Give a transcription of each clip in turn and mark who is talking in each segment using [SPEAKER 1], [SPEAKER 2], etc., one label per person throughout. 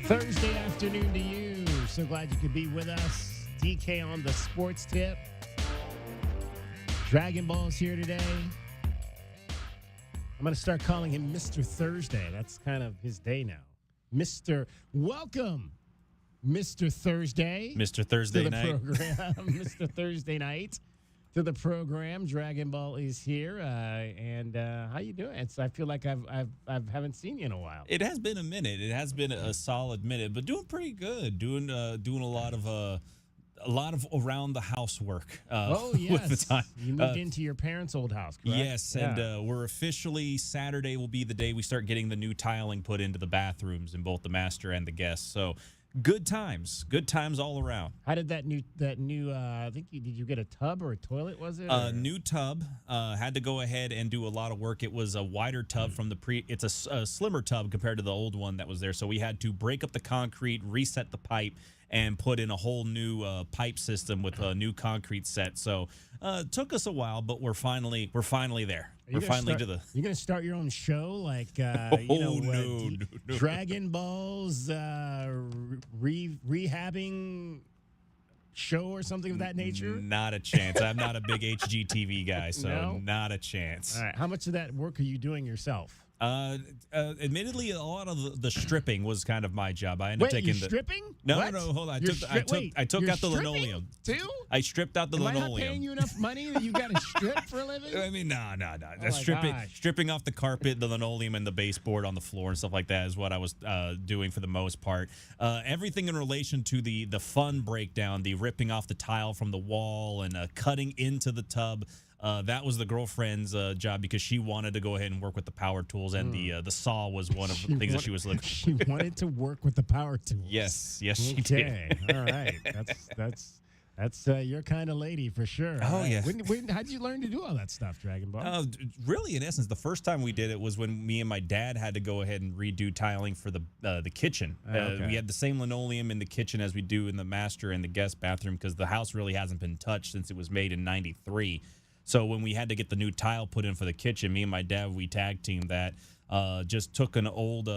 [SPEAKER 1] Thursday afternoon to you. So glad you could be with us. DK on the sports tip. Dragon Ball's here today. I'm going to start calling him Mr. Thursday. That's kind of his day now. Welcome, Mr. Thursday.
[SPEAKER 2] Mr. Thursday
[SPEAKER 1] to the
[SPEAKER 2] night.
[SPEAKER 1] program. Mr. Thursday night to the program. Dragon Ball is here. And how you doing? I feel like I haven't seen you in a while.
[SPEAKER 2] It has been a minute. It has been a solid minute, but doing pretty good. Doing a lot of around the house work.
[SPEAKER 1] Oh yes,
[SPEAKER 2] with the time.
[SPEAKER 1] You moved into your parents' old house, correct?
[SPEAKER 2] Yes,
[SPEAKER 1] Yeah.
[SPEAKER 2] and we're officially Saturday will be the day we start getting the new tiling put into the bathrooms in both the master and the guests. So good times all around.
[SPEAKER 1] How did that new? I think did you get a tub or a toilet? Was it
[SPEAKER 2] New tub. Had to go ahead and do a lot of work. It was a wider tub from the It's a slimmer tub compared to the old one that was there. So we had to break up the concrete, reset the pipe, and put in a whole new pipe system with a new concrete set. So it took us a while, but we're finally there. We're finally to the.
[SPEAKER 1] You're gonna start your own show, like
[SPEAKER 2] no.
[SPEAKER 1] Dragon Balls rehabbing show or something of that nature.
[SPEAKER 2] Not a chance. I'm not a big HGTV guy, so
[SPEAKER 1] No?
[SPEAKER 2] not a chance.
[SPEAKER 1] All right, how much of that work are you doing yourself?
[SPEAKER 2] Admittedly, a lot of the stripping was kind of my job. I ended up
[SPEAKER 1] Wait,
[SPEAKER 2] taking
[SPEAKER 1] you're stripping?
[SPEAKER 2] No,
[SPEAKER 1] What?
[SPEAKER 2] no, hold on.
[SPEAKER 1] You're
[SPEAKER 2] I took
[SPEAKER 1] you're
[SPEAKER 2] out the
[SPEAKER 1] stripping
[SPEAKER 2] linoleum.
[SPEAKER 1] too?
[SPEAKER 2] I stripped out the
[SPEAKER 1] Am I
[SPEAKER 2] linoleum.
[SPEAKER 1] not paying you enough money that you got to strip for a living?
[SPEAKER 2] I mean, no.
[SPEAKER 1] my gosh.
[SPEAKER 2] Stripping off the carpet, the linoleum, and the baseboard on the floor and stuff like that is what I was doing for the most part. Everything in relation to the fun breakdown, the ripping off the tile from the wall and cutting into the tub. That was the girlfriend's job because she wanted to go ahead and work with the power tools, and the saw was one of the things that she was looking.
[SPEAKER 1] She wanted to work with the power tools.
[SPEAKER 2] Yes, she
[SPEAKER 1] Okay,
[SPEAKER 2] did.
[SPEAKER 1] all right. That's your kind of lady for sure.
[SPEAKER 2] Oh,
[SPEAKER 1] All right.
[SPEAKER 2] yeah.
[SPEAKER 1] How did you learn to do all that stuff, Dragon Ball?
[SPEAKER 2] Really, in essence, the first time we did it was when me and my dad had to go ahead and redo tiling for the kitchen.
[SPEAKER 1] Okay.
[SPEAKER 2] We had the same linoleum in the kitchen as we do in the master and the guest bathroom because the house really hasn't been touched since it was made in '93. So when we had to get the new tile put in for the kitchen, me and my dad, we tag teamed that. Just took an old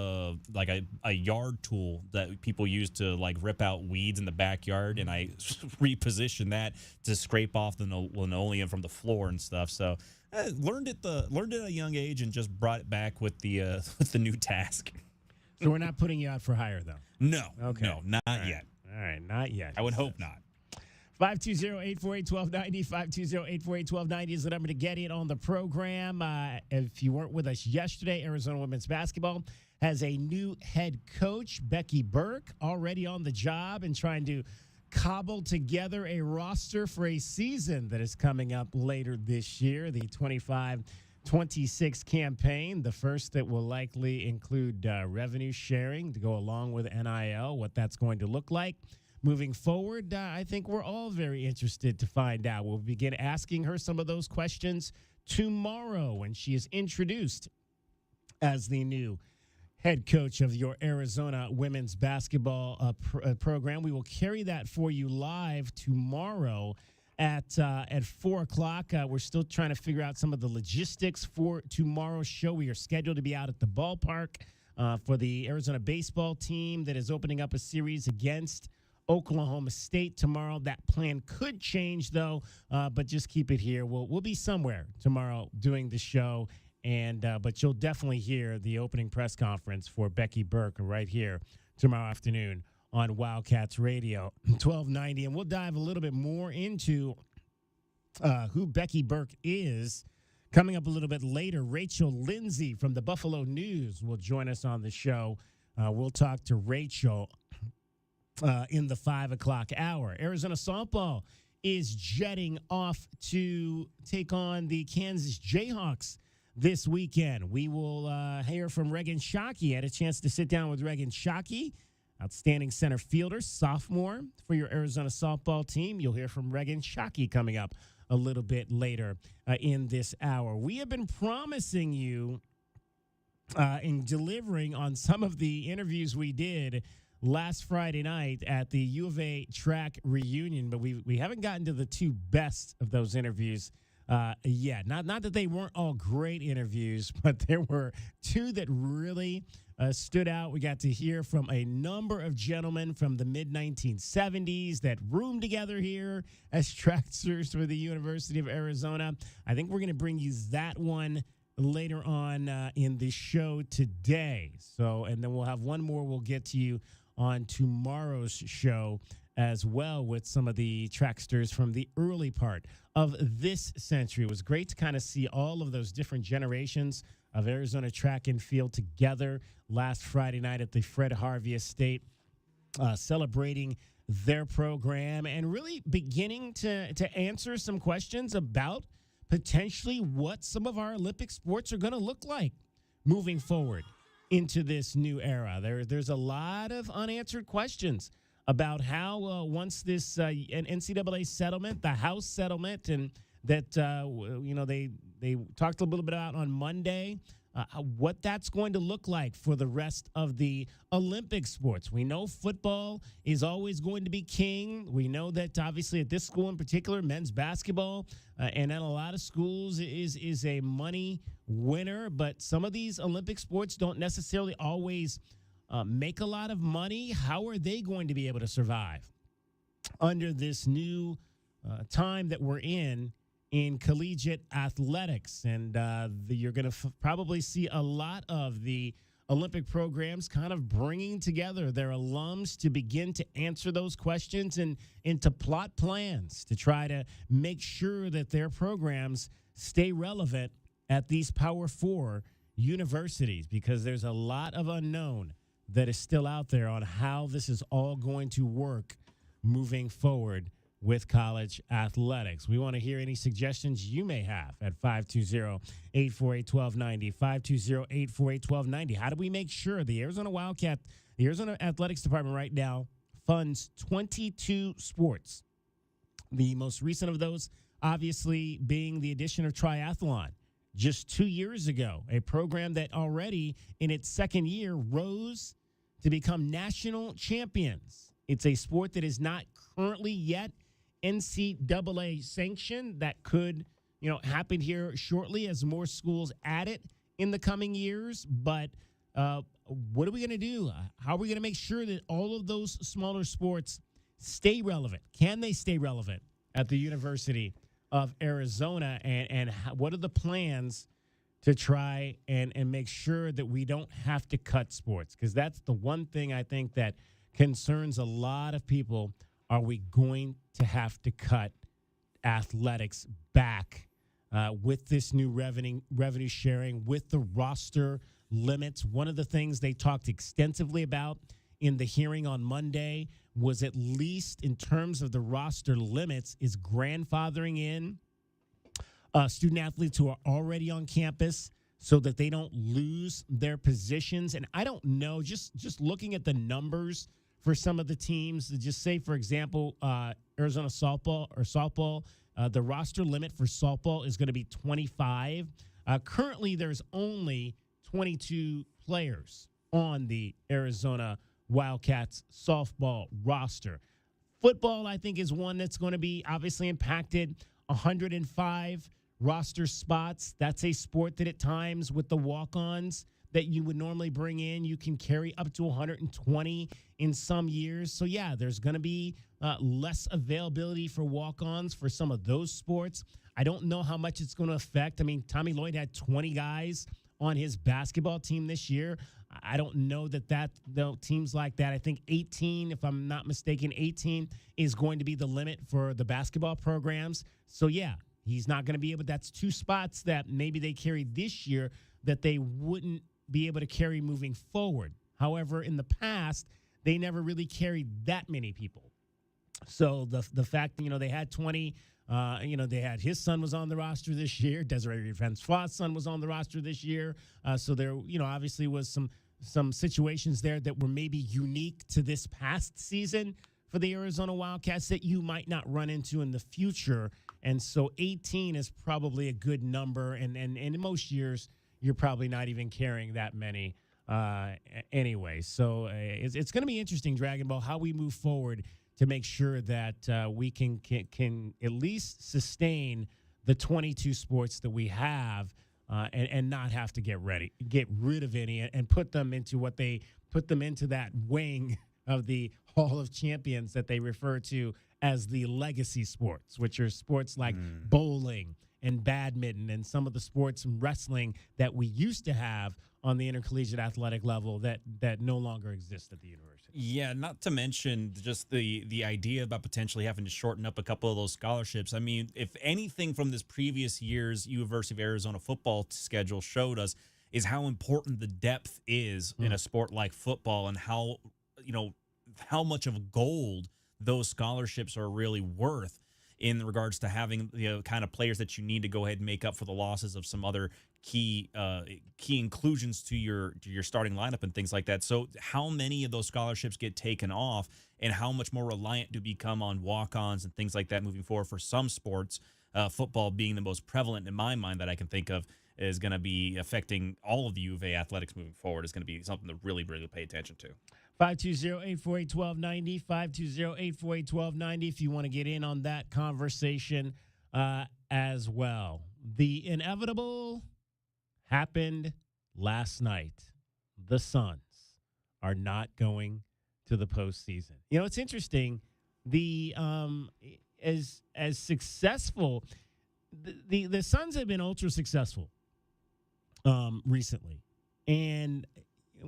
[SPEAKER 2] like a yard tool that people use to like rip out weeds in the backyard, and I repositioned that to scrape off the linoleum from the floor and stuff. So learned it at a young age and just brought it back with the new task.
[SPEAKER 1] So we're not putting you out for hire, though.
[SPEAKER 2] No,
[SPEAKER 1] Okay.
[SPEAKER 2] no, not yet.
[SPEAKER 1] All right, not yet.
[SPEAKER 2] I would hope not.
[SPEAKER 1] 520-848-1290, 520-848-1290 is the number to get in on the program. If you weren't with us yesterday, Arizona women's basketball has a new head coach, Becky Burke, already on the job and trying to cobble together a roster for a season that is coming up later this year, the 25-26 campaign, the first that will likely include revenue sharing to go along with NIL, what that's going to look like. Moving forward, I think we're all very interested to find out. We'll begin asking her some of those questions tomorrow when she is introduced as the new head coach of your Arizona women's basketball program. We will carry that for you live tomorrow at 4 o'clock. We're still trying to figure out some of the logistics for tomorrow's show. We are scheduled to be out at the ballpark for the Arizona baseball team that is opening up a series against Oklahoma State tomorrow. That plan could change, though, but just keep it here. We'll be somewhere tomorrow doing the show, but you'll definitely hear the opening press conference for Becky Burke right here tomorrow afternoon on Wildcats Radio 1290, and we'll dive a little bit more into who Becky Burke is. Coming up a little bit later, Rachel Lindsay from the Buffalo News will join us on the show. We'll talk to Rachel in the 5 o'clock hour. Arizona softball is jetting off to take on the Kansas Jayhawks this weekend. We will hear from Regan Shockey. I had a chance to sit down with Regan Shockey, outstanding center fielder, sophomore for your Arizona softball team. You'll hear from Regan Shockey coming up a little bit later in this hour. We have been promising you in delivering on some of the interviews we did last Friday night at the U of A track reunion, but we haven't gotten to the two best of those interviews Yeah, not that they weren't all great interviews, but there were two that really stood out. We got to hear from a number of gentlemen from the mid 1970s that roomed together here as tracksters for the University of Arizona. I think we're going to bring you that one later on in the show today. So, and then we'll have one more we'll get to you on tomorrow's show as well with some of the tracksters from the early part of this century. It was great to kind of see all of those different generations of Arizona track and field together last Friday night at the Fred Harvey Estate, celebrating their program and really beginning to answer some questions about potentially what some of our Olympic sports are going to look like moving forward into this new era. There's a lot of unanswered questions about how once this NCAA settlement, the House settlement, and that they talked a little bit about on Monday, what that's going to look like for the rest of the Olympic sports. We know football is always going to be king. We know that obviously at this school in particular, men's basketball, and at a lot of schools is a money winner. But some of these Olympic sports don't necessarily always make a lot of money. How are they going to be able to survive under this new time that we're in collegiate athletics? And you're going to probably see a lot of the Olympic programs kind of bringing together their alums to begin to answer those questions and to plot plans to try to make sure that their programs stay relevant at these Power Four universities, because there's a lot of unknown that is still out there on how this is all going to work moving forward with college athletics. We want to hear any suggestions you may have at 520-848-1290, 520-848-1290. How do we make sure the Arizona Athletics Department right now funds 22 sports? The most recent of those, obviously, being the addition of triathlon. Just 2 years ago, a program that already in its second year rose to become national champions. It's a sport that is not currently yet NCAA sanctioned. That could, happen here shortly as more schools add it in the coming years. But what are we going to do? How are we going to make sure that all of those smaller sports stay relevant? Can they stay relevant at the University of Arizona? And what are the plans to try and make sure that we don't have to cut sports? Because that's the one thing I think that concerns a lot of people. Are we going to have to cut athletics back with this new revenue sharing, with the roster limits? One of the things they talked extensively about in the hearing on Monday was, at least in terms of the roster limits, is grandfathering in student athletes who are already on campus so that they don't lose their positions. And I don't know, just looking at the numbers for some of the teams, just say, for example, Arizona softball, the roster limit for softball is going to be 25. Currently, there's only 22 players on the Arizona Wildcats softball roster. Football, I think, is one that's going to be obviously impacted. 105 roster spots. That's a sport that at times with the walk-ons that you would normally bring in, you can carry up to 120 in some years. So, yeah, there's going to be less availability for walk-ons for some of those sports. I don't know how much it's going to affect. I mean, Tommy Lloyd had 20 guys on his basketball team this year. I don't know that teams like that. I think 18, if I'm not mistaken, 18 is going to be the limit for the basketball programs. So, yeah, he's not going to be able – that's two spots that maybe they carried this year that they wouldn't be able to carry moving forward. However, in the past, they never really carried that many people. So the fact that, they had 20, they had his son was on the roster this year. Desiree Francois' son was on the roster this year. So there, obviously was some situations there that were maybe unique to this past season for the Arizona Wildcats that you might not run into in the future. And so 18 is probably a good number. And in most years, you're probably not even carrying that many anyway. So it's going to be interesting, Dragon Ball, how we move forward to make sure that we can at least sustain the 22 sports that we have, and not have to get rid of any, and put them into that wing of the Hall of Champions that they refer to as the legacy sports, which are sports like bowling and badminton and some of the sports and wrestling that we used to have on the intercollegiate athletic level that no longer exist at the university.
[SPEAKER 2] Yeah, not to mention just the idea about potentially having to shorten up a couple of those scholarships. I mean, if anything from this previous year's University of Arizona football schedule showed us is how important the depth is in a sport like football, and how much of gold those scholarships are really worth in regards to having the kind of players that you need to go ahead and make up for the losses of some other key inclusions to your starting lineup and things like that. So how many of those scholarships get taken off, and how much more reliant do become on walk-ons and things like that moving forward for some sports, football being the most prevalent in my mind that I can think of, is going to be affecting all of the U of A athletics moving forward, is going to be something to really, really pay attention to.
[SPEAKER 1] 520-848-1290, 520-848-1290 if you want to get in on that conversation as well. The inevitable happened last night. The Suns are not going to the postseason. You know, it's interesting. The as successful, the Suns have been ultra successful recently, and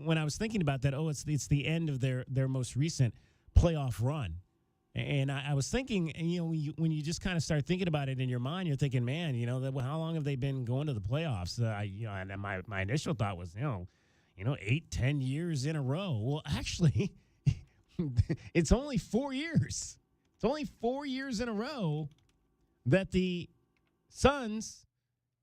[SPEAKER 1] when I was thinking about that, it's the end of their most recent playoff run, and I was thinking, when you just kind of start thinking about it in your mind, you're thinking, man, how long have they been going to the playoffs? And my initial thought was, 8-10 years in a row. Well, actually, it's only 4 years. It's only 4 years in a row that the Suns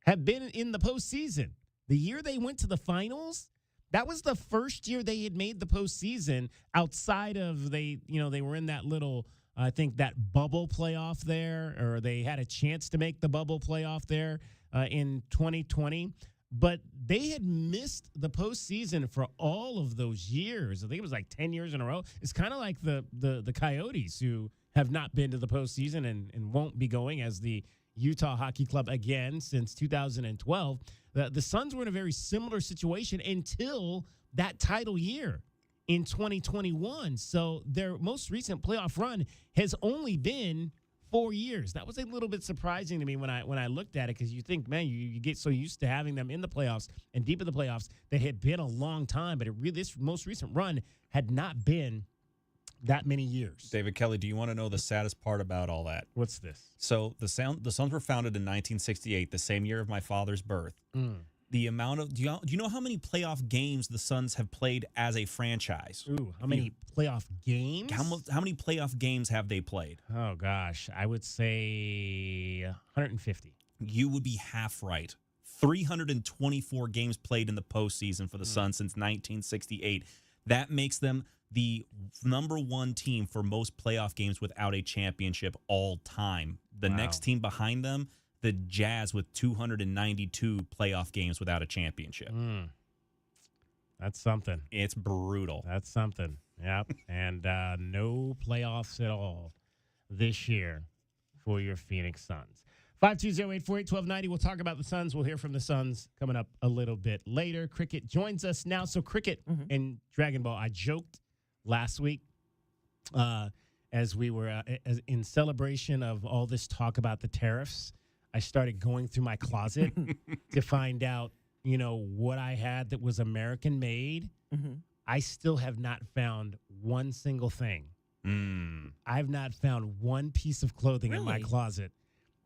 [SPEAKER 1] have been in the postseason. The year they went to the finals, that was the first year they had made the postseason outside of they were in that little, I think, that bubble playoff there, or they had a chance to make the bubble playoff there in 2020. But they had missed the postseason for all of those years. I think it was like 10 years in a row. It's kind of like the Coyotes, who have not been to the postseason and won't be going as the Utah Hockey Club again since 2012. The Suns were in a very similar situation until that title year in 2021. So their most recent playoff run has only been 4 years. That was a little bit surprising to me when I looked at it, because you think, man, you get so used to having them in the playoffs and deep in the playoffs. They had been a long time, but this most recent run had not been that many years.
[SPEAKER 2] David Kelly, do you want to know the saddest part about all that?
[SPEAKER 1] What's this?
[SPEAKER 2] So the Suns were founded in 1968, the same year of my father's birth. The amount of do you know how many playoff games the Suns have played as a franchise?
[SPEAKER 1] Ooh, how many playoff games?
[SPEAKER 2] How many playoff games have they played?
[SPEAKER 1] Oh gosh, I would say 150.
[SPEAKER 2] You would be half right. 324 games played in the postseason for the Suns since 1968. That makes them the number one team for most playoff games without a championship all time. The next team behind them, the Jazz, with 292 playoff games without a championship.
[SPEAKER 1] That's something.
[SPEAKER 2] It's brutal.
[SPEAKER 1] That's something. Yep. And no playoffs at all this year for your Phoenix Suns. 520-848-1290. We'll talk about the Suns. We'll hear from the Suns coming up a little bit later. Cricket joins us now. So Cricket and Dragon Ball, I joked last week as we were in celebration of all this talk about the tariffs. I started going through my closet to find out, what I had that was American made. I still have not found one single thing. I've not found one piece of clothing in my closet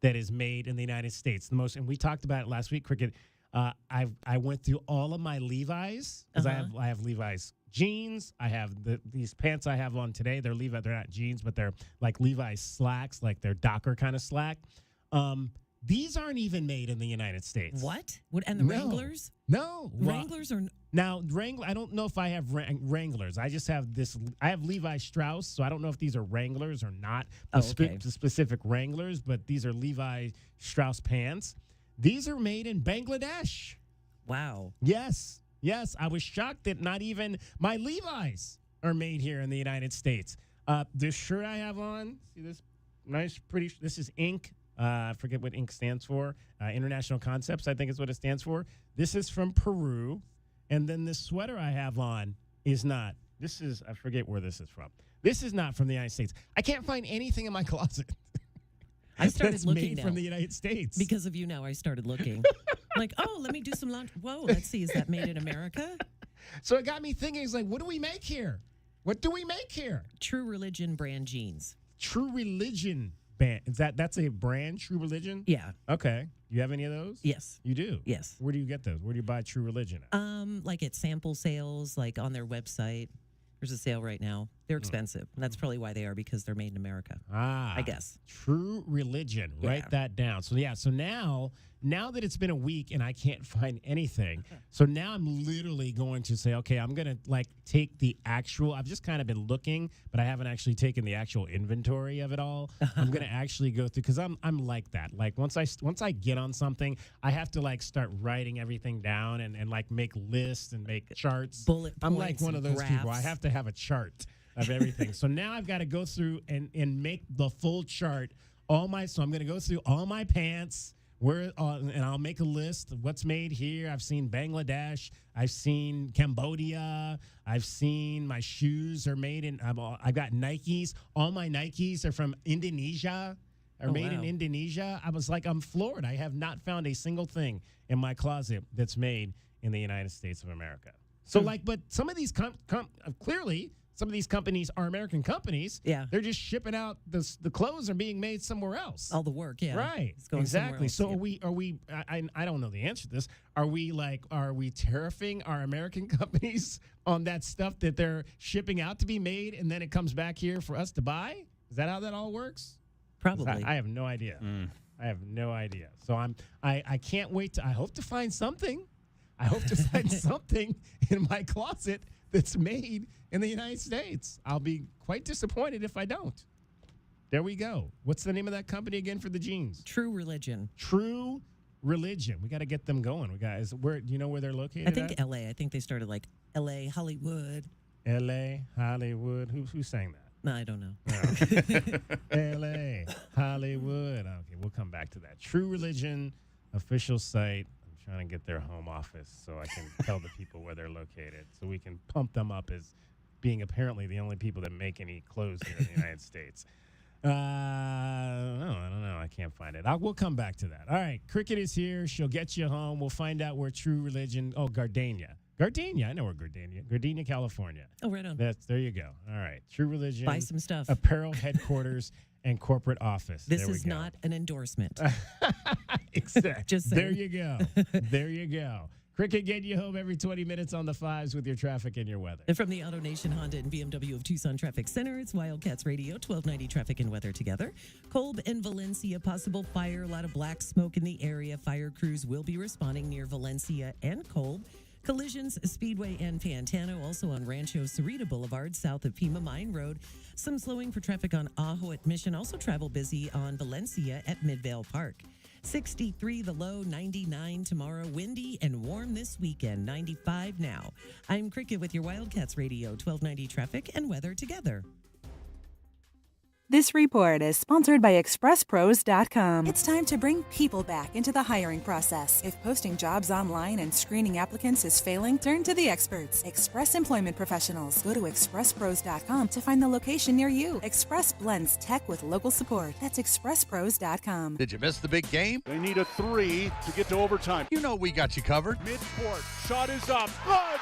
[SPEAKER 1] that is made in the United States. And we talked about it last week, Cricket. I went through all of my Levi's, because I have Levi's jeans. I have these pants I have on today. They're Levi. They're not jeans, but they're like Levi's slacks, like they're Docker kind of slack. These aren't even made in the United States.
[SPEAKER 3] What? And the Wranglers?
[SPEAKER 1] No.
[SPEAKER 3] Wranglers are...
[SPEAKER 1] Now, I don't know if I have Wranglers. I just have this. I have Levi Strauss, so I don't know if these are Wranglers or not. The specific Wranglers, but these are Levi Strauss pants. These are made in Bangladesh.
[SPEAKER 3] Wow.
[SPEAKER 1] Yes. I was shocked that not even my Levi's are made here in the United States. This shirt I have on, see this nice, pretty, this is ink I forget what Inc. stands for. International Concepts, I think is what it stands for. This is from Peru. And then this sweater I have on is not. This is, I forget where this is from. This is not from the United States. I can't find anything in my closet.
[SPEAKER 3] I started
[SPEAKER 1] that's
[SPEAKER 3] looking
[SPEAKER 1] made
[SPEAKER 3] now.
[SPEAKER 1] from the United States.
[SPEAKER 3] Because of you now, I started looking. Like, oh, let me do some laundry. Whoa, let's see. Is that made in America?
[SPEAKER 1] So it got me thinking, it's like, what do we make here? What do we make here?
[SPEAKER 3] True Religion brand jeans.
[SPEAKER 1] True Religion band. That's a brand, True Religion?
[SPEAKER 3] Yeah.
[SPEAKER 1] Okay. You have any of those?
[SPEAKER 3] Yes.
[SPEAKER 1] You do?
[SPEAKER 3] Yes.
[SPEAKER 1] Where do you get those? Where do you buy True Religion at?
[SPEAKER 3] Like at sample sales, like on their website. There's a sale right now. They're expensive. And that's probably why they are, because they're made in America. I guess.
[SPEAKER 1] True Religion.
[SPEAKER 3] Yeah.
[SPEAKER 1] Write that down. So now that it's been a week and I can't find anything, so now I'm literally going to say, okay, I'm going to like take the actual, I've just kind of been looking, but I haven't actually taken the actual inventory of it all. I'm going to actually go through, because I'm like that. Like once I get on something, I have to like start writing everything down and like make lists and make charts.
[SPEAKER 3] Bullet
[SPEAKER 1] I'm like
[SPEAKER 3] points
[SPEAKER 1] one of
[SPEAKER 3] and
[SPEAKER 1] those people. I
[SPEAKER 3] graphs.
[SPEAKER 1] have to have a chart of everything. So now I've got to go through and make the full chart. So I'm going to go through all my pants, and I'll make a list of what's made here. I've seen Bangladesh. I've seen Cambodia. I've seen my shoes are made in. I've got Nikes. All my Nikes are from Indonesia. Are made in
[SPEAKER 3] wow.
[SPEAKER 1] Indonesia. I was like, I'm floored. I have not found a single thing in my closet that's made in the United States of America. So but some of these clearly. Some of these companies are American companies.
[SPEAKER 3] Yeah.
[SPEAKER 1] They're just shipping out the clothes are being made somewhere else.
[SPEAKER 3] All the work, yeah.
[SPEAKER 1] Right.
[SPEAKER 3] It's going somewhere
[SPEAKER 1] Exactly.
[SPEAKER 3] else,
[SPEAKER 1] So
[SPEAKER 3] yeah.
[SPEAKER 1] are we I don't know the answer to this. Are we tariffing our American companies on that stuff that they're shipping out to be made and then it comes back here for us to buy? Is that how that all works? 'Cause
[SPEAKER 3] Probably.
[SPEAKER 1] I have no idea. I have no idea. So I can't wait I hope to find something. I hope to find something in my closet that's made in the United States. I'll be quite disappointed if I don't. There we go. What's the name of that company again for the jeans?
[SPEAKER 3] True Religion.
[SPEAKER 1] True Religion. We got to get them going. Do you know where they're located?
[SPEAKER 3] I think
[SPEAKER 1] at?
[SPEAKER 3] L.A. I think they started like L.A., Hollywood.
[SPEAKER 1] L.A., Hollywood. Who sang that?
[SPEAKER 3] No, I don't know.
[SPEAKER 1] L.A., Hollywood. Okay, we'll come back to that. True Religion official site. I'm trying to get their home office so I can tell the people where they're located, so we can pump them up as being apparently the only people that make any clothes here in the United States. No, I don't know. I can't find it. We'll come back to that. All right, Cricket is here. She'll get you home. We'll find out where True Religion. Oh, Gardenia. I know where Gardenia, California.
[SPEAKER 3] Oh, right on.
[SPEAKER 1] There you go. All right, True Religion.
[SPEAKER 3] Buy some stuff.
[SPEAKER 1] Apparel headquarters and corporate office.
[SPEAKER 3] This
[SPEAKER 1] There we
[SPEAKER 3] is
[SPEAKER 1] go.
[SPEAKER 3] not an endorsement.
[SPEAKER 1] Exactly.
[SPEAKER 3] Just
[SPEAKER 1] There
[SPEAKER 3] saying.
[SPEAKER 1] you go. There you go. Cricket getting you home every 20 minutes on the fives with your traffic and your weather.
[SPEAKER 3] And from the Auto Nation Honda and BMW of Tucson Traffic Center, it's Wildcats Radio, 1290 traffic and weather together. Kolb and Valencia, possible fire, a lot of black smoke in the area. Fire crews will be responding near Valencia and Kolb. Collisions, Speedway and Pantano, also on Rancho Cerrito Boulevard, south of Pima Mine Road. Some slowing for traffic on Ajo at Mission, also travel busy on Valencia at Midvale Park. 63 the low, 99 tomorrow, windy and warm this weekend, 95 now. I'm Cricket with your Wildcats Radio, 1290 traffic and weather together.
[SPEAKER 4] This report is sponsored by ExpressPros.com. It's time to bring people back into the hiring process. If posting jobs online and screening applicants is failing, turn to the experts, Express Employment Professionals. Go to ExpressPros.com to find the location near you. Express blends tech with local support. That's ExpressPros.com.
[SPEAKER 5] Did you miss the big game?
[SPEAKER 6] They need a 3 to get to overtime.
[SPEAKER 5] You know we got you covered.
[SPEAKER 6] Mid-court, shot is up. Good!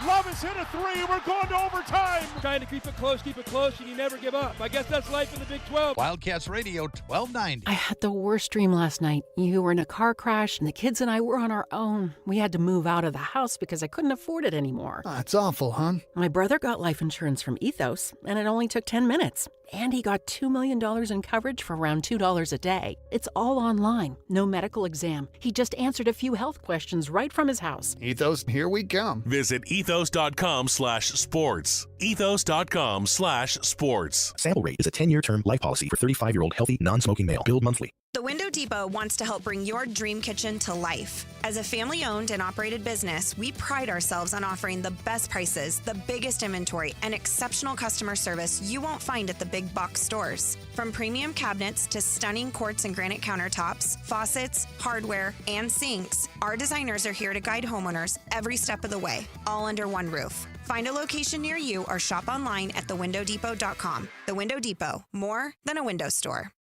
[SPEAKER 6] Love has hit a 3. We're going to overtime.
[SPEAKER 7] Trying to keep it close, and you never give up. I guess that's life in the Big 12.
[SPEAKER 5] Wildcats Radio 1290.
[SPEAKER 8] I had the worst dream last night. You were in a car crash, and the kids and I were on our own. We had to move out of the house because I couldn't afford it anymore.
[SPEAKER 9] That's awful, hon.
[SPEAKER 8] My brother got life insurance from Ethos, and it only took 10 minutes. And he got $2 million in coverage for around $2 a day. It's all online, no medical exam. He just answered a few health questions right from his house.
[SPEAKER 9] Ethos, here we come.
[SPEAKER 10] Visit ethos.com/sports. Ethos.com/sports.
[SPEAKER 11] Sample rate is a 10-year term life policy for 35-year-old healthy, non-smoking male. Billed monthly.
[SPEAKER 12] The
[SPEAKER 10] The Window Depot wants to help bring your dream kitchen to life. As a family-owned and operated business, we pride ourselves on offering the best prices, the biggest inventory, and exceptional customer service you won't find at the big box stores. From premium cabinets to stunning quartz and granite countertops, faucets, hardware, and sinks, our designers are here to guide homeowners every step of the way, all under one roof. Find a location near you or shop online at thewindowdepot.com. The Window Depot, more than a window store.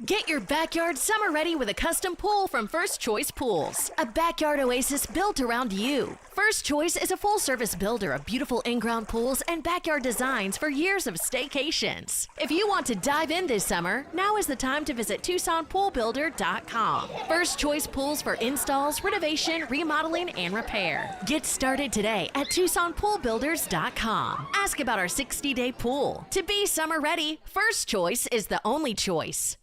[SPEAKER 11] Get your backyard summer ready with a custom pool from First Choice Pools. A backyard oasis built around you. First Choice is a full-service builder of beautiful in-ground pools and backyard designs for years of staycations. If you want to dive in this summer, now is the time to visit TucsonPoolBuilder.com. First Choice Pools for installs, renovation, remodeling, and repair. Get started today at TucsonPoolBuilders.com. Ask about our 60-day pool. To be summer ready, First Choice is the only choice.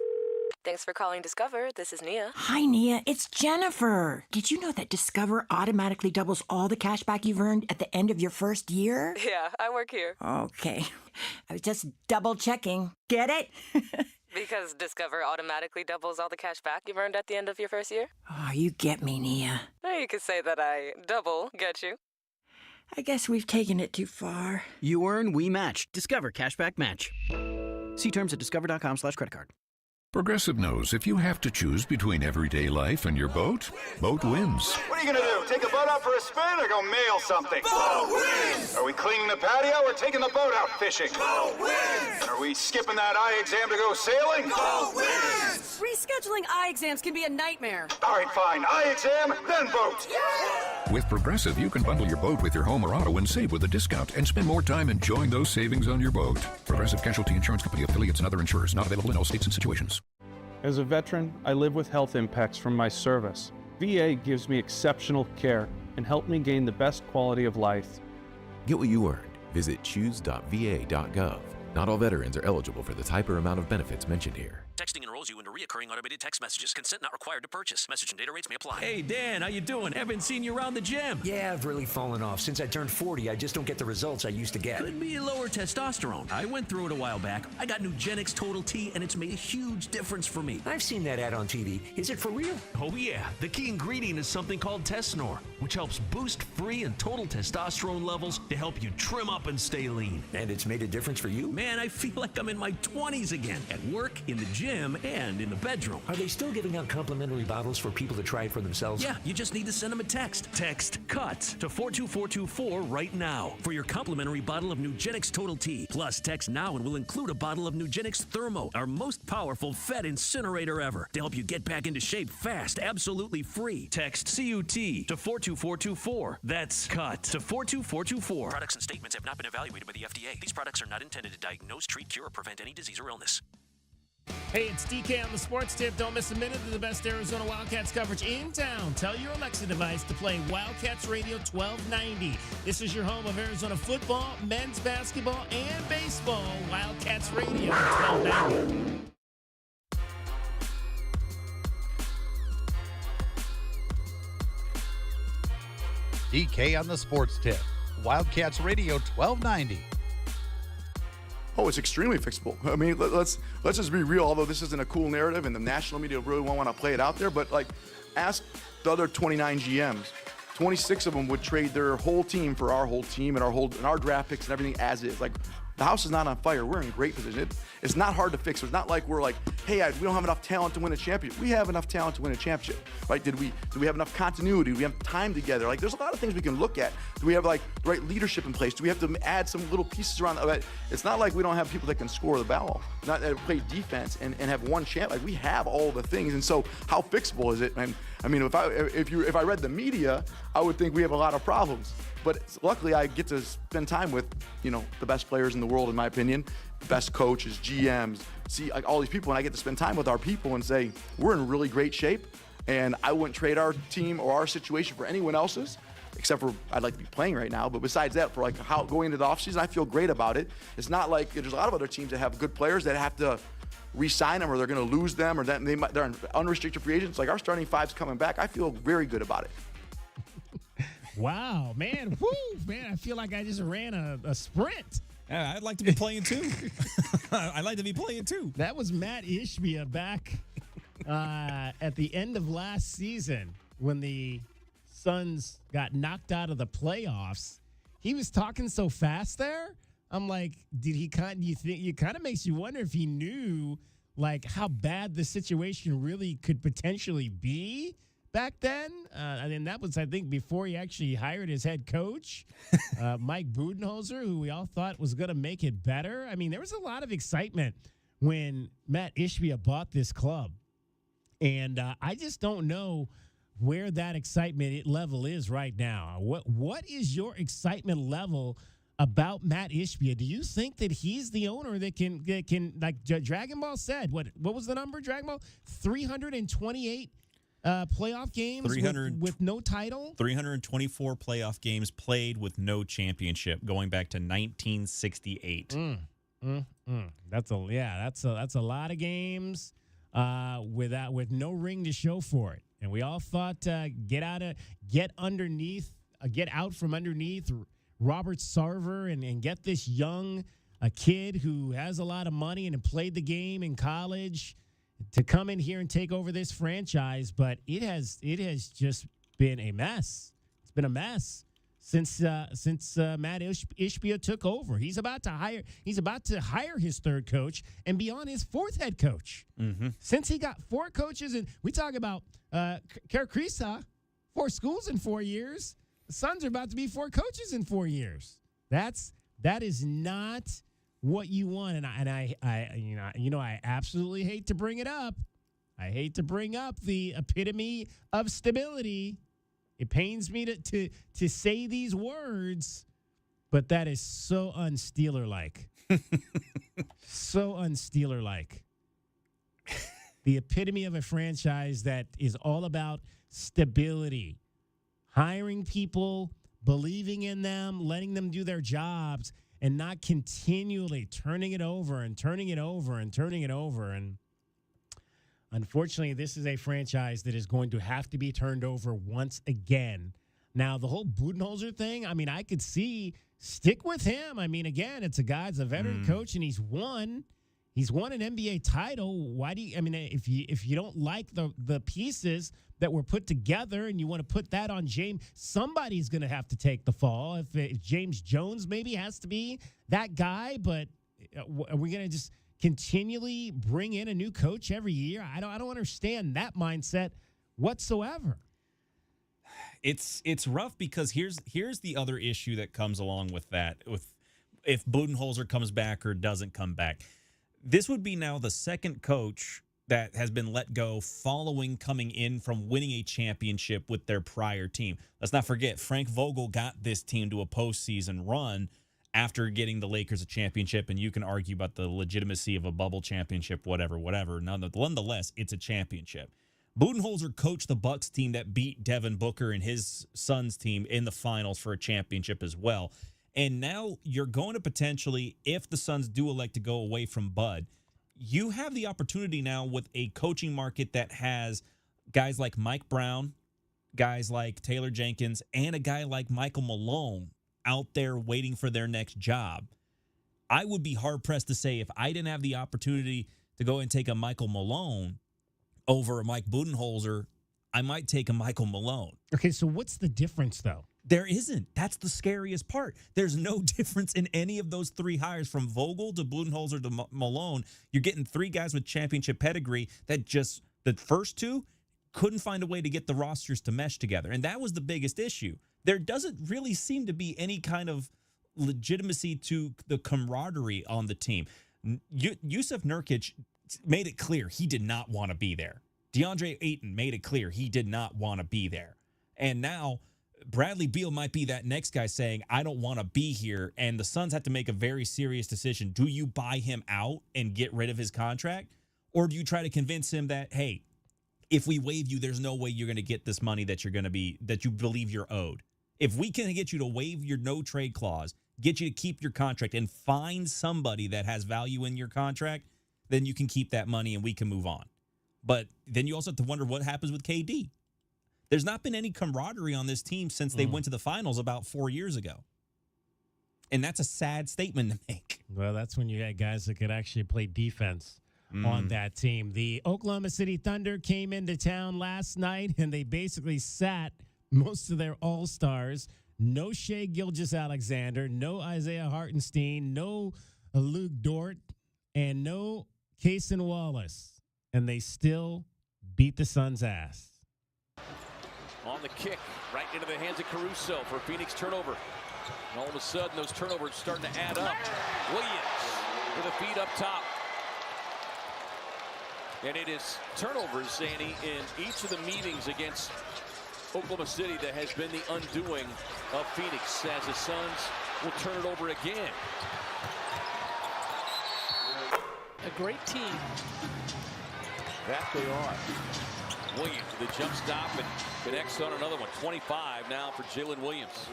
[SPEAKER 12] Thanks for calling Discover. This is Nia.
[SPEAKER 13] Hi, Nia. It's Jennifer. Did you know that Discover automatically doubles all the cash back you've earned at the end of your first year?
[SPEAKER 12] Yeah, I work here.
[SPEAKER 13] Okay. I was just double checking. Get it?
[SPEAKER 12] Because Discover automatically doubles all the cash back you've earned at the end of your first year?
[SPEAKER 13] Oh, you get me, Nia.
[SPEAKER 12] You could say that I double get you.
[SPEAKER 13] I guess we've taken it too far.
[SPEAKER 14] You earn, we match. Discover Cashback Match. See terms at discover.com/creditcard.
[SPEAKER 15] Progressive knows if you have to choose between everyday life and your boat, boat wins.
[SPEAKER 16] What are you going to do? Take the boat out for a spin or go mail something? Boat wins! Are we cleaning the patio or taking the boat out fishing? Boat wins! Are we skipping that eye exam to go sailing? Boat wins!
[SPEAKER 17] Rescheduling eye exams can be a nightmare.
[SPEAKER 16] All right, fine. Eye exam, then boat. Yeah!
[SPEAKER 15] With Progressive, you can bundle your boat with your home or auto and save with a discount and spend more time enjoying those savings on your boat. Progressive Casualty Insurance Company, affiliates, and other insurers. Not available in all states and situations.
[SPEAKER 6] As a veteran, I live with health impacts from my service. VA gives me exceptional care and helped me gain the best quality of life.
[SPEAKER 18] Get what you earned. Visit choose.va.gov. Not all veterans are eligible for the type or amount of benefits mentioned here.
[SPEAKER 19] Texting enrolls you into recurring automated text messages. Consent not required to purchase. Message and data rates may apply.
[SPEAKER 20] Hey, Dan, how you doing? Haven't seen you around the gym.
[SPEAKER 21] Yeah, I've really fallen off. Since I turned 40, I just don't get the results I used to get.
[SPEAKER 20] Could be lower testosterone. I went through it a while back. I got Nugenix Total T, and it's made a huge difference for me.
[SPEAKER 21] I've seen that ad on TV. Is it for real?
[SPEAKER 20] Oh, yeah. The key ingredient is something called Tesnor, which helps boost free and total testosterone levels to help you trim up and stay lean.
[SPEAKER 21] And it's made a difference for you?
[SPEAKER 20] Man, I feel like I'm in my 20s again. At work, in the gym, and in the bedroom.
[SPEAKER 21] Are they still giving out complimentary bottles for people to try it for themselves?
[SPEAKER 20] Yeah, you just need to send them a text. Text CUT to 42424 right now for your complimentary bottle of Nugenix Total T. Plus, text now and we'll include a bottle of Nugenix Thermo, our most powerful fat incinerator ever, to help you get back into shape fast, absolutely free. Text CUT to 42424. That's CUT to 42424.
[SPEAKER 19] Products and statements have not been evaluated by the FDA. These products are not intended to diagnose, treat, cure, or prevent any disease or illness.
[SPEAKER 1] Hey, it's DK on the Sports Tip. Don't miss a minute of the best Arizona Wildcats coverage in town. Tell your Alexa device to play Wildcats Radio 1290. This is your home of Arizona football, men's basketball, and baseball. Wildcats Radio 1290.
[SPEAKER 5] DK on the Sports Tip. Wildcats Radio 1290.
[SPEAKER 22] Oh, it's extremely fixable. I mean, let's just be real. Although this isn't a cool narrative, and the national media really won't want to play it out there, but like, ask the other 29 GMs. 26 of them would trade their whole team for our whole team and our draft picks and everything as is. Like, the house is not on fire. We're in great position. It's not hard to fix. It's not like we're like, hey, we don't have enough talent to win a championship. We have enough talent to win a championship, right? Do we have enough continuity? Do we have time together? Like, there's a lot of things we can look at. Do we have like the right leadership in place? Do we have to add some little pieces around? It's not like we don't have people that can score the ball, not that play defense and have one champ. Like, we have all the things. And so, how fixable is it? And I mean, if I read the media, I would think we have a lot of problems. But luckily, I get to spend time with, the best players in the world, in my opinion, best coaches, GMs, see like all these people, and I get to spend time with our people and say, we're in really great shape, and I wouldn't trade our team or our situation for anyone else's, except for I'd like to be playing right now. But besides that, for like how going into the offseason, I feel great about it. It's not like there's a lot of other teams that have good players that have to re-sign them or they're going to lose them or that they're unrestricted free agents. Like, our starting five's coming back. I feel very good about it.
[SPEAKER 1] Wow, man. Woo, man. I feel like I just ran a sprint.
[SPEAKER 2] Yeah, I'd like to be playing too. I'd like to be playing too.
[SPEAKER 1] That was Matt Ishbia back at the end of last season, when the Suns got knocked out of the playoffs, he was talking so fast there. I'm like, did he it kind of makes you wonder if he knew like how bad the situation really could potentially be back then. And that was, I think, before he actually hired his head coach, Mike Budenholzer, who we all thought was going to make it better. I mean, there was a lot of excitement when Matt Ishbia bought this club. And I just don't know where that excitement level is right now. What is your excitement level about Matt Ishbia? Do you think that he's the owner that can like Dragon Ball said? What was the number? Dragon Ball 328 playoff games with no title. 324
[SPEAKER 2] playoff games played with no championship, going back to 1968.
[SPEAKER 1] That's a lot of games with no ring to show for it. And we all thought get out from underneath Robert Sarver and get this young kid who has a lot of money and played the game in college to come in here and take over this franchise. But it has just been a mess. It's been a mess since Matt Ishbia took over. He's about to hire his third coach and be on his fourth head coach. Mm-hmm. Since he got 4 coaches, and we talk about Kerr Kriisa, 4 schools in 4 years. The Suns are about to be 4 coaches in 4 years. That is not what you want. And I absolutely hate to bring it up. I hate to bring up the epitome of stability. It pains me to say these words, but that is so un-Steeler-like. So un-Steeler-like. The epitome of a franchise that is all about stability. Hiring people, believing in them, letting them do their jobs, and not continually turning it over and turning it over and turning it over. And unfortunately, this is a franchise that is going to have to be turned over once again. Now, the whole Budenholzer thing, I mean, I could see stick with him. I mean, again, it's a veteran coach, and he's won an NBA title. Why do you? I mean, if you don't like the pieces that were put together and you want to put that on James, somebody's going to have to take the fall. If James Jones maybe has to be that guy, but are we going to just continually bring in a new coach every year? I don't understand that mindset whatsoever.
[SPEAKER 2] It's rough because here's the other issue that comes along with that. If Budenholzer comes back or doesn't come back, this would be now the second coach that has been let go following coming in from winning a championship with their prior team. Let's not forget, Frank Vogel got this team to a postseason run after getting the Lakers a championship, and you can argue about the legitimacy of a bubble championship, whatever. Nonetheless, it's a championship. Budenholzer coached the Bucks team that beat Devin Booker and his Suns team in the finals for a championship as well. And now you're going to potentially, if the Suns do elect to go away from Bud, you have the opportunity now with a coaching market that has guys like Mike Brown, guys like Taylor Jenkins, and a guy like Michael Malone out there waiting for their next job. I would be hard-pressed to say if I didn't have the opportunity to go and take a Michael Malone over a Mike Budenholzer, I might take a Michael Malone.
[SPEAKER 1] Okay, so what's the difference, though?
[SPEAKER 2] There isn't. That's the scariest part. There's no difference in any of those 3 hires, from Vogel to Budenholzer to Malone. You're getting 3 guys with championship pedigree that just, the first 2 couldn't find a way to get the rosters to mesh together. And that was the biggest issue. There doesn't really seem to be any kind of legitimacy to the camaraderie on the team. Yusuf Nurkic made it clear he did not want to be there. DeAndre Ayton made it clear he did not want to be there. And now Bradley Beal might be that next guy saying, I don't want to be here. And the Suns have to make a very serious decision. Do you buy him out and get rid of his contract? Or do you try to convince him that, hey, if we waive you, there's no way you're going to get this money that you believe you're owed. If we can get you to waive your no trade clause, get you to keep your contract and find somebody that has value in your contract, then you can keep that money and we can move on. But then you also have to wonder what happens with KD. There's not been any camaraderie on this team since they went to the finals about 4 years ago. And that's a sad statement to make.
[SPEAKER 1] Well, that's when you had guys that could actually play defense on that team. The Oklahoma City Thunder came into town last night, and they basically sat most of their all-stars. No Shea Gilgeous-Alexander, no Isaiah Hartenstein, no Luke Dort, and no Cason Wallace. And they still beat the Suns' ass.
[SPEAKER 3] On the kick, right into the hands of Caruso for Phoenix turnover. And all of a sudden, those turnovers starting to add up. Williams with a feed up top. And it is turnovers, Zanny, in each of the meetings against Oklahoma City that has been the undoing of Phoenix, as the Suns will turn it over again.
[SPEAKER 4] A great team.
[SPEAKER 3] That they are. Williams with a jump stop and connects on another one. 25 now for Jalen Williams.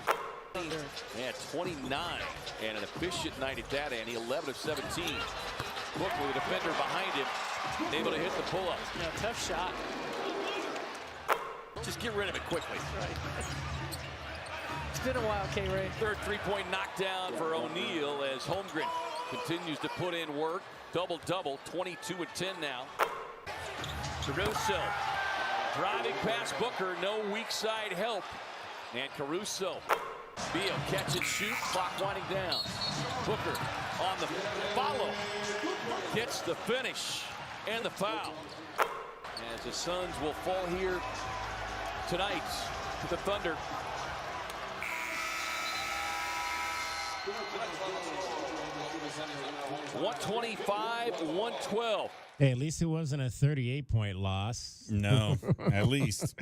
[SPEAKER 3] Yeah, 29 and an efficient night at that, Andy. 11 of 17. Book with a defender behind him, able to hit the pull-up.
[SPEAKER 4] Yeah, tough shot.
[SPEAKER 3] Just get rid of it quickly.
[SPEAKER 4] Right. It's been a while, K-Ray.
[SPEAKER 3] Third three-point knockdown for O'Neal as Holmgren continues to put in work. Double-double, 22 and 10 now. Caruso driving past Booker, no weak side help. And Caruso, Beal catch and shoot, clock winding down. Booker on the follow, gets the finish and the foul. As the Suns will fall here tonight to the Thunder. $125-112.
[SPEAKER 1] Hey, at least it wasn't a 38-point loss.
[SPEAKER 2] No, at least.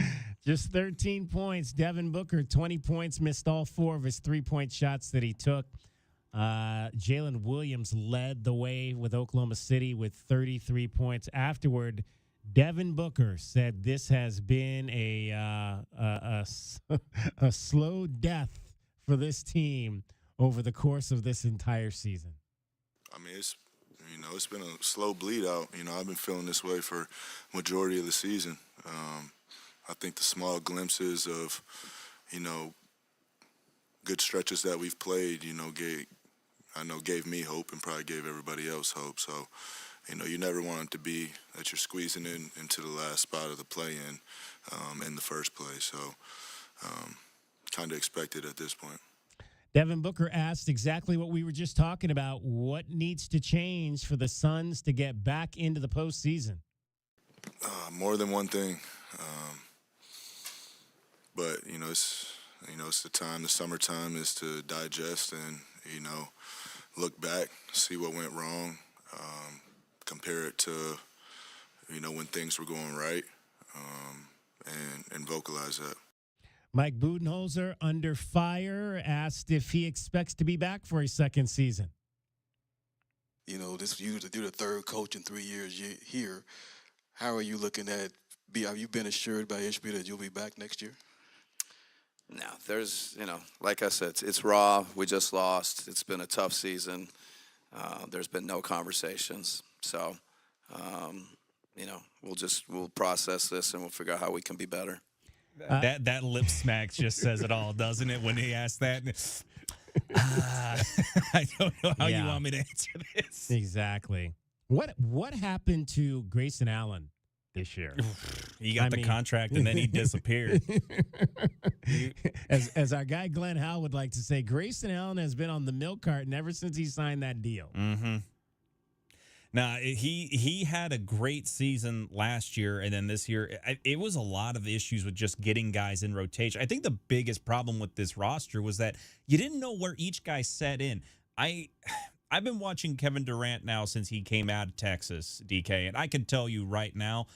[SPEAKER 1] Just 13 points. Devin Booker, 20 points, missed all 4 of his three-point shots that he took. Jalen Williams led the way with Oklahoma City with 33 points. Afterward, Devin Booker said this has been a slow death for this team over the course of this entire season.
[SPEAKER 23] I mean, it's been a slow bleed out. I've been feeling this way for majority of the season. I think the small glimpses of, good stretches that we've played, gave me hope and probably gave everybody else hope. So, you never want it to be that you're squeezing into the last spot of the play-in in the first place. So, kind of expected at this point.
[SPEAKER 1] Devin Booker asked exactly what we were just talking about. What needs to change for the Suns to get back into the postseason?
[SPEAKER 23] More than one thing. But, it's the time, the summertime is to digest and, look back, see what went wrong, compare it to, when things were going right, and vocalize that.
[SPEAKER 1] Mike Budenholzer, under fire, asked if he expects to be back for his second season.
[SPEAKER 24] You're the third coach in 3 years here. How are you looking at? Have you been assured by HB that you'll be back next year?
[SPEAKER 25] No, there's, like I said, it's raw. We just lost. It's been a tough season. There's been no conversations. So, we'll process this and we'll figure out how we can be better.
[SPEAKER 2] That lip smack just says it all, doesn't it? When he asked that, I don't know how you want me to answer this.
[SPEAKER 1] Exactly. What happened to Grayson Allen this year?
[SPEAKER 2] He got the contract and then he disappeared.
[SPEAKER 1] As our guy Glenn Howell would like to say, Grayson Allen has been on the milk carton ever since he signed that deal.
[SPEAKER 2] Mm-hmm. Now, he had a great season last year, and then this year, it was a lot of issues with just getting guys in rotation. I think the biggest problem with this roster was that you didn't know where each guy set in. I've been watching Kevin Durant now since he came out of Texas, DK, and I can tell you right now,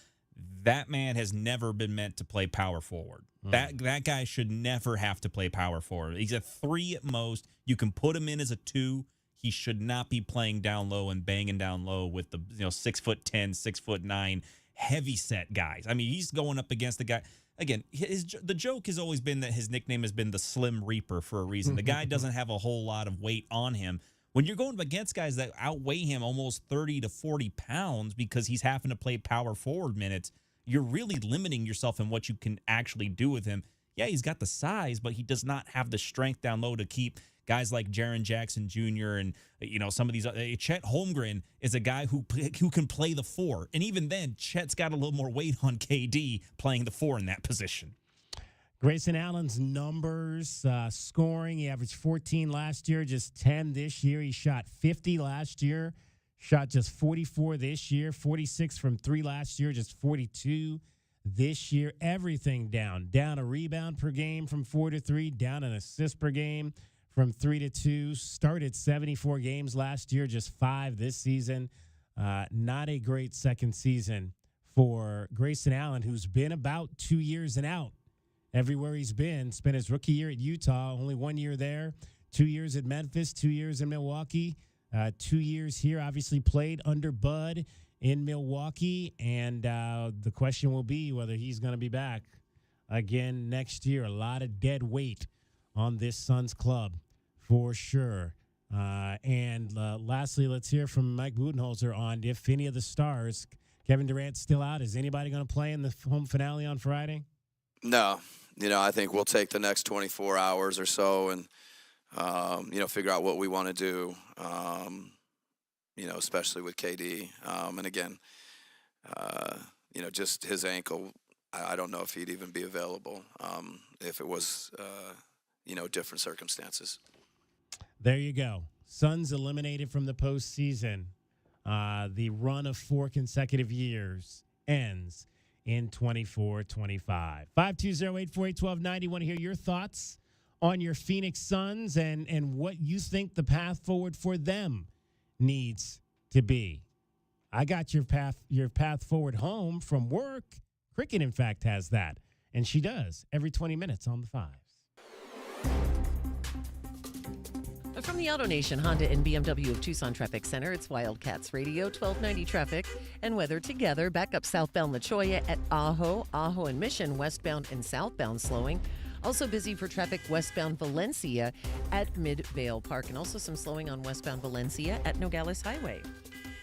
[SPEAKER 2] that man has never been meant to play power forward. That guy should never have to play power forward. He's a 3 at most. You can put him in as a 2. He should not be playing down low and banging down low with the 6'10", 6'9", heavy set guys. I mean, he's going up against the guy. Again, the joke has always been that his nickname has been the Slim Reaper for a reason. The guy doesn't have a whole lot of weight on him. When you're going against guys that outweigh him almost 30 to 40 pounds because he's having to play power forward minutes, you're really limiting yourself in what you can actually do with him. Yeah, he's got the size, but he does not have the strength down low to keep guys like Jaren Jackson Jr. and some of these. Chet Holmgren is a guy who can play the 4, and even then, Chet's got a little more weight on KD playing the 4 in that position.
[SPEAKER 1] Grayson Allen's numbers, scoring, he averaged 14 last year, just 10 this year. He shot 50 last year, shot just 44 this year, 46 from 3 last year, just 42 this year. Everything down a rebound per game from 4 to 3, down an assist per game from 3 to 2. Started 74 games last year, just 5 this season. Not a great second season for Grayson Allen, who's been about 2 years and out. Everywhere he's been, spent his rookie year at Utah, only 1 year there, 2 years at Memphis, 2 years in Milwaukee, 2 years here, obviously played under Bud in Milwaukee, and the question will be whether he's going to be back again next year. A lot of dead weight on this Suns club for sure. And lastly, let's hear from Mike Budenholzer on if any of the stars, Kevin Durant's still out. Is anybody going to play in the home finale on Friday?
[SPEAKER 25] No. I think we'll take the next 24 hours or so and, figure out what we want to do, especially with KD. And again, just his ankle, I don't know if he'd even be available if it was, different circumstances.
[SPEAKER 1] There you go. Suns eliminated from the postseason. The run of 4 consecutive years ends in 24-25. 520-848-1290. Want to hear your thoughts on your Phoenix Suns and what you think the path forward for them needs to be. I got your path forward home from work. Cricket, in fact, has that, and she does every 20 minutes on the Fives.
[SPEAKER 7] From the AutoNation Honda and BMW of Tucson Traffic Center, it's Wildcats Radio, 1290 traffic and weather together. Back up southbound La Cholla at Ajo and Mission, westbound and southbound slowing. Also busy for traffic westbound Valencia at Midvale Park, and also some slowing on westbound Valencia at Nogales Highway.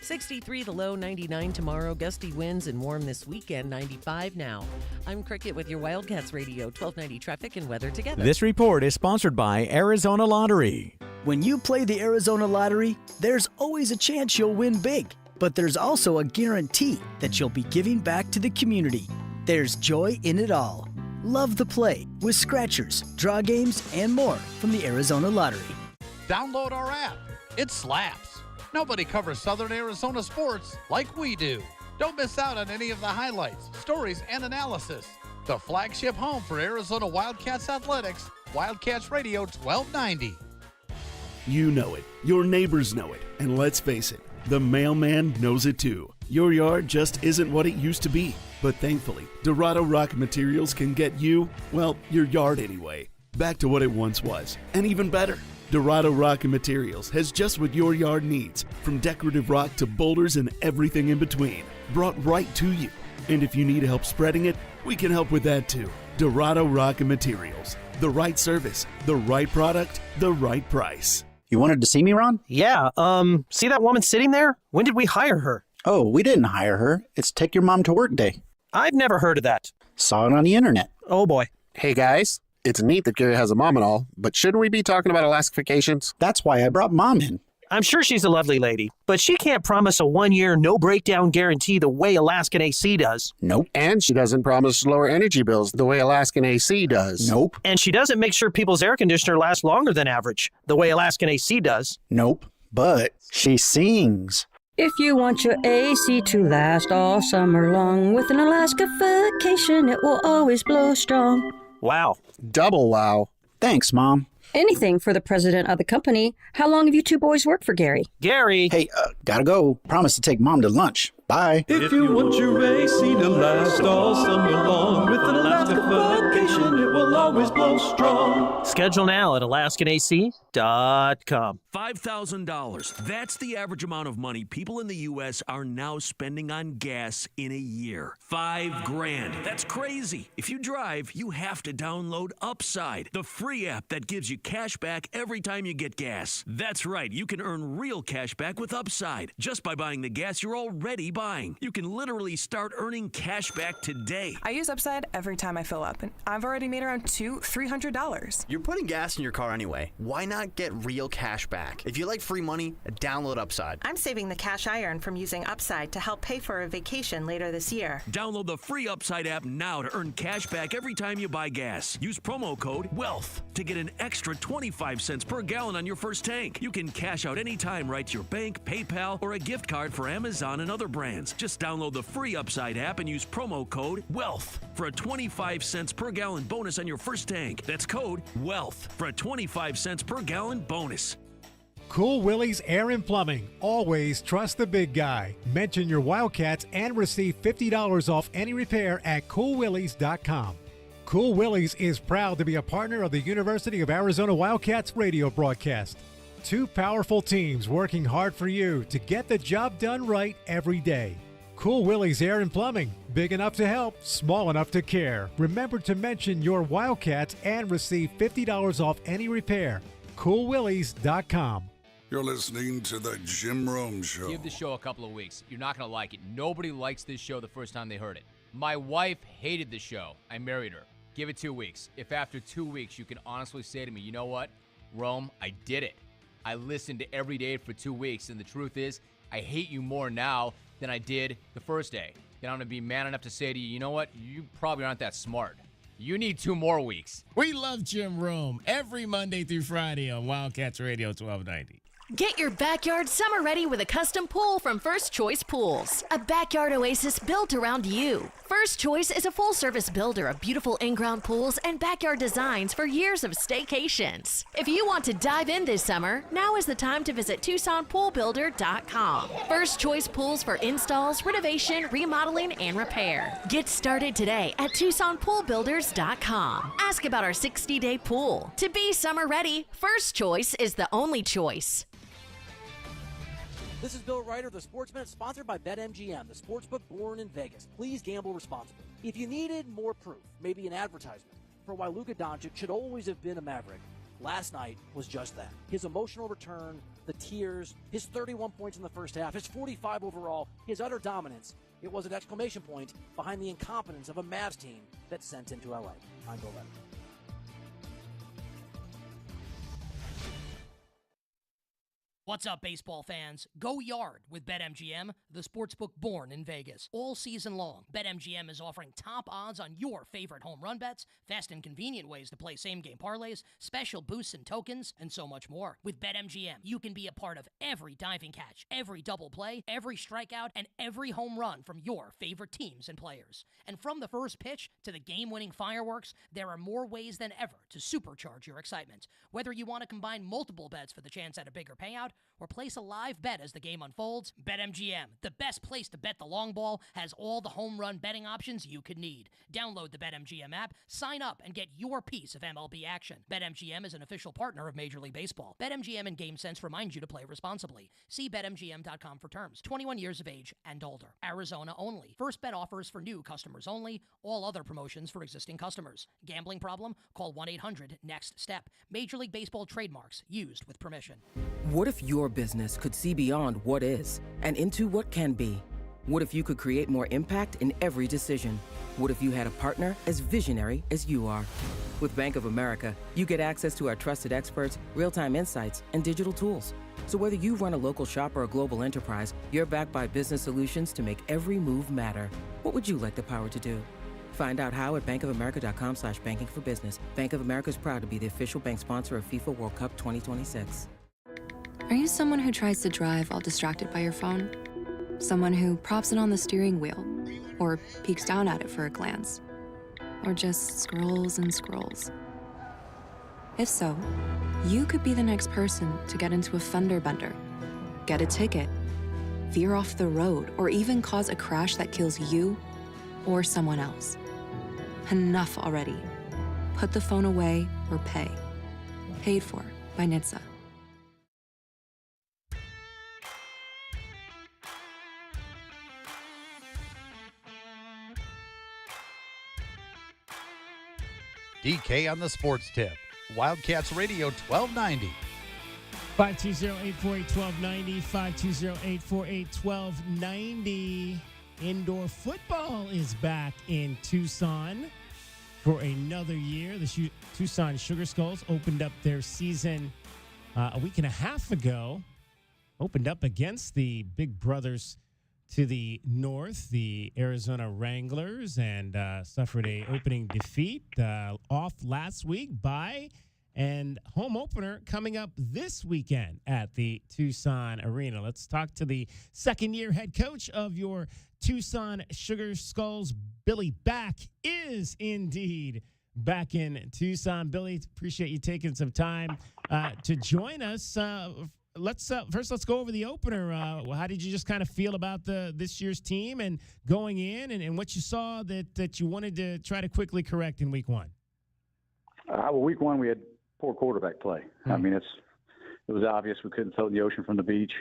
[SPEAKER 7] 63 the low, 99 tomorrow. Gusty winds and warm this weekend, 95 now. I'm Cricket with your Wildcats Radio, 1290 traffic and weather together.
[SPEAKER 8] This report is sponsored by Arizona Lottery.
[SPEAKER 9] When you play the Arizona Lottery, there's always a chance you'll win big, but there's also a guarantee that you'll be giving back to the community. There's joy in it all. Love the play with scratchers, draw games, and more from the Arizona Lottery.
[SPEAKER 5] Download our app. It slaps. Nobody covers Southern Arizona sports like we do. Don't miss out on any of the highlights, stories, and analysis. The flagship home for Arizona Wildcats athletics, Wildcats Radio 1290.
[SPEAKER 10] You know it. Your neighbors know it. And let's face it, the mailman knows it too. Your yard just isn't what it used to be. But thankfully, Dorado Rock Materials can get you, well, your yard anyway, back to what it once was. And even better, Dorado Rock Materials has just what your yard needs, from decorative rock to boulders and everything in between, brought right to you. And if you need help spreading it, we can help with that too. Dorado Rock Materials. The right service, the right product, the right price.
[SPEAKER 11] You wanted to see me, Ron?
[SPEAKER 26] Yeah, see that woman sitting there? When did we hire her?
[SPEAKER 11] Oh, we didn't hire her. It's Take Your Mom to Work Day.
[SPEAKER 26] I've never heard of that.
[SPEAKER 11] Saw it on the internet.
[SPEAKER 26] Oh, boy.
[SPEAKER 27] Hey, guys. It's neat that Gary has a mom and all, but shouldn't we be talking about Alaskifications?
[SPEAKER 11] That's why I brought Mom in.
[SPEAKER 26] I'm sure she's a lovely lady, but she can't promise a 1-year no-breakdown guarantee the way Alaskan AC does.
[SPEAKER 11] Nope.
[SPEAKER 27] And she doesn't promise lower energy bills the way Alaskan AC does.
[SPEAKER 11] Nope.
[SPEAKER 26] And she doesn't make sure people's air conditioner lasts longer than average, the way Alaskan AC does.
[SPEAKER 11] Nope. But she sings.
[SPEAKER 28] If you want your AC to last all summer long, with an Alaskification, it will always blow strong.
[SPEAKER 26] Wow.
[SPEAKER 27] Double wow.
[SPEAKER 11] Thanks, Mom.
[SPEAKER 28] Anything for the president of the company. How long have you two boys worked for Gary?
[SPEAKER 26] Gary!
[SPEAKER 11] Hey, gotta go. Promise to take Mom to lunch. Bye.
[SPEAKER 29] If you want your AC to last all summer long, with an Alaskification, it will always blow strong.
[SPEAKER 26] Schedule now at AlaskanAC.com.
[SPEAKER 20] $5,000. That's the average amount of money people in the U.S. are now spending on gas in a year. $5,000. That's crazy. If you drive, you have to download Upside, the free app that gives you cash back every time you get gas. That's right. You can earn real cash back with Upside just by buying the gas you're already buying. buying. You can literally start earning cash back today.
[SPEAKER 6] I use Upside every time I fill up, and I've already made around $200-$300.
[SPEAKER 12] You're putting gas in your car anyway. Why not get real cash back? If you like free money, download Upside.
[SPEAKER 13] I'm saving the cash I earn from using Upside to help pay for a vacation later this year.
[SPEAKER 20] Download the free Upside app now to earn cash back every time you buy gas. Use promo code WEALTH to get an extra 25 cents per gallon on your first tank. You can cash out anytime right to your bank, PayPal, or a gift card for Amazon and other brands. Just download the free Upside app and use promo code WEALTH for a 25 cents per gallon bonus on your first tank. That's code WEALTH for a 25 cents per gallon bonus.
[SPEAKER 14] Cool Willie's Air and Plumbing. Always trust the big guy. Mention your Wildcats and receive $50 off any repair at coolwillies.com. Cool Willie's is proud to be a partner of the University of Arizona Wildcats radio broadcast. Two powerful teams working hard for you to get the job done right every day. Cool Willie's Air and Plumbing. Big enough to help, small enough to care. Remember to mention your Wildcats and receive $50 off any repair. coolwillies.com.
[SPEAKER 15] You're listening to The Jim Rome Show.
[SPEAKER 16] Give the show a couple of weeks. You're not going to like it. Nobody likes this show the first time they heard it. My wife hated the show. I married her. Give it 2 weeks. If after 2 weeks you can honestly say to me, you know what, Rome, I did it. I listened to every day for 2 weeks, and the truth is, I hate you more now than I did the first day. Then I'm going to be man enough to say to you, you know what, you probably aren't that smart. You need 2 more weeks.
[SPEAKER 1] We love Jim Rome every Monday through Friday on Wildcats Radio 1290.
[SPEAKER 17] Get your backyard summer ready with a custom pool from First Choice Pools. A backyard oasis built around you. First Choice is a full-service builder of beautiful in-ground pools and backyard designs for years of staycations. If you want to dive in this summer, now is the time to visit TucsonPoolBuilder.com. First Choice Pools for installs, renovation, remodeling, and repair. Get started today at TucsonPoolBuilders.com. Ask about our 60-day pool. To be summer ready, First Choice is the only choice.
[SPEAKER 18] This is Bill Ryder, the Sports Minute, sponsored by BetMGM, the sportsbook born in Vegas. Please gamble responsibly. If you needed more proof, maybe an advertisement, for why Luka Doncic should always have been a Maverick, last night was just that. His emotional return, the tears, his 31 points in the first half, his 45 overall, his utter dominance. It was an exclamation point behind the incompetence of a Mavs team that sent him to LA. I'm Bill Ryder.
[SPEAKER 21] What's up, baseball fans? Go yard with BetMGM, the sportsbook born in Vegas. All season long, BetMGM is offering top odds on your favorite home run bets, fast and convenient ways to play same-game parlays, special boosts and tokens, and so much more. With BetMGM, you can be a part of every diving catch, every double play, every strikeout, and every home run from your favorite teams and players. And from the first pitch to the game-winning fireworks, there are more ways than ever to supercharge your excitement. Whether you want to combine multiple bets for the chance at a bigger payout, or place a live bet as the game unfolds, BetMGM, the best place to bet the long ball, has all the home run betting options you could need. Download the BetMGM app, sign up, and get your piece of MLB action. BetMGM is an official partner of Major League Baseball. BetMGM and GameSense remind you to play responsibly. See BetMGM.com for terms. 21 years of age and older. Arizona only. First bet offers for new customers only. All other promotions for existing customers. Gambling problem? Call 1-800-NEXT-STEP. Major League Baseball trademarks used with permission.
[SPEAKER 30] What if your business could see beyond what is and into what can be? What if you could create more impact in every decision? What if you had a partner as visionary as you are? With Bank of America, you get access to our trusted experts, real-time insights, and digital tools. So whether you run a local shop or a global enterprise, you're backed by business solutions to make every move matter. What would you like the power to do? Find out how at bankofamerica.com/banking for business. Bank of America is proud to be the official bank sponsor of FIFA World Cup 2026.
[SPEAKER 31] Are you someone who tries to drive while distracted by your phone? Someone who props it on the steering wheel or peeks down at it for a glance? Or just scrolls and scrolls? If so, you could be the next person to get into a fender bender, get a ticket, veer off the road, or even cause a crash that kills you or someone else. Enough already. Put the phone away or pay. Paid for by NHTSA.
[SPEAKER 5] DK on the Sports Tip. Wildcats Radio 1290.
[SPEAKER 1] 520-848-1290, 520-848-1290. Indoor football is back in Tucson for another year. The Tucson Sugar Skulls opened up their season a week and a half ago. Opened up against the big brothers to the north, the Arizona Wranglers, and suffered a opening defeat off last week and home opener coming up this weekend at the Tucson Arena. Let's talk to the second-year head coach of your Tucson Sugar Skulls. Billy Back is indeed back in Tucson. Billy, appreciate you taking some time to join us. Let's go over the opener. How did you just kind of feel about this year's team and going in and what you saw that you wanted to try to quickly correct in week one?
[SPEAKER 2] Well, week one we had poor quarterback play. I mean, it was obvious we couldn't throw the ocean from the beach.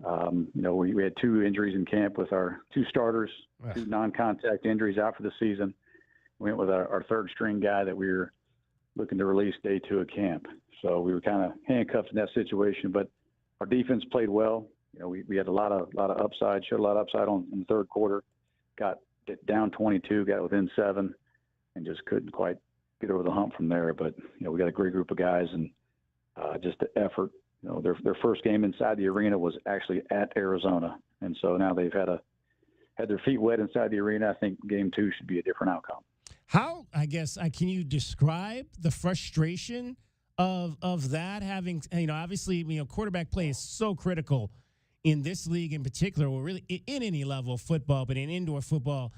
[SPEAKER 2] We had two injuries in camp with our two starters, two non-contact injuries out for the season. We went with our third string guy that we were looking to release day 2 of camp. So we were kind of handcuffed in that situation, but our defense played well. We had a lot of upside, showed a lot of upside in the third quarter, got down 22, got within 7, and just couldn't quite get over the hump from there. But, we got a great group of guys and just the effort. Their first game inside the arena was actually at Arizona. And so now they've had their feet wet inside the arena. I think game 2 should be a different outcome.
[SPEAKER 1] How, can you describe the frustration of that having, obviously, quarterback play is so critical in this league in particular, or really in any level of football, but in indoor football,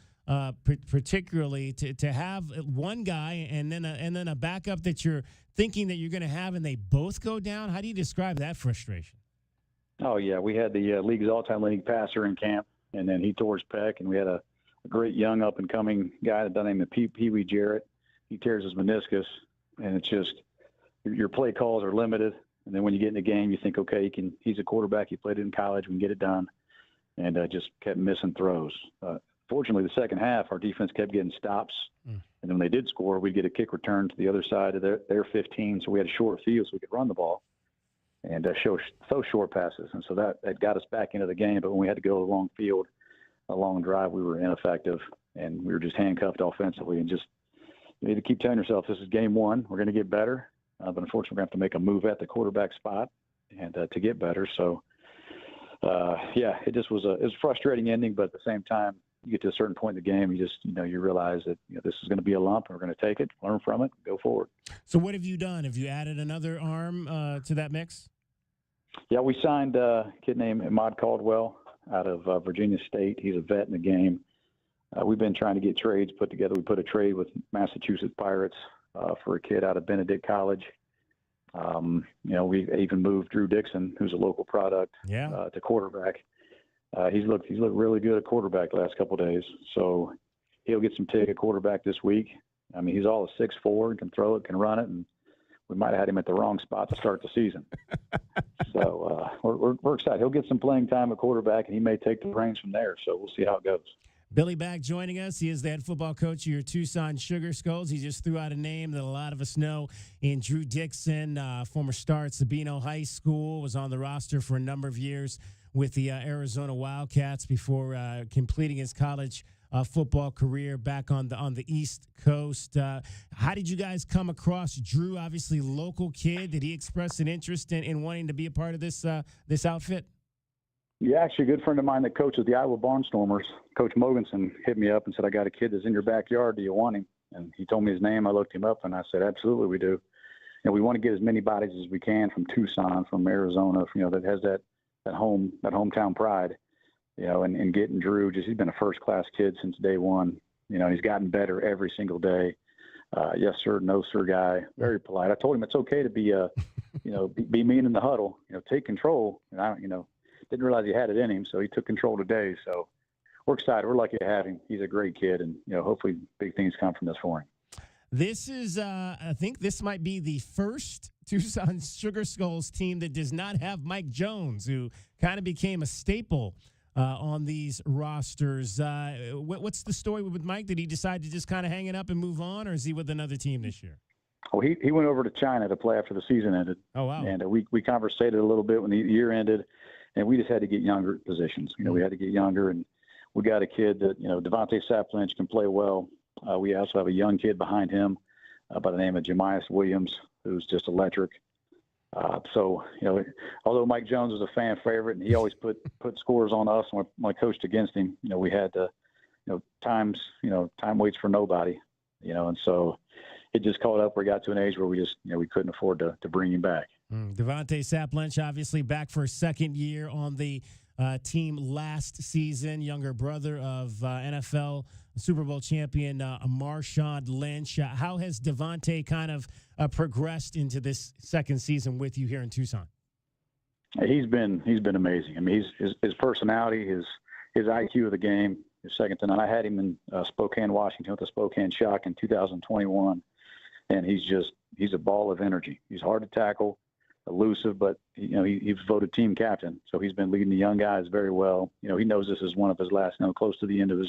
[SPEAKER 1] particularly to have one guy and then a backup that you're thinking that you're going to have and they both go down. How do you describe that frustration?
[SPEAKER 2] Oh yeah. We had the league's all-time leading passer in camp, and then he tore his pec, and we had a great young up and coming guy named Pee Wee Jarrett. He tears his meniscus, and it's just, your play calls are limited. And then when you get in the game, you think, okay, he's a quarterback. He played it in college. We can get it done. And just kept missing throws. Fortunately, the second half, our defense kept getting stops. And then when they did score, we'd get a kick return to the other side of their 15. So we had a short field so we could run the ball and throw short passes. And so that got us back into the game. But when we had to go a long field, a long drive, we were ineffective. And we were just handcuffed offensively. And just, you need to keep telling yourself, this is game 1. We're going to get better. But unfortunately, we're going to have to make a move at the quarterback spot and to get better. So, it just was a frustrating ending. But at the same time, you get to a certain point in the game, you just, you realize that this is going to be a lump, and we're going to take it, learn from it, go forward.
[SPEAKER 1] So what have you done? Have you added another arm to that mix?
[SPEAKER 2] Yeah, we signed a kid named Ahmad Caldwell out of Virginia State. He's a vet in the game. We've been trying to get trades put together. We put a trade with Massachusetts Pirates for a kid out of Benedict College. We even moved Drew Dixon, who's a local product, to quarterback. He's looked really good at quarterback the last couple of days. So he'll get some take at quarterback this week. I mean, he's all a 6'4", can throw it, can run it, and we might have had him at the wrong spot to start the season. So we're excited. He'll get some playing time at quarterback, and he may take the reins from there. So we'll see how it goes.
[SPEAKER 1] Billy Back joining us. He is the head football coach of your Tucson Sugar Skulls. He just threw out a name that a lot of us know in Drew Dixon, former star at Sabino High School, was on the roster for a number of years with the Arizona Wildcats before completing his college football career back on the East Coast. How did you guys come across Drew? Obviously, local kid. Did he express an interest in wanting to be a part of this outfit?
[SPEAKER 2] Yeah, actually, a good friend of mine that coaches the Iowa Barnstormers, Coach Mogensen, hit me up and said, I got a kid that's in your backyard. Do you want him? And he told me his name. I looked him up, and I said, absolutely, we do. And we want to get as many bodies as we can from Tucson, from Arizona, that has that hometown pride, and getting Drew, he's been a first-class kid since day one. He's gotten better every single day. Yes, sir, no, sir guy, very polite. I told him it's okay to be, be mean in the huddle, take control. And I, didn't realize he had it in him, so he took control today. So we're excited. We're lucky to have him. He's a great kid, and, hopefully big things come from this for him.
[SPEAKER 1] This is, I think this might be the first Tucson Sugar Skulls team that does not have Mike Jones, who kind of became a staple on these rosters. What's the story with Mike? Did he decide to just kind of hang it up and move on, or is he with another team this year?
[SPEAKER 2] Oh, he went over to China to play after the season ended.
[SPEAKER 1] Oh, wow.
[SPEAKER 2] And we conversated a little bit when the year ended, and we just had to get younger positions. We had to get younger, and we got a kid that, Devontae Sapp-Lynch can play well. We also have a young kid behind him by the name of Jemias Williams, who's just electric. So, although Mike Jones was a fan favorite and he always put scores on us when I coached against him, we had to, time waits for nobody, and so it just caught up. We got to an age where we just, we couldn't afford to bring him back.
[SPEAKER 1] Devontae Sapp-Lynch, obviously back for a second year on the team last season, younger brother of NFL Super Bowl champion Marshawn Lynch. How has Devontae kind of progressed into this second season with you here in Tucson?
[SPEAKER 2] He's been amazing. I mean, his personality, his IQ of the game is second to none. I had him in Spokane, Washington with the Spokane Shock in 2021, and he's a ball of energy. He's hard to tackle, elusive, but he was voted team captain, so he's been leading the young guys very well. He knows this is one of his last, close to the end of his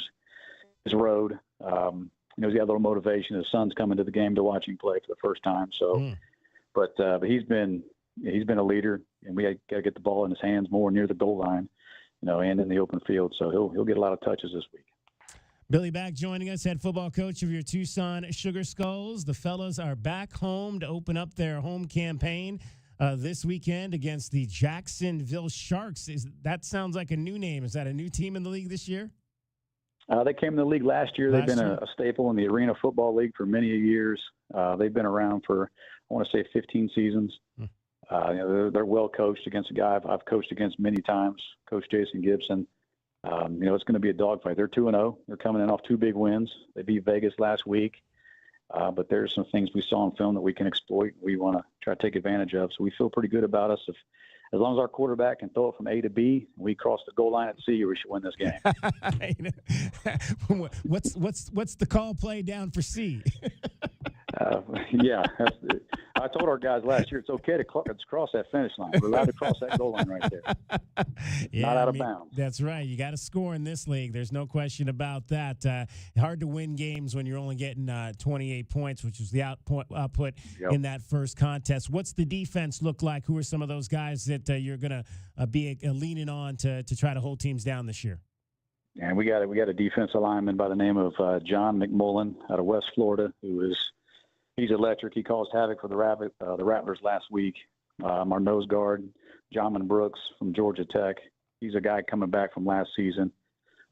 [SPEAKER 2] road. He's got a little motivation. His son's coming to the game to watch him play for the first time. So, but he's been a leader, and we got to get the ball in his hands more near the goal line, and in the open field. So he'll get a lot of touches this week.
[SPEAKER 1] Billy Back joining us, head football coach of your Tucson Sugar Skulls. The fellas are back home to open up their home campaign this weekend against the Jacksonville Sharks. That sounds like a new name. Is that a new team in the league this year?
[SPEAKER 2] They came in the league last year. They've been a staple in the Arena Football League for many years. They've been around for, I want to say, 15 seasons. They're well coached against a guy I've coached against many times, Coach Jason Gibson. It's going to be a dogfight. They're 2-0. They're coming in off 2 big wins. They beat Vegas last week. But there's some things we saw in film that we can exploit. We want to try to take advantage of. So we feel pretty good about us. As long as our quarterback can throw it from A to B, and we cross the goal line at C, we should win this game.
[SPEAKER 1] What's the call play down for C?
[SPEAKER 2] I told our guys last year it's okay to cross that finish line. We're allowed to cross that goal line right there. Not out of bounds.
[SPEAKER 1] That's right. You got to score in this league. There's no question about that. Hard to win games when you're only getting 28 points, which was the output in that first contest. What's the defense look like? Who are some of those guys that you're going to be leaning on to try to hold teams down this year?
[SPEAKER 2] And we got a defensive lineman by the name of John McMullen out of West Florida, he's electric. He caused havoc for the Rattlers last week. Our nose guard, Jamin Brooks from Georgia Tech. He's a guy coming back from last season.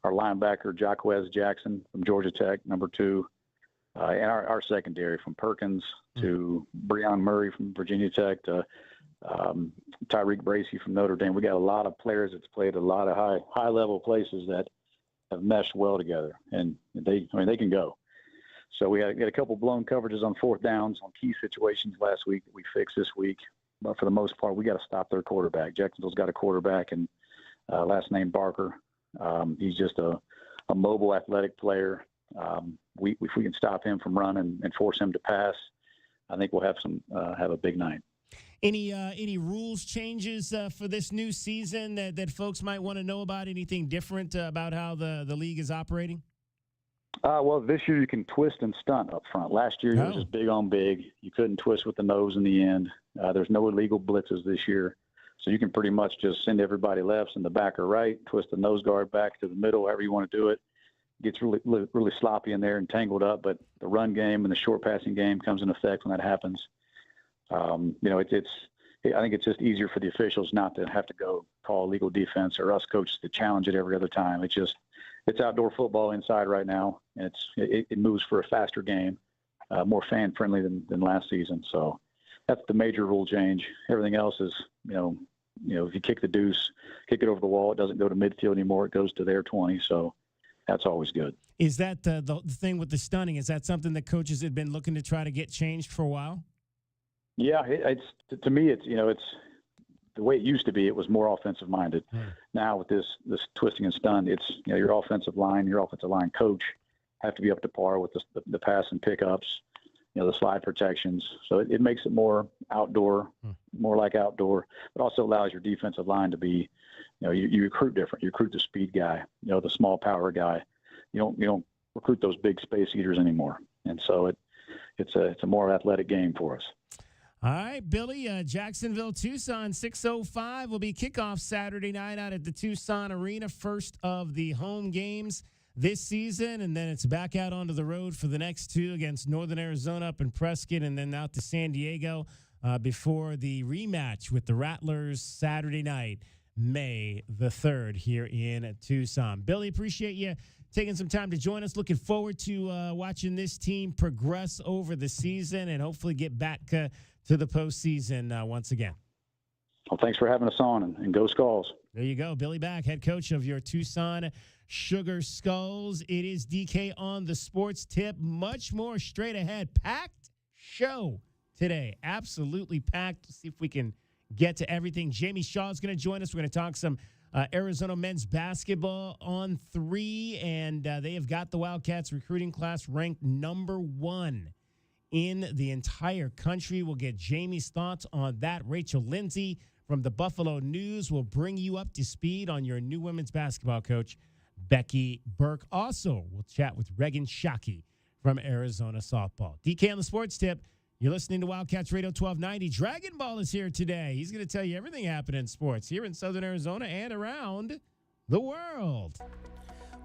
[SPEAKER 2] Our linebacker, Jaquez Jackson from Georgia Tech, number 2. And our secondary from Perkins to Breon Murray from Virginia Tech to Tyreek Bracey from Notre Dame. We got a lot of players that's played a lot of high-level places that have meshed well together, and they can go. So we had a couple blown coverages on 4th downs on key situations last week that we fixed this week. But for the most part, we got to stop their quarterback. Jacksonville's got a quarterback, and last name Barker. He's just a mobile, athletic player. If we can stop him from running and force him to pass, I think we'll have a big night.
[SPEAKER 1] Any rules changes for this new season that folks might want to know about? Anything different about how the league is operating?
[SPEAKER 2] Well, this year you can twist and stunt up front. Last year it was just big on big. You couldn't twist with the nose in the end. There's no illegal blitzes this year. So you can pretty much just send everybody left in the back or right, twist the nose guard back to the middle, however you want to do it. It gets really sloppy in there and tangled up, but the run game and the short passing game comes in effect when that happens. I think it's just easier for the officials not to have to go call illegal defense or us coaches to challenge it every other time. It's outdoor football inside right now, and it moves for a faster game, more fan friendly than last season. So that's the major rule change. Everything else is, if you kick the deuce, kick it over the wall, it doesn't go to midfield anymore. It goes to their 20. So that's always good.
[SPEAKER 1] Is that the thing with the stunning? Is that something that coaches had been looking to try to get changed for a while?
[SPEAKER 2] Yeah, to me, it's the way it used to be. It was more offensive minded. Now with this twisting and stun, it's your offensive line coach have to be up to par with the pass and pickups, the slide protections. So it makes it more outdoor, more like outdoor, but also allows your defensive line to be, you recruit different. You recruit the speed guy, the small power guy. You don't recruit those big space eaters anymore. And so it's a more athletic game for us.
[SPEAKER 1] All right, Billy, Jacksonville, Tucson, 6:05 will be kickoff Saturday night out at the Tucson Arena, first of the home games this season, and then it's back out onto the road for the next two against Northern Arizona up in Prescott, and then out to San Diego before the rematch with the Rattlers Saturday night, May the 3rd here in Tucson. Billy, appreciate you taking some time to join us. Looking forward to watching this team progress over the season and hopefully get back to the postseason once again.
[SPEAKER 2] Well, thanks for having us on, and go Skulls.
[SPEAKER 1] There you go. Billy Back, head coach of your Tucson Sugar Skulls. It is DK on the Sports Tip. Much more straight ahead. Packed show today. Absolutely packed. Let's see if we can get to everything. Jamie Shaw is going to join us. We're going to talk some Arizona men's basketball on 3, and they have got the Wildcats recruiting class ranked number 1 in the entire country. We'll get Jamie's thoughts on that. Rachel Lindsay from the Buffalo News will bring you up to speed on your new women's basketball coach, Becky Burke. Also, we'll chat with Regan Shockey from Arizona softball. DK on the Sports Tip. You're listening to Wildcats Radio 1290. Dragon Ball is here today. He's going to tell you everything happening in sports here in Southern Arizona and around the world.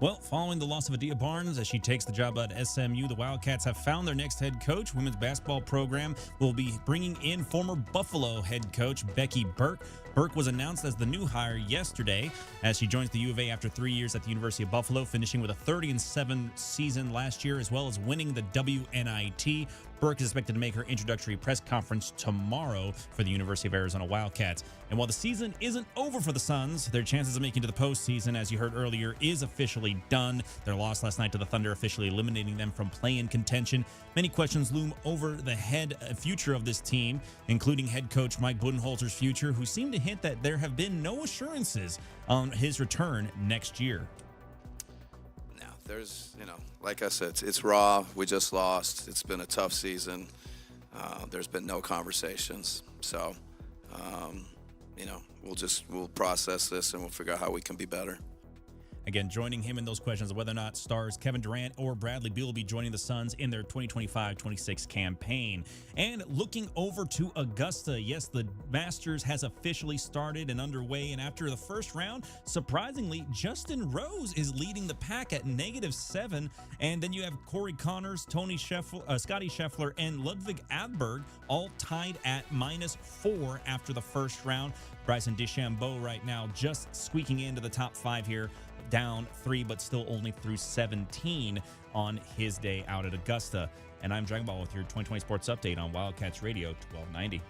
[SPEAKER 3] Well, following the loss of Adia Barnes as she takes the job at SMU, the Wildcats have found their next head coach. Women's basketball program will be bringing in former Buffalo head coach Becky Burke. Burke was announced as the new hire yesterday as she joins the U of A after 3 years at the University of Buffalo, finishing with a 30-7 season last year, as well as winning the WNIT. Burke is expected to make her introductory press conference tomorrow for the University of Arizona Wildcats. And while the season isn't over for the Suns, their chances of making it to the postseason, as you heard earlier, is officially done. Their loss last night to the Thunder officially eliminating them from play-in contention. Many questions loom over the future of this team, including head coach Mike Budenholzer's future, who seemed to hint that there have been no assurances on his return next year.
[SPEAKER 4] There's, like I said, it's raw. We just lost. It's been a tough season. There's been no conversations. So, we'll process this and we'll figure out how we can be better.
[SPEAKER 3] Again, joining him in those questions of whether or not stars Kevin Durant or Bradley Beal will be joining the Suns in their 2025-26 campaign. And looking over to Augusta, yes, the Masters has officially started and underway. And after the first round, surprisingly, Justin Rose is leading the pack at -7. And then you have Corey Connors, Scotty Scheffler, and Ludwig Aberg all tied at -4 after the first round. Bryson DeChambeau right now just squeaking into the top 5 here, down 3, but still only through 17 on his day out at Augusta. And I'm Dragon Ball with your 2020 Sports Update on Wildcats Radio 1290.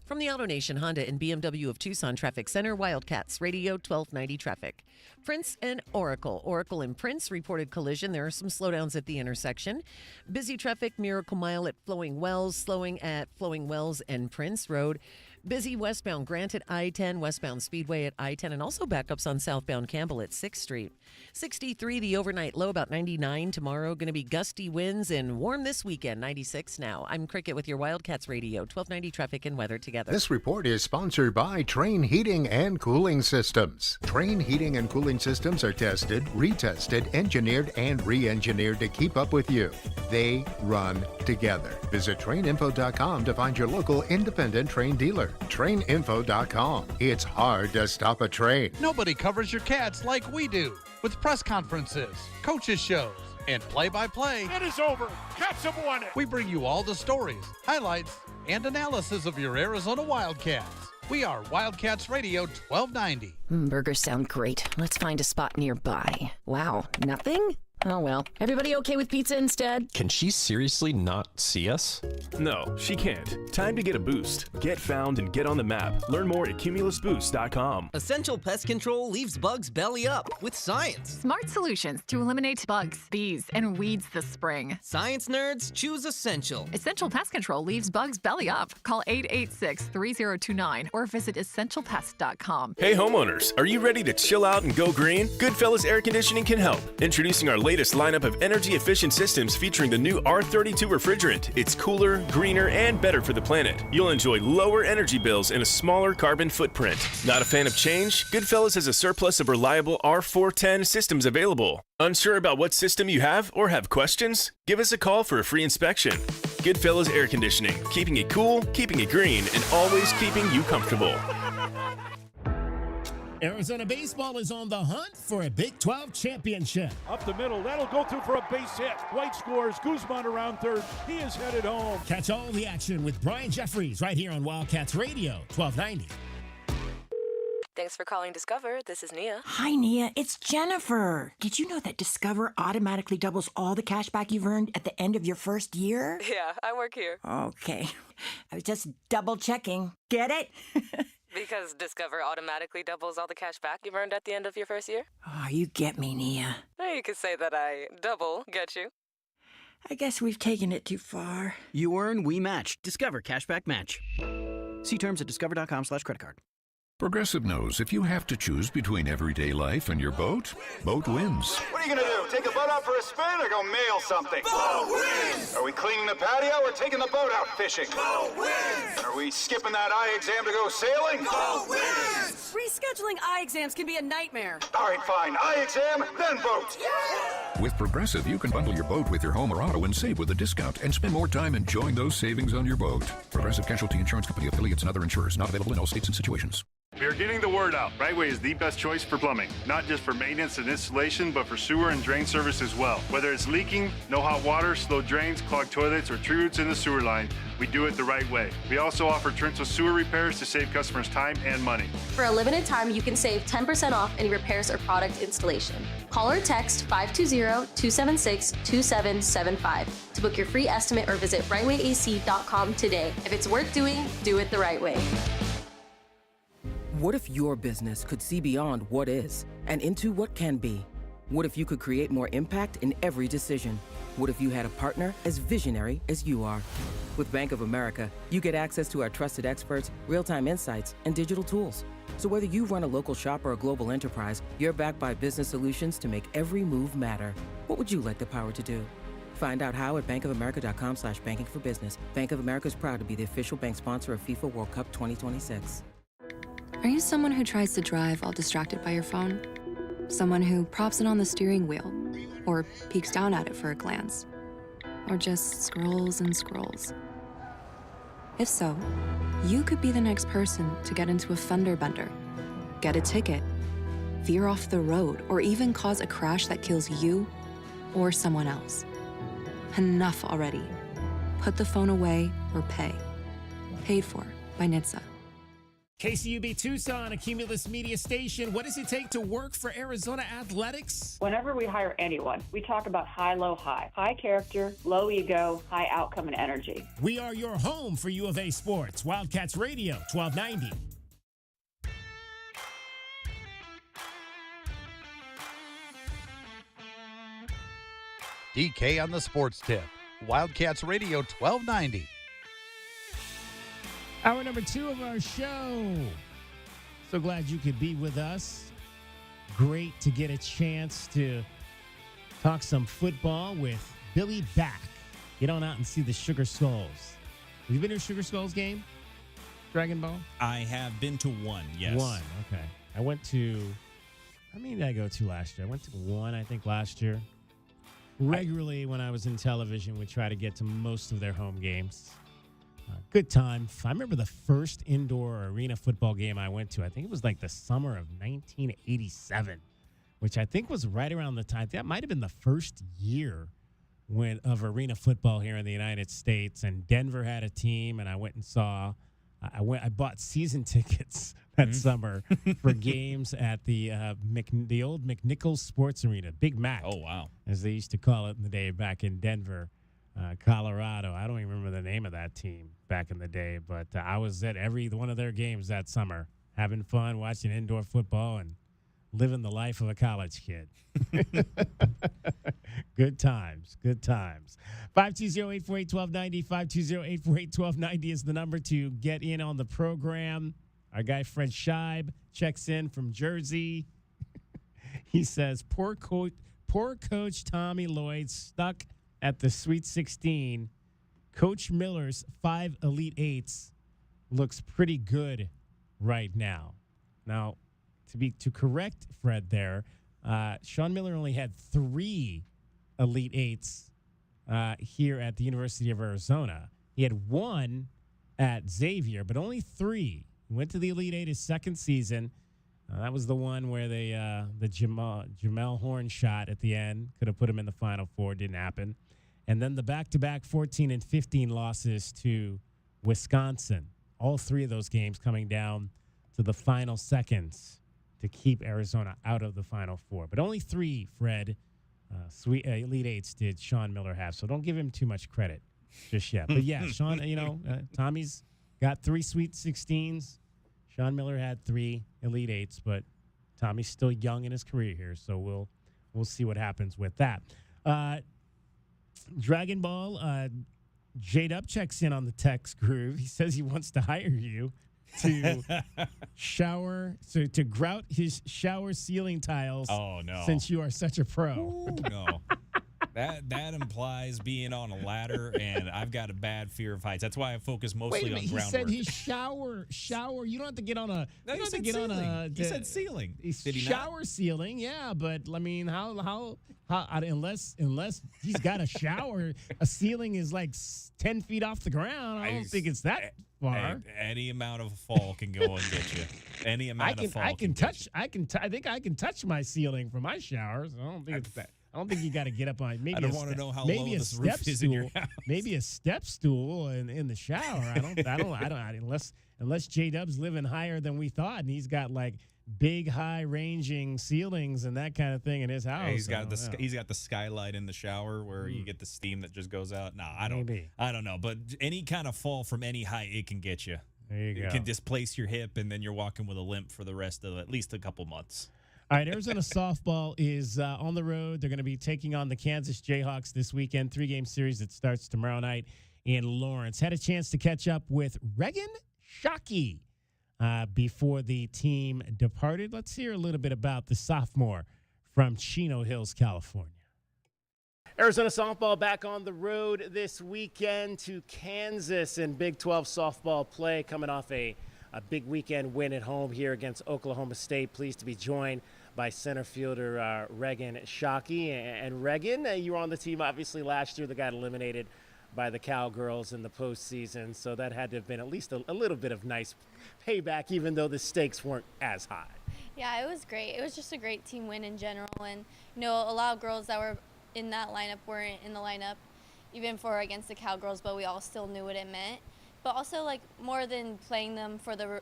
[SPEAKER 7] From the AutoNation Honda and BMW of Tucson Traffic Center, Wildcats Radio 1290 traffic. Prince and Oracle. Oracle and Prince reported collision. There are some slowdowns at the intersection. Busy traffic, Miracle Mile at Flowing Wells, slowing at Flowing Wells and Prince Road. Busy westbound Grant at I-10, westbound Speedway at I-10, and also backups on southbound Campbell at 6th Street. 63, the overnight low, about 99 tomorrow. Going to be gusty winds and warm this weekend, 96 now. I'm Cricket with your Wildcats Radio, 1290 traffic and weather together.
[SPEAKER 8] This report is sponsored by Train Heating and Cooling Systems. Train Heating and Cooling Systems are tested, retested, engineered, and re-engineered to keep up with you. They run together. Visit traininfo.com to find your local independent Train dealer. Traininfo.com. It's hard to stop a train.
[SPEAKER 5] Nobody covers your Cats like we do. With press conferences, coaches shows, and play-by-play.
[SPEAKER 9] It is over. Cats have won it.
[SPEAKER 5] We bring you all the stories, highlights, and analysis of your Arizona Wildcats. We are Wildcats Radio 1290.
[SPEAKER 10] Burgers sound great. Let's find a spot nearby. Wow, nothing? Oh well. Everybody okay with pizza instead?
[SPEAKER 19] Can she seriously not see us?
[SPEAKER 22] No, she can't. Time to get a boost. Get found and get on the map. Learn more at cumulusboost.com.
[SPEAKER 23] Essential Pest Control leaves bugs belly up with science.
[SPEAKER 24] Smart solutions to eliminate bugs, bees, and weeds this spring.
[SPEAKER 23] Science nerds, choose Essential.
[SPEAKER 24] Essential Pest Control leaves bugs belly up. Call 886-3029 or visit essentialpest.com.
[SPEAKER 22] Hey homeowners, are you ready to chill out and go green? Goodfellas Air Conditioning can help. Introducing our latest lineup of energy-efficient systems featuring the new R32 refrigerant. It's cooler, greener, and better for the planet. You'll enjoy lower energy bills and a smaller carbon footprint. Not a fan of change? Goodfellas has a surplus of reliable R410 systems available. Unsure about what system you have or have questions? Give us a call for a free inspection. Goodfellas Air Conditioning, keeping it cool, keeping it green, and always keeping you comfortable.
[SPEAKER 1] Arizona baseball is on the hunt for a Big 12 championship.
[SPEAKER 9] Up the middle, that'll go through for a base hit. White scores, Guzman around third. He is headed home.
[SPEAKER 1] Catch all the action with Brian Jeffries right here on Wildcats Radio, 1290.
[SPEAKER 6] Thanks for calling Discover. This is Nia.
[SPEAKER 11] Hi, Nia. It's Jennifer. Did you know that Discover automatically doubles all the cash back you've earned at the end of your first year?
[SPEAKER 6] Yeah, I work here.
[SPEAKER 11] Okay. I was just double checking. Get it?
[SPEAKER 6] Because Discover automatically doubles all the cash back you've earned at the end of your first year?
[SPEAKER 11] Oh, you get me, Nia.
[SPEAKER 6] You could say that I double get you.
[SPEAKER 11] I guess we've taken it too far.
[SPEAKER 12] You earn, we match. Discover Cashback Match. See terms at discover.com/creditcard.
[SPEAKER 13] Progressive knows if you have to choose between everyday life and your boat, boat wins.
[SPEAKER 14] What are you going to do? Take the boat out for a spin or go mail something? Boat wins! Are we cleaning the patio or taking the boat out fishing? Boat wins! Are we skipping that eye exam to go sailing? Boat wins!
[SPEAKER 20] Rescheduling eye exams can be a nightmare.
[SPEAKER 14] All right, fine. Eye exam, then boat.
[SPEAKER 13] Yeah! With Progressive, you can bundle your boat with your home or auto and save with a discount and spend more time enjoying those savings on your boat. Progressive Casualty Insurance Company, affiliates, and other insurers. Not available in all states and situations.
[SPEAKER 25] We are getting the word out. Right Way is the best choice for plumbing, not just for maintenance and installation, but for sewer and drain service as well. Whether it's leaking, no hot water, slow drains, clogged toilets, or tree roots in the sewer line, we do it the right way. We also offer trenchless sewer repairs to save customers time and money.
[SPEAKER 26] For a limited time, you can save 10% off any repairs or product installation. Call or text 520-276-2775 to book your free estimate or visit rightwayac.com today. If it's worth doing, do it the right way.
[SPEAKER 30] What if your business could see beyond what is and into what can be? What if you could create more impact in every decision? What if you had a partner as visionary as you are? With Bank of America, you get access to our trusted experts, real-time insights, and digital tools. So whether you run a local shop or a global enterprise, you're backed by business solutions to make every move matter. What would you like the power to do? Find out how at bankofamerica.com/banking for business. Bank of America is proud to be the official bank sponsor of FIFA World Cup 2026.
[SPEAKER 31] Are you someone who tries to drive while distracted by your phone? Someone who props it on the steering wheel or peeks down at it for a glance? Or just scrolls and scrolls? If so, you could be the next person to get into a fender bender, get a ticket, veer off the road, or even cause a crash that kills you or someone else. Enough already. Put the phone away or pay. Paid for by NHTSA.
[SPEAKER 1] KCUB Tucson, a Cumulus Media station. What does it take to work for Arizona Athletics?
[SPEAKER 27] Whenever we hire anyone, we talk about high, low, high. High character, low ego, high outcome and energy.
[SPEAKER 1] We are your home for U of A sports. Wildcats Radio, 1290.
[SPEAKER 5] DK on the sports tip. Wildcats Radio 1290.
[SPEAKER 1] Hour number 2 of our show. So glad you could be with us. Great to get a chance to talk some football with Billy Back. Get on out and see the Sugar Skulls. Have you been to a Sugar Skulls game? Dragon Ball?
[SPEAKER 3] I have been to one, yes.
[SPEAKER 1] One, okay. I went to, how many did I go to last year? I went to one, I think, last year. Regularly, when I was in television, we try to get to most of their home games. Good time. I remember the first indoor arena football game I went to. I think it was like the summer of 1987, which I think was right around the time. That might have been the first year of arena football here in the United States. And Denver had a team, and I went and saw. I bought season tickets that summer for games at the old McNichols Sports Arena, Big Mac.
[SPEAKER 3] Oh, wow.
[SPEAKER 1] As they used to call it in the day back in Denver. Colorado. I don't even remember the name of that team back in the day, but I was at every one of their games that summer, having fun, watching indoor football, and living the life of a college kid. Good times, good times. 520-848-1290, 520-848-1290 is the number to get in on the program. Our guy Fred Scheib checks in from Jersey. He says, poor poor coach Tommy Lloyd stuck at the Sweet 16. Coach Miller's 5 Elite Eights looks pretty good right now. Now, to correct Fred there, Sean Miller only had 3 Elite Eights here at the University of Arizona. He had 1 at Xavier, but only 3. He went to the Elite Eight his second season. That was the one where the Jamel Horn shot at the end. Could have put him in the Final Four. Didn't happen. And then the back-to-back 14 and 15 losses to Wisconsin. All 3 of those games coming down to the final seconds to keep Arizona out of the Final Four. But only 3, Fred, sweet Elite Eights did Sean Miller have. So don't give him too much credit just yet. But, yeah, Sean, Tommy's got 3 Sweet 16s. Sean Miller had 3 Elite Eights, but Tommy's still young in his career here, so we'll see what happens with that. Dragon Ball, J-Dub checks in on the text groove. He says he wants to hire you to to grout his shower ceiling tiles.
[SPEAKER 3] Oh, no.
[SPEAKER 1] Since you are such a pro.
[SPEAKER 3] Ooh, no. That implies being on a ladder, and I've got a bad fear of heights. That's why I focus mostly on groundwork.
[SPEAKER 1] He said his shower. You don't have to get on a.
[SPEAKER 3] No,
[SPEAKER 1] you don't have to
[SPEAKER 3] get
[SPEAKER 1] ceiling.
[SPEAKER 3] He said ceiling. Did he
[SPEAKER 1] shower
[SPEAKER 3] not?
[SPEAKER 1] Ceiling, yeah, but I mean, how unless he's got a shower, a ceiling is like 10 feet off the ground. I don't think it's that far.
[SPEAKER 3] Any amount of fall can go and get you. Any amount of fall. I think
[SPEAKER 1] I can touch my ceiling from my shower. So I don't think it's that. I don't think you got to get up on. Maybe
[SPEAKER 3] I don't want to know how low this roof is in your house.
[SPEAKER 1] Maybe a step stool in the shower. I don't. Unless J-Dub's living higher than we thought, and he's got like big, high-ranging ceilings and that kind of thing in his house.
[SPEAKER 3] Yeah, he's got the skylight in the shower where you get the steam that just goes out. No, I don't know, but any kind of fall from any height, it can get you.
[SPEAKER 1] There you go.
[SPEAKER 3] It can displace your hip, and then you're walking with a limp for the rest of at least a couple months.
[SPEAKER 1] All right, Arizona softball is on the road. They're going to be taking on the Kansas Jayhawks this weekend, 3-game series that starts tomorrow night in Lawrence. Had a chance to catch up with Regan Shockey before the team departed. Let's hear a little bit about the sophomore from Chino Hills, California. Arizona softball back on the road this weekend to Kansas in Big 12 softball play, coming off a big weekend win at home here against Oklahoma State. Pleased to be joined by center fielder Regan Shockey. And Regan, you were on the team obviously last year that got eliminated by the Cowgirls in the postseason, so that had to have been at least a little bit of nice payback, even though the stakes weren't as high.
[SPEAKER 2] Yeah, it was great. It was just a great team win in general, and a lot of girls that were in that lineup weren't in the lineup even for against the Cowgirls, but we all still knew what it meant. But also, like, more than playing them for the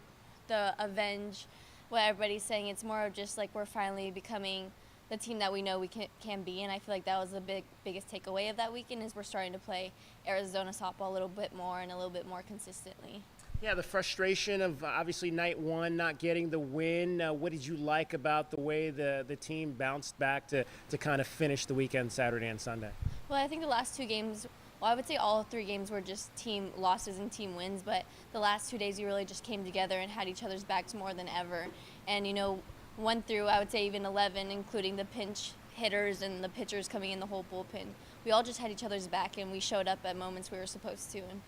[SPEAKER 2] avenge, what everybody's saying, it's more of just like we're finally becoming the team that we know we can be, and I feel like that was the biggest takeaway of that weekend is we're starting to play Arizona softball a little bit more and a little bit more consistently.
[SPEAKER 1] Yeah, the frustration of obviously night one not getting the win. What did you like about the way the team bounced back to kind of finish the weekend Saturday and Sunday?
[SPEAKER 2] Well, I think the last 2 games, I would say all 3 games were just team losses and team wins, but the last 2 days we really just came together and had each other's backs more than ever. And, 1 through, I would say, even 11, including the pinch hitters and the pitchers coming in the whole bullpen, we all just had each other's back, and we showed up at moments we were supposed to. And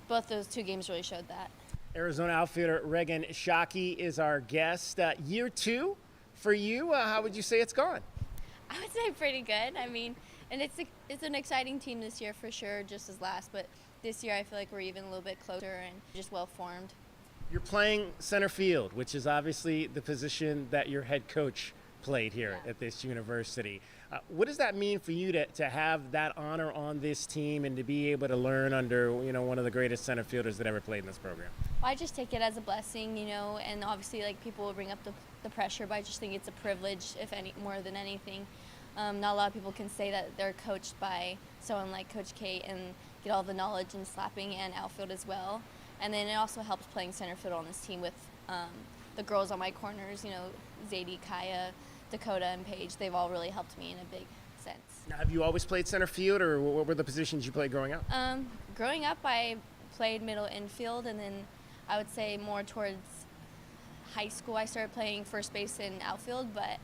[SPEAKER 2] both those 2 games really showed that. Arizona outfielder Regan Shockey is our guest. Year 2 for you, how would you say it's gone? I would say pretty good. I mean, and it's an exciting team this year for sure, just as last. But this year I feel like we're even a little bit closer and just well-formed. You're playing center field, which is obviously the position that your head coach played here at this university. What does that mean for you to have that honor on this team and to be able to learn under one of the greatest center fielders that ever played in this program? Well, I just take it as a blessing, and obviously like people will bring up the pressure, but I just think it's a privilege, if any more than anything. Not a lot of people can say that they're coached by someone like Coach Kate and get all the knowledge in slapping and outfield as well. And then it also helps playing center field on this team with the girls on my corners, Zadie, Kaya, Dakota, and Paige. They've all really helped me in a big sense. Now, have you always played center field, or what were the positions you played growing up? Growing up, I played middle infield, and then I would say more towards high school, I started playing first base and outfield, but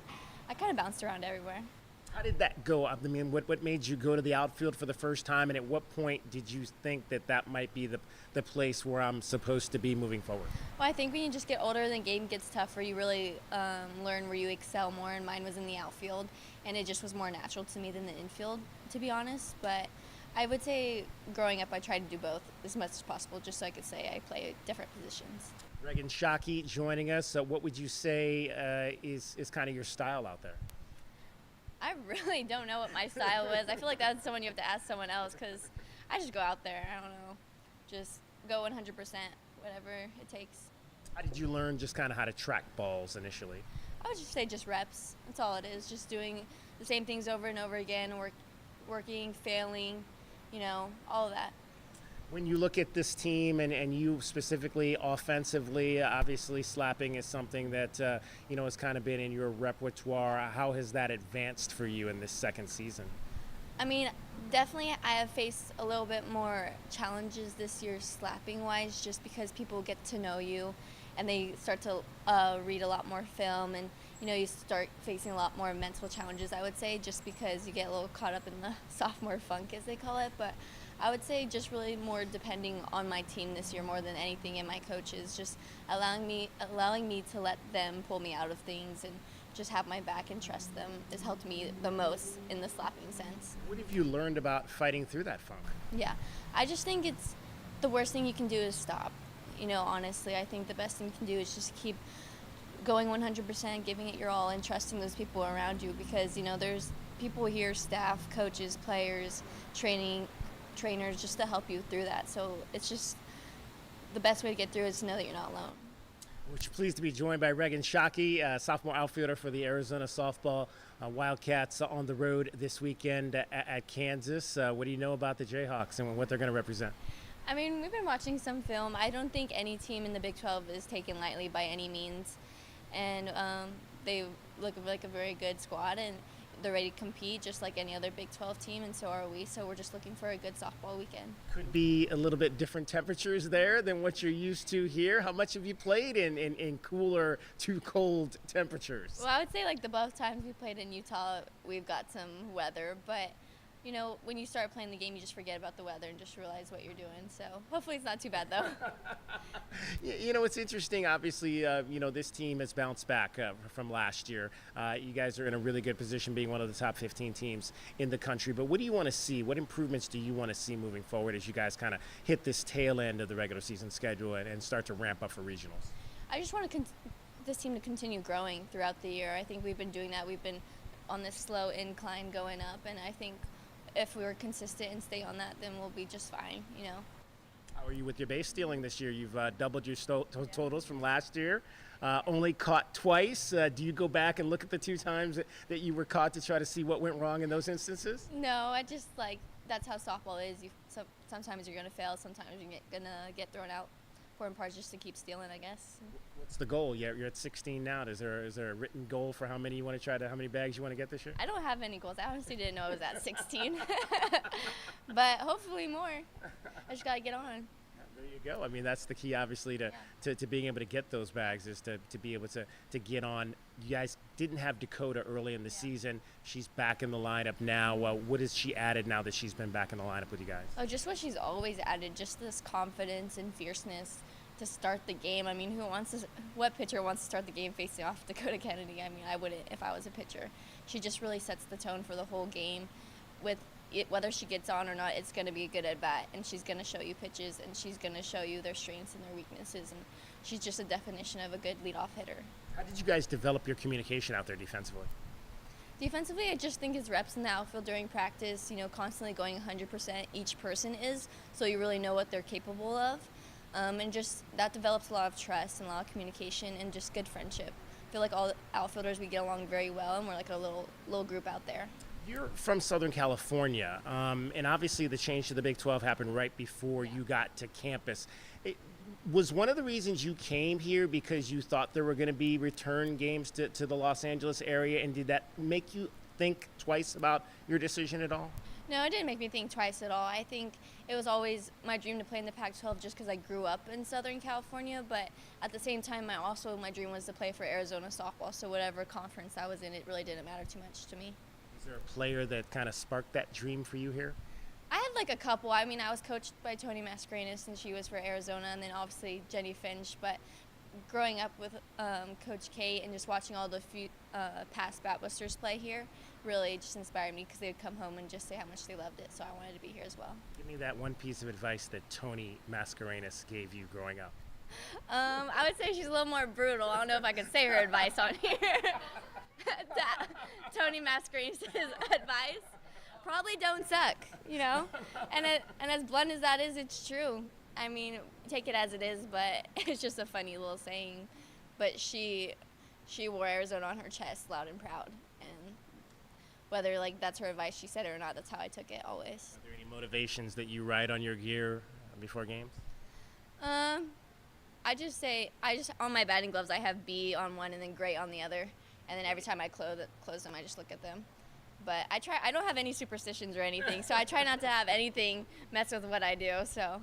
[SPEAKER 2] I kind of bounced around everywhere.
[SPEAKER 1] How did that go? I mean, what made you go to the outfield for the first time, and at what point did you think that might be the place where I'm supposed to be moving forward?
[SPEAKER 2] Well, I think when you just get older and the game gets tougher, you really learn where you excel more, and mine was in the outfield, and it just was more natural to me than the infield, to be honest. But I would say growing up, I tried to do both as much as possible, just so I could say I play different positions.
[SPEAKER 1] Regan Shockey joining us. What would you say is kind of your style out there?
[SPEAKER 2] I really don't know what my style was. I feel like that's someone you have to ask someone else, because I just go out there. I don't know. Just go 100%, whatever it takes.
[SPEAKER 1] How did you learn just kind of how to track balls initially?
[SPEAKER 2] I would just say just reps. That's all it is. Just doing the same things over and over again, working, failing, all of that.
[SPEAKER 1] When you look at this team and you specifically offensively, obviously slapping is something that, has kind of been in your repertoire. How has that advanced for you in this second season?
[SPEAKER 2] I mean, definitely I have faced a little bit more challenges this year slapping-wise, just because people get to know you and they start to read a lot more film, and, you start facing a lot more mental challenges, I would say, just because you get a little caught up in the sophomore funk, as they call it. But I would say just really more depending on my team this year more than anything, and my coaches, just allowing me to let them pull me out of things and just have my back and trust them has helped me the most in the slapping sense.
[SPEAKER 1] What have you learned about fighting through that funk?
[SPEAKER 2] Yeah, I just think it's the worst thing you can do is stop. Honestly, I think the best thing you can do is just keep going 100%, giving it your all, and trusting those people around you, because, there's people here, staff, coaches, players, trainers, just to help you through that. So it's just the best way to get through is to know that you're not alone.
[SPEAKER 1] We're pleased to be joined by Regan Shockey, sophomore outfielder for the Arizona softball Wildcats on the road this weekend at Kansas. What do you know about the Jayhawks and what they're going to represent?
[SPEAKER 2] I mean, we've been watching some film. I don't think any team in the Big 12 is taken lightly by any means. And they look like a very good squad, and they're ready to compete just like any other Big 12 team, and so are we. So we're just looking for a good softball weekend.
[SPEAKER 1] Could be a little bit different temperatures there than what you're used to here. How much have you played in cooler to cold temperatures?
[SPEAKER 2] Well, I would say like the both times we played in Utah, we've got some weather, but when you start playing the game, you just forget about the weather and just realize what you're doing. So hopefully it's not too bad, though.
[SPEAKER 1] It's interesting. Obviously, this team has bounced back from last year. You guys are in a really good position, being one of the top 15 teams in the country. But what do you want to see? What improvements do you want to see moving forward as you guys kind of hit this tail end of the regular season schedule and start to ramp up for regionals?
[SPEAKER 2] I just want this team to continue growing throughout the year. I think we've been doing that. We've been on this slow incline going up, and I think if we were consistent and stay on that, then we'll be just fine,
[SPEAKER 1] How are you with your base stealing this year? You've doubled your totals from last year. Only caught twice. Do you go back and look at the two times that you were caught to try to see what went wrong in those instances?
[SPEAKER 2] No, I just that's how softball is. Sometimes you're going to fail. Sometimes you're going to get thrown out. Important part is just to keep stealing, I guess.
[SPEAKER 1] What's the goal? You're at 16 now. Is there a written goal for how many bags you want to get this year?
[SPEAKER 2] I don't have any goals. I honestly didn't know I was at 16. But hopefully more. I just got to get on.
[SPEAKER 1] There you go. I mean, that's the key, obviously, to being able to get those bags is to be able to get on. You guys didn't have Dakota early in the season. She's back in the lineup now. What has she added now that she's been back in the lineup with you guys?
[SPEAKER 2] Oh, just what she's always added, just this confidence and fierceness to start the game. I mean, what pitcher wants to start the game facing off Dakota Kennedy? I mean, I wouldn't if I was a pitcher. She just really sets the tone for the whole game. Whether she gets on or not, it's going to be a good at-bat, and she's going to show you pitches, and she's going to show you their strengths and their weaknesses, and she's just a definition of a good leadoff hitter.
[SPEAKER 1] How did you guys develop your communication out there defensively?
[SPEAKER 2] Defensively, I just think it's reps in the outfield during practice, constantly going 100% each person is, so you really know what they're capable of. And just that develops a lot of trust and a lot of communication and just good friendship. I feel like all the outfielders, we get along very well, and we're like a little group out there.
[SPEAKER 1] You're from Southern California, and obviously the change to the Big 12 happened right before you got to campus. Was one of the reasons you came here because you thought there were going to be return games to the Los Angeles area, and did that make you think twice about your decision at all?
[SPEAKER 2] No, it didn't make me think twice at all. I think it was always my dream to play in the Pac-12 just because I grew up in Southern California, but at the same time, my dream was to play for Arizona softball, so whatever conference I was in, it really didn't matter too much to me.
[SPEAKER 1] Is there a player that kind of sparked that dream for you here?
[SPEAKER 2] I had like a couple. I mean, I was coached by Tony Mascarenas, and she was for Arizona, and then obviously Jenny Finch. But growing up with Coach Kate and just watching all the past Batbusters play here really just inspired me, because they would come home and just say how much they loved it. So I wanted to be here as well.
[SPEAKER 1] Give me that one piece of advice that Tony Mascarenas gave you growing up.
[SPEAKER 2] I would say she's a little more brutal. I don't know if I could say her advice on here. Tony Mascarenas' advice. Probably don't suck, you know? And as blunt as that is, it's true. I mean, take it as it is, but it's just a funny little saying. But she wore Arizona on her chest, loud and proud. And whether, like, that's her advice, she said it or not, that's how I took it always.
[SPEAKER 1] Are there any motivations that you ride on your gear before games?
[SPEAKER 2] I just on my batting gloves, I have B on one and then great on the other. And then every time I close them, I just look at them. But I don't have any superstitions or anything, so I try not to have anything mess with what I do, so.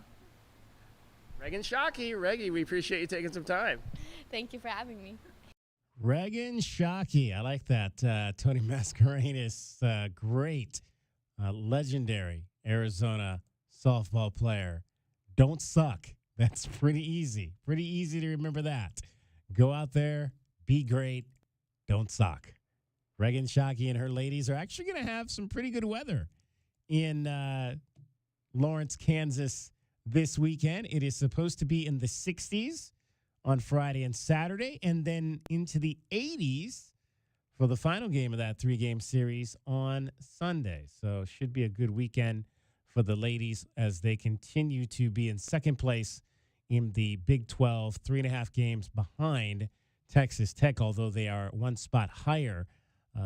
[SPEAKER 1] Regan Shockey. Reggie, we appreciate you taking some time.
[SPEAKER 2] Thank you for having me.
[SPEAKER 1] Regan Shockey. I like that. Tony Mascarenas, great, legendary Arizona softball player. Don't suck. That's pretty easy. Pretty easy to remember that. Go out there, be great, don't suck. Regan Shockey and her ladies are actually going to have some pretty good weather in Lawrence, Kansas this weekend. It is supposed to be in the 60s on Friday and Saturday, and then into the 80s for the final game of that 3-game series on Sunday. So should be a good weekend for the ladies as they continue to be in second place in the Big 12, 3.5 games behind Texas Tech, although they are one spot higher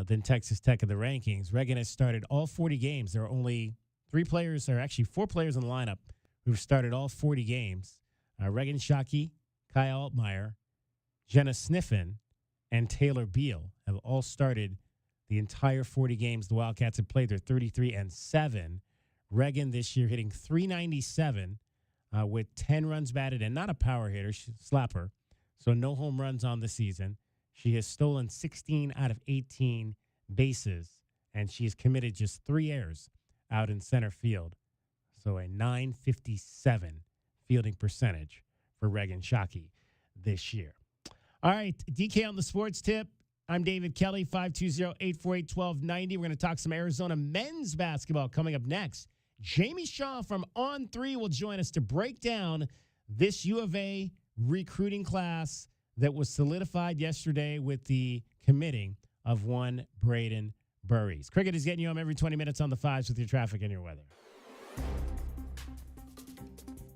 [SPEAKER 1] than Texas Tech in the rankings. Regan has started all 40 games. There are only 4 players in the lineup who've started all 40 games. Regan Shockey, Kai Altmaier, Jenna Sniffen, and Taylor Beal have all started the entire 40 games the Wildcats have played. They're 33-7. Regan this year hitting .397 with 10 runs batted and not a power hitter, slapper. So no home runs on the season. She has stolen 16 out of 18 bases, and she's committed just 3 errors out in center field. So a .957 fielding percentage for Regan Shockey this year. All right, DK on the sports tip. I'm David Kelly, 520-848-1290. We're going to talk some Arizona men's basketball coming up next. Jamie Shaw from On3 will join us to break down this U of A recruiting class that was solidified yesterday with the committing of one Braden Burries. Cricket is getting you home every 20 minutes on the 5s with your traffic and your weather.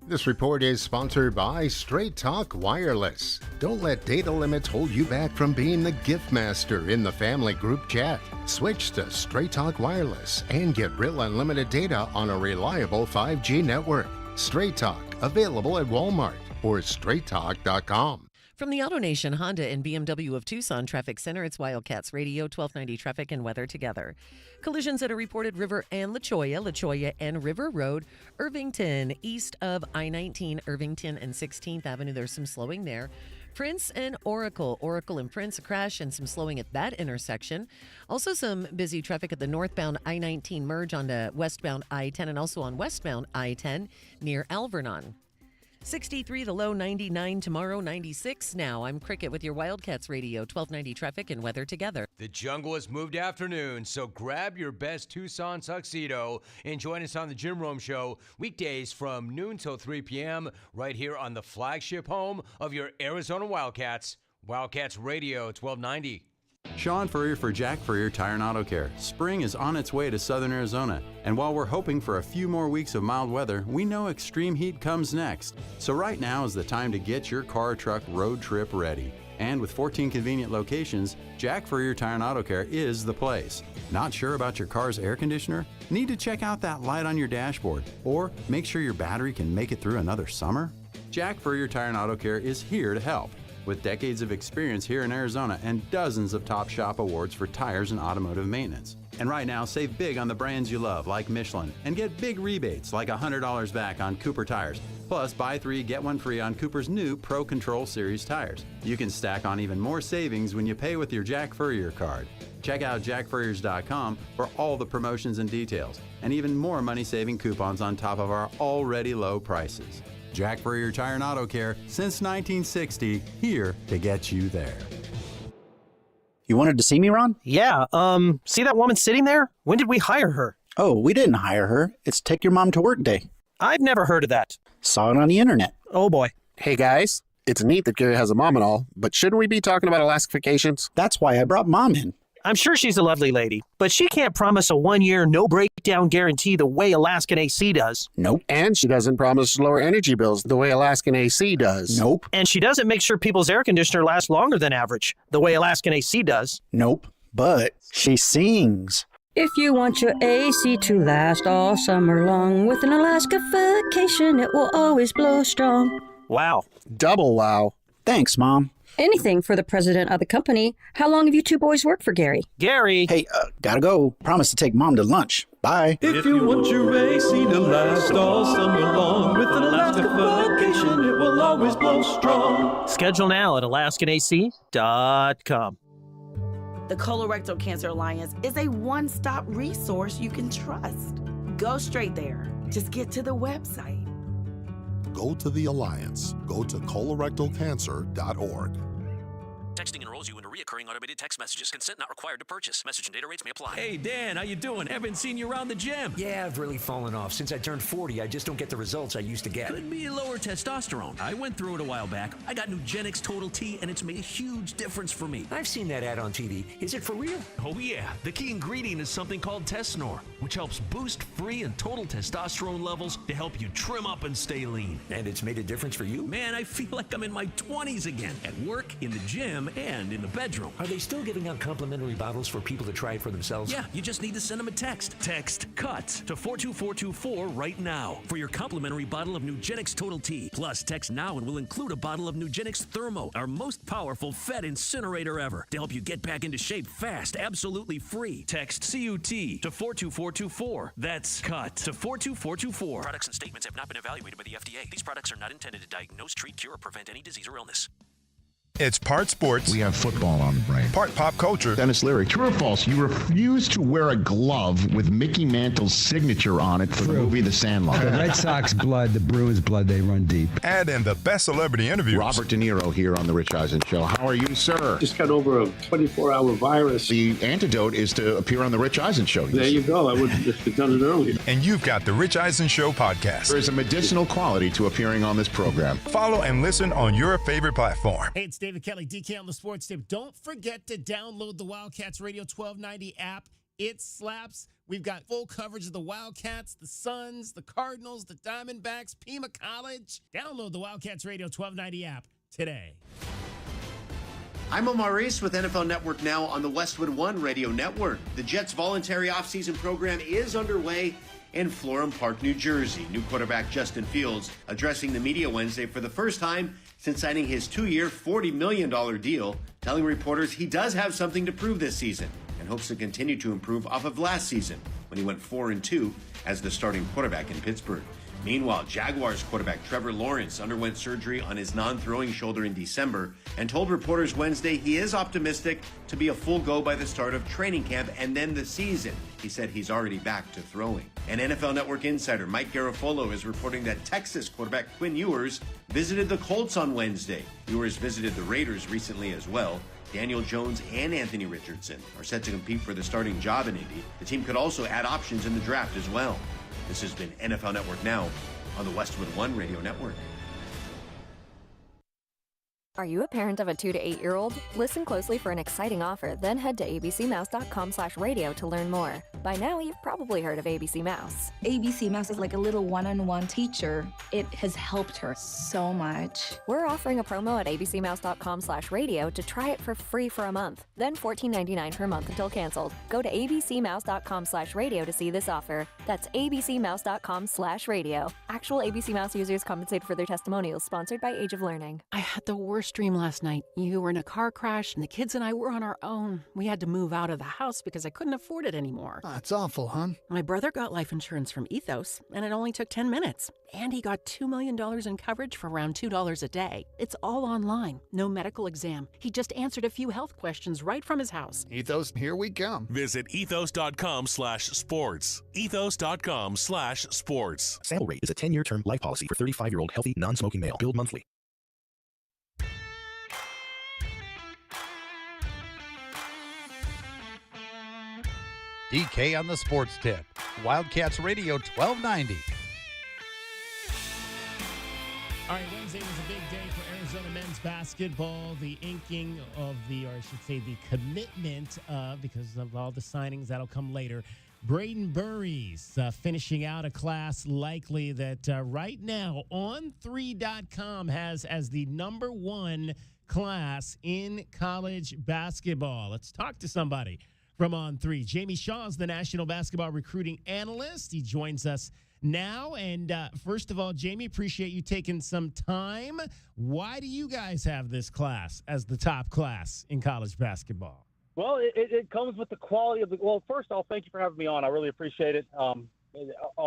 [SPEAKER 4] This report is sponsored by Straight Talk Wireless. Don't let data limits hold you back from being the gift master in the family group chat. Switch to Straight Talk Wireless and get real unlimited data on a reliable 5G network. Straight Talk, available at Walmart or straighttalk.com.
[SPEAKER 7] From the AutoNation Honda and BMW of Tucson Traffic Center, it's Wildcats Radio 1290 traffic and weather together. Collisions at a reported River and La Cholla and River Road, Irvington, east of I-19, Irvington and 16th Avenue. There's some slowing there. Prince and Oracle and Prince, a crash and some slowing at that intersection. Also some busy traffic at the northbound I-19 merge onto westbound I-10 and also on westbound I-10 near Alvernon. 63 the low, 99 tomorrow, 96 now. I'm Cricket with your Wildcats Radio 1290 traffic and weather together.
[SPEAKER 8] The jungle has moved afternoon, so grab your best Tucson tuxedo and join us on the Jim Rome Show weekdays from noon till 3 p.m. right here on the flagship home of your Arizona Wildcats, Wildcats Radio 1290.
[SPEAKER 10] Sean Furrier for Jack Furrier Tire and Auto Care. Spring is on its way to southern Arizona, and while we're hoping for a few more weeks of mild weather, we know extreme heat comes next. So right now is the time to get your car or truck road trip ready. And with 14 convenient locations, Jack Furrier Tire and Auto Care is the place. Not sure about your car's air conditioner? Need to check out that light on your dashboard? Or make sure your battery can make it through another summer? Jack Furrier Tire and Auto Care is here to help. With decades of experience here in Arizona and dozens of top shop awards for tires and automotive maintenance. And right now, save big on the brands you love, like Michelin, and get big rebates like $100 back on Cooper tires. Plus, buy 3, get 1 free on Cooper's new Pro Control Series tires. You can stack on even more savings when you pay with your Jack Furrier card. Check out jackfurriers.com for all the promotions and details, and even more money-saving coupons on top of our already low prices. Jack Furrier Tire and Auto Care, since 1960, here to get you there.
[SPEAKER 15] You wanted to see me, Ron?
[SPEAKER 16] Yeah, see that woman sitting there? When did we hire her?
[SPEAKER 15] Oh, we didn't hire her. It's Take Your Mom to Work Day.
[SPEAKER 16] I've never heard of that.
[SPEAKER 15] Saw it on the internet.
[SPEAKER 16] Oh boy.
[SPEAKER 17] Hey guys, it's neat that Gary has a mom and all, but shouldn't we be talking about elastifications?
[SPEAKER 15] That's why I brought Mom in.
[SPEAKER 16] I'm sure she's a lovely lady, but she can't promise a 1-year no-breakdown guarantee the way Alaskan AC does.
[SPEAKER 15] Nope.
[SPEAKER 17] And she doesn't promise lower energy bills the way Alaskan AC does.
[SPEAKER 15] Nope.
[SPEAKER 16] And she doesn't make sure people's air conditioner lasts longer than average, the way Alaskan AC does.
[SPEAKER 15] Nope. But she sings.
[SPEAKER 18] If you want your AC to last all summer long, with an Alaskification, it will always blow strong.
[SPEAKER 16] Wow.
[SPEAKER 17] Double wow.
[SPEAKER 15] Thanks, Mom.
[SPEAKER 18] Anything for the president of the company. How long have you two boys worked for Gary?
[SPEAKER 16] Gary!
[SPEAKER 15] Hey, gotta go. Promise to take Mom to lunch. Bye.
[SPEAKER 19] If you want your AC to last all summer long, with an Alaskification, it will always blow strong.
[SPEAKER 16] Schedule now at alaskanac.com.
[SPEAKER 21] The Colorectal Cancer Alliance is a one-stop resource you can trust. Go straight there. Just get to the website.
[SPEAKER 22] Go to the Alliance. Go to colorectalcancer.org.
[SPEAKER 23] Texting enrolls you into recurring automated text messages. Consent not required to purchase. Message and data rates may apply.
[SPEAKER 24] Hey, Dan, how you doing? Haven't seen you around the gym.
[SPEAKER 23] Yeah, I've really fallen off. Since I turned 40, I just don't get the results I used to get.
[SPEAKER 24] Could be lower testosterone. I went through it a while back. I got Nugenix Total T, and it's made a huge difference for me.
[SPEAKER 23] I've seen that ad on TV. Is it for real?
[SPEAKER 24] Oh, yeah. The key ingredient is something called Tesnor, which helps boost free and total testosterone levels to help you trim up and stay lean.
[SPEAKER 23] And it's made a difference for you?
[SPEAKER 24] Man, I feel like I'm in my 20s again, at work, in the gym, and in the bedroom.
[SPEAKER 23] Are they still giving out complimentary bottles for people to try it for themselves?
[SPEAKER 24] Yeah, you just need to send them a text. Text CUT to 42424 right now for your complimentary bottle of Nugenix Total T. Plus, text now and we'll include a bottle of Nugenix Thermo, our most powerful fat incinerator ever, to help you get back into shape fast, absolutely free. Text CUT to 42424. That's CUT to 42424.
[SPEAKER 23] Products and statements have not been evaluated by the FDA. These products are not intended to diagnose, treat, cure, or prevent any disease or illness.
[SPEAKER 28] It's part sports.
[SPEAKER 29] We have football on the brain.
[SPEAKER 28] Part pop culture.
[SPEAKER 29] Dennis Leary. True or false? You refuse to wear a glove with Mickey Mantle's signature on it for the movie The Sandlot.
[SPEAKER 32] The Red Sox blood, the Brewers blood, they run deep.
[SPEAKER 28] And in the best celebrity interviews.
[SPEAKER 29] Robert De Niro here on The Rich Eisen Show. How are you, sir?
[SPEAKER 33] Just got over a 24-hour virus.
[SPEAKER 29] The antidote is to appear on The Rich Eisen Show.
[SPEAKER 33] There you go. I would have just done it earlier.
[SPEAKER 28] And you've got The Rich Eisen Show podcast.
[SPEAKER 29] There is a medicinal quality to appearing on this program.
[SPEAKER 28] Follow and listen on your favorite platform.
[SPEAKER 1] Hey, it's David Kelly, DK on the Sports Tip. Don't forget to download the Wildcats Radio 1290 app. It slaps. We've got full coverage of the Wildcats, the Suns, the Cardinals, the Diamondbacks, Pima College. Download the Wildcats Radio 1290 app today.
[SPEAKER 34] I'm Omar Reese with NFL Network Now on the Westwood One Radio Network. The Jets' voluntary offseason program is underway in Florham Park, New Jersey. New quarterback Justin Fields addressing the media Wednesday for the first time since signing his 2-year, $40 million deal, telling reporters he does have something to prove this season and hopes to continue to improve off of last season when he went 4-2 as the starting quarterback in Pittsburgh. Meanwhile, Jaguars quarterback Trevor Lawrence underwent surgery on his non-throwing shoulder in December and told reporters Wednesday he is optimistic to be a full go by the start of training camp and then the season. He said he's already back to throwing. And NFL Network insider Mike Garafolo is reporting that Texas quarterback Quinn Ewers visited the Colts on Wednesday. Ewers visited the Raiders recently as well. Daniel Jones and Anthony Richardson are set to compete for the starting job in Indy. The team could also add options in the draft as well. This has been NFL Network Now on the Westwood One Radio Network.
[SPEAKER 35] Are you a parent of a 2 to 8-year-old? Listen closely for an exciting offer, then head to abcmouse.com/radio to learn more. By now, you've probably heard of ABC Mouse.
[SPEAKER 36] ABC Mouse is like a little one-on-one teacher. It has helped her so much.
[SPEAKER 35] We're offering a promo at abcmouse.com/radio to try it for free for a month, then $14.99 per month until canceled. Go to abcmouse.com/radio to see this offer. That's abcmouse.com/radio. Actual ABC Mouse users compensated for their testimonials, sponsored by Age of Learning.
[SPEAKER 37] I had the worst
[SPEAKER 2] stream last night. You were in a car crash, and the kids and I were on our own. We had to move out of the house because I couldn't afford it anymore.
[SPEAKER 3] That's awful, hon.
[SPEAKER 2] My brother got life insurance from Ethos, and it only took 10 minutes. And he got $2 million in coverage for around $2 a day. It's all online. No medical exam. He just answered a few health questions right from his house.
[SPEAKER 3] Ethos, here we come.
[SPEAKER 4] Visit ethos.com/sports. Ethos.com/sports.
[SPEAKER 5] Sample rate is a 10-year term life policy for 35-year-old healthy, non-smoking male. Billed monthly.
[SPEAKER 6] DK on the sports tip. Wildcats Radio 1290.
[SPEAKER 1] All right, Wednesday was a big day for Arizona men's basketball. The inking of or I should say the commitment of, because of all the signings that'll come later, Braden Burries finishing out a class likely that right now On3.com has as the number one class in college basketball. Let's talk to somebody from On3. Jamie Shaw is the National Basketball Recruiting Analyst. He joins us now. And first of all, Jamie, appreciate you taking some time. Why do you guys have this class as the top class in college basketball?
[SPEAKER 9] Well, it comes with the quality of the – well, first off, thank you for having me on. I really appreciate it, all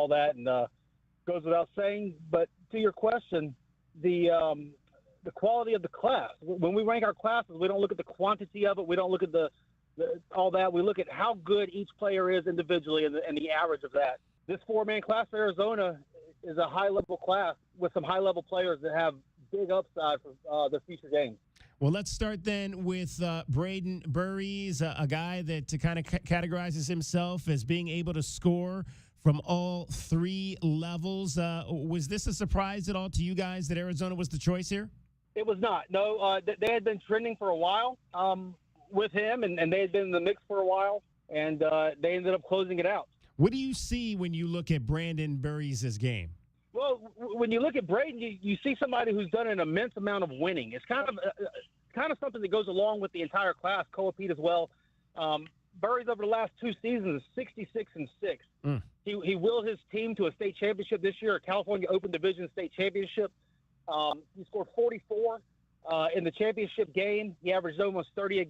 [SPEAKER 9] that, and goes without saying. But to your question, the quality of the class. When we rank our classes, we don't look at the quantity of it. We don't look at all that. We look at how good each player is individually and the average of that. This four-man class for Arizona is a high-level class with some high-level players that have big upside for their future games.
[SPEAKER 1] Well, let's start then with Braden Burries, a guy that kind of categorizes himself as being able to score from all three levels. Was this a surprise at all to you guys that Arizona was the choice here?
[SPEAKER 9] It was not. No, they had been trending for a while with him, and they had been in the mix for a while, and they ended up closing it out.
[SPEAKER 1] What do you see when you look at Brandon Burries' game?
[SPEAKER 9] Well, when you look at Braden, you see somebody who's done an immense amount of winning. It's kind of something that goes along with the entire class, Coapete as well. Burries over the last two seasons is 66-6. He willed his team to a state championship this year, a California Open Division state championship. He scored 44 in the championship game. He averaged almost 30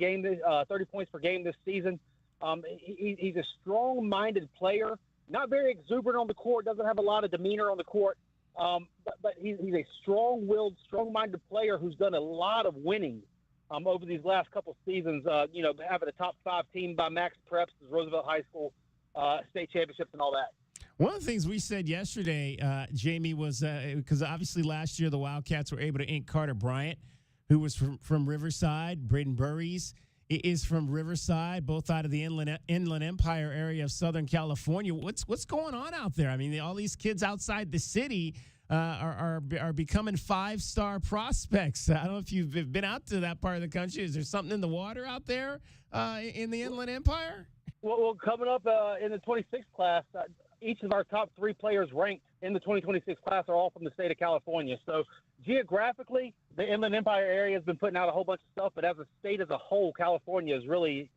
[SPEAKER 9] points per game this season. He's a strong-minded player. Not very exuberant on the court, doesn't have a lot of demeanor on the court, but he's a strong-willed, strong-minded player who's done a lot of winning over these last couple seasons, having a top 5 team by Max Preps, Roosevelt High School, state championships and all that.
[SPEAKER 1] One of the things we said yesterday, Jamie, was because obviously last year the Wildcats were able to ink Carter Bryant, who was from Riverside. Braden Burries is from Riverside, both out of the Inland Empire area of Southern California. What's going on out there? I mean, all these kids outside the city are becoming 5-star prospects. I don't know if you've been out to that part of the country. Is there something in the water out there in the Inland Empire?
[SPEAKER 9] Well, coming up in the 26th class, each of our top 3 players ranked in the 2026 class are all from the state of California. So geographically, the Inland Empire area has been putting out a whole bunch of stuff, but as a state as a whole, California is really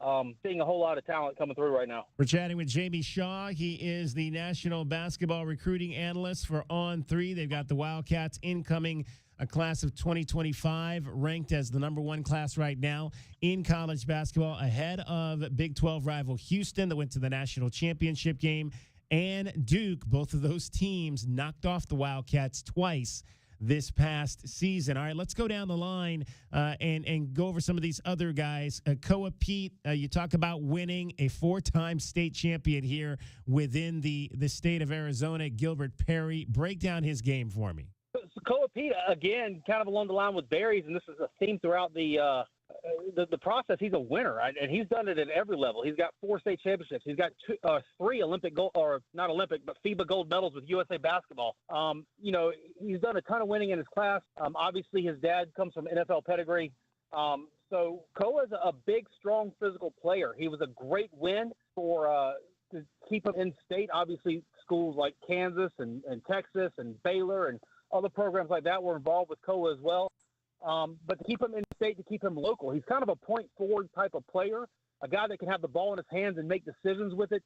[SPEAKER 9] seeing a whole lot of talent coming through right now.
[SPEAKER 1] We're chatting with Jamie Shaw. He is the National Basketball Recruiting Analyst for On3. They've got the Wildcats incoming a class of 2025, ranked as the number one class right now in college basketball, ahead of Big 12 rival Houston that went to the national championship game, and Duke. Both of those teams knocked off the Wildcats twice this past season. All right, let's go down the line and go over some of these other guys. Coapete, you talk about winning, a 4-time state champion here within the state of Arizona. Gilbert Perry, break down his game for me.
[SPEAKER 9] So Coapete, again, kind of along the line with Barry's, and this is a theme throughout the process. He's a winner, right? And he's done it at every level. He's got 4 state championships. He's got 3 Olympic gold, or not Olympic, but FIBA gold medals with USA Basketball. He's done a ton of winning in his class. Obviously, his dad comes from NFL pedigree. So Koa is a big, strong, physical player. He was a great win to keep him in state. Obviously, schools like Kansas and Texas and Baylor and other programs like that were involved with Koa as well. But to keep him in state, to keep him local, he's kind of a point forward type of player, a guy that can have the ball in his hands and make decisions with it.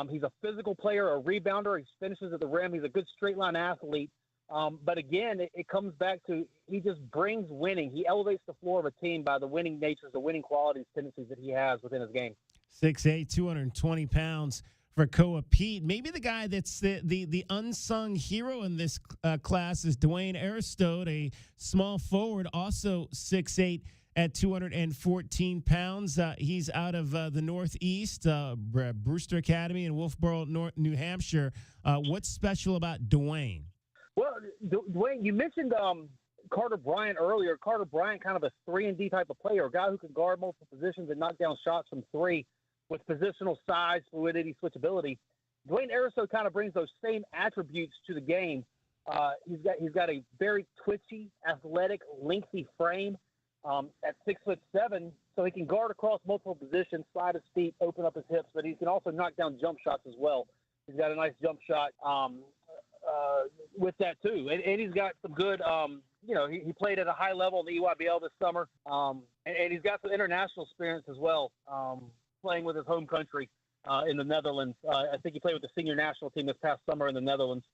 [SPEAKER 9] He's a physical player, a rebounder. He finishes at the rim. He's a good straight line athlete. But again, it comes back to he just brings winning. He elevates the floor of a team by the winning natures, the winning qualities, tendencies that he has within his game.
[SPEAKER 1] 6'8", 220 pounds for Koa Pete. Maybe the guy that's the unsung hero in this class is Dwayne Aristode, a small forward, also 6'8", at 214 pounds. He's out of the Northeast, Brewster Academy in Wolfboro, New Hampshire. What's special about Dwayne?
[SPEAKER 9] Well, Dwayne, you mentioned Carter Bryant earlier. Carter Bryant, kind of a 3-and-D type of player, a guy who can guard multiple positions and knock down shots from three with positional size, fluidity, switchability. Dwayne Aristode kind of brings those same attributes to the game. He's got a very twitchy, athletic, lengthy frame at 6'7", so he can guard across multiple positions, slide his feet, open up his hips, but he can also knock down jump shots as well. He's got a nice jump shot with that too, and he's got some good. He played at a high level in the EYBL this summer, and he's got some international experience as well, playing with his home country in the Netherlands. I think he played with the senior national team this past summer in the Netherlands,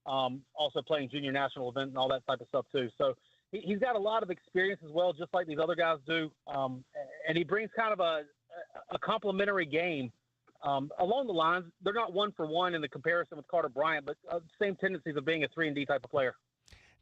[SPEAKER 9] also playing junior national event and all that type of stuff too. So he's got a lot of experience as well, just like these other guys do, and he brings kind of a complementary game. Along the lines, they're not one for one in the comparison with Carter Bryant, but same tendencies of being a 3-and-D type of player.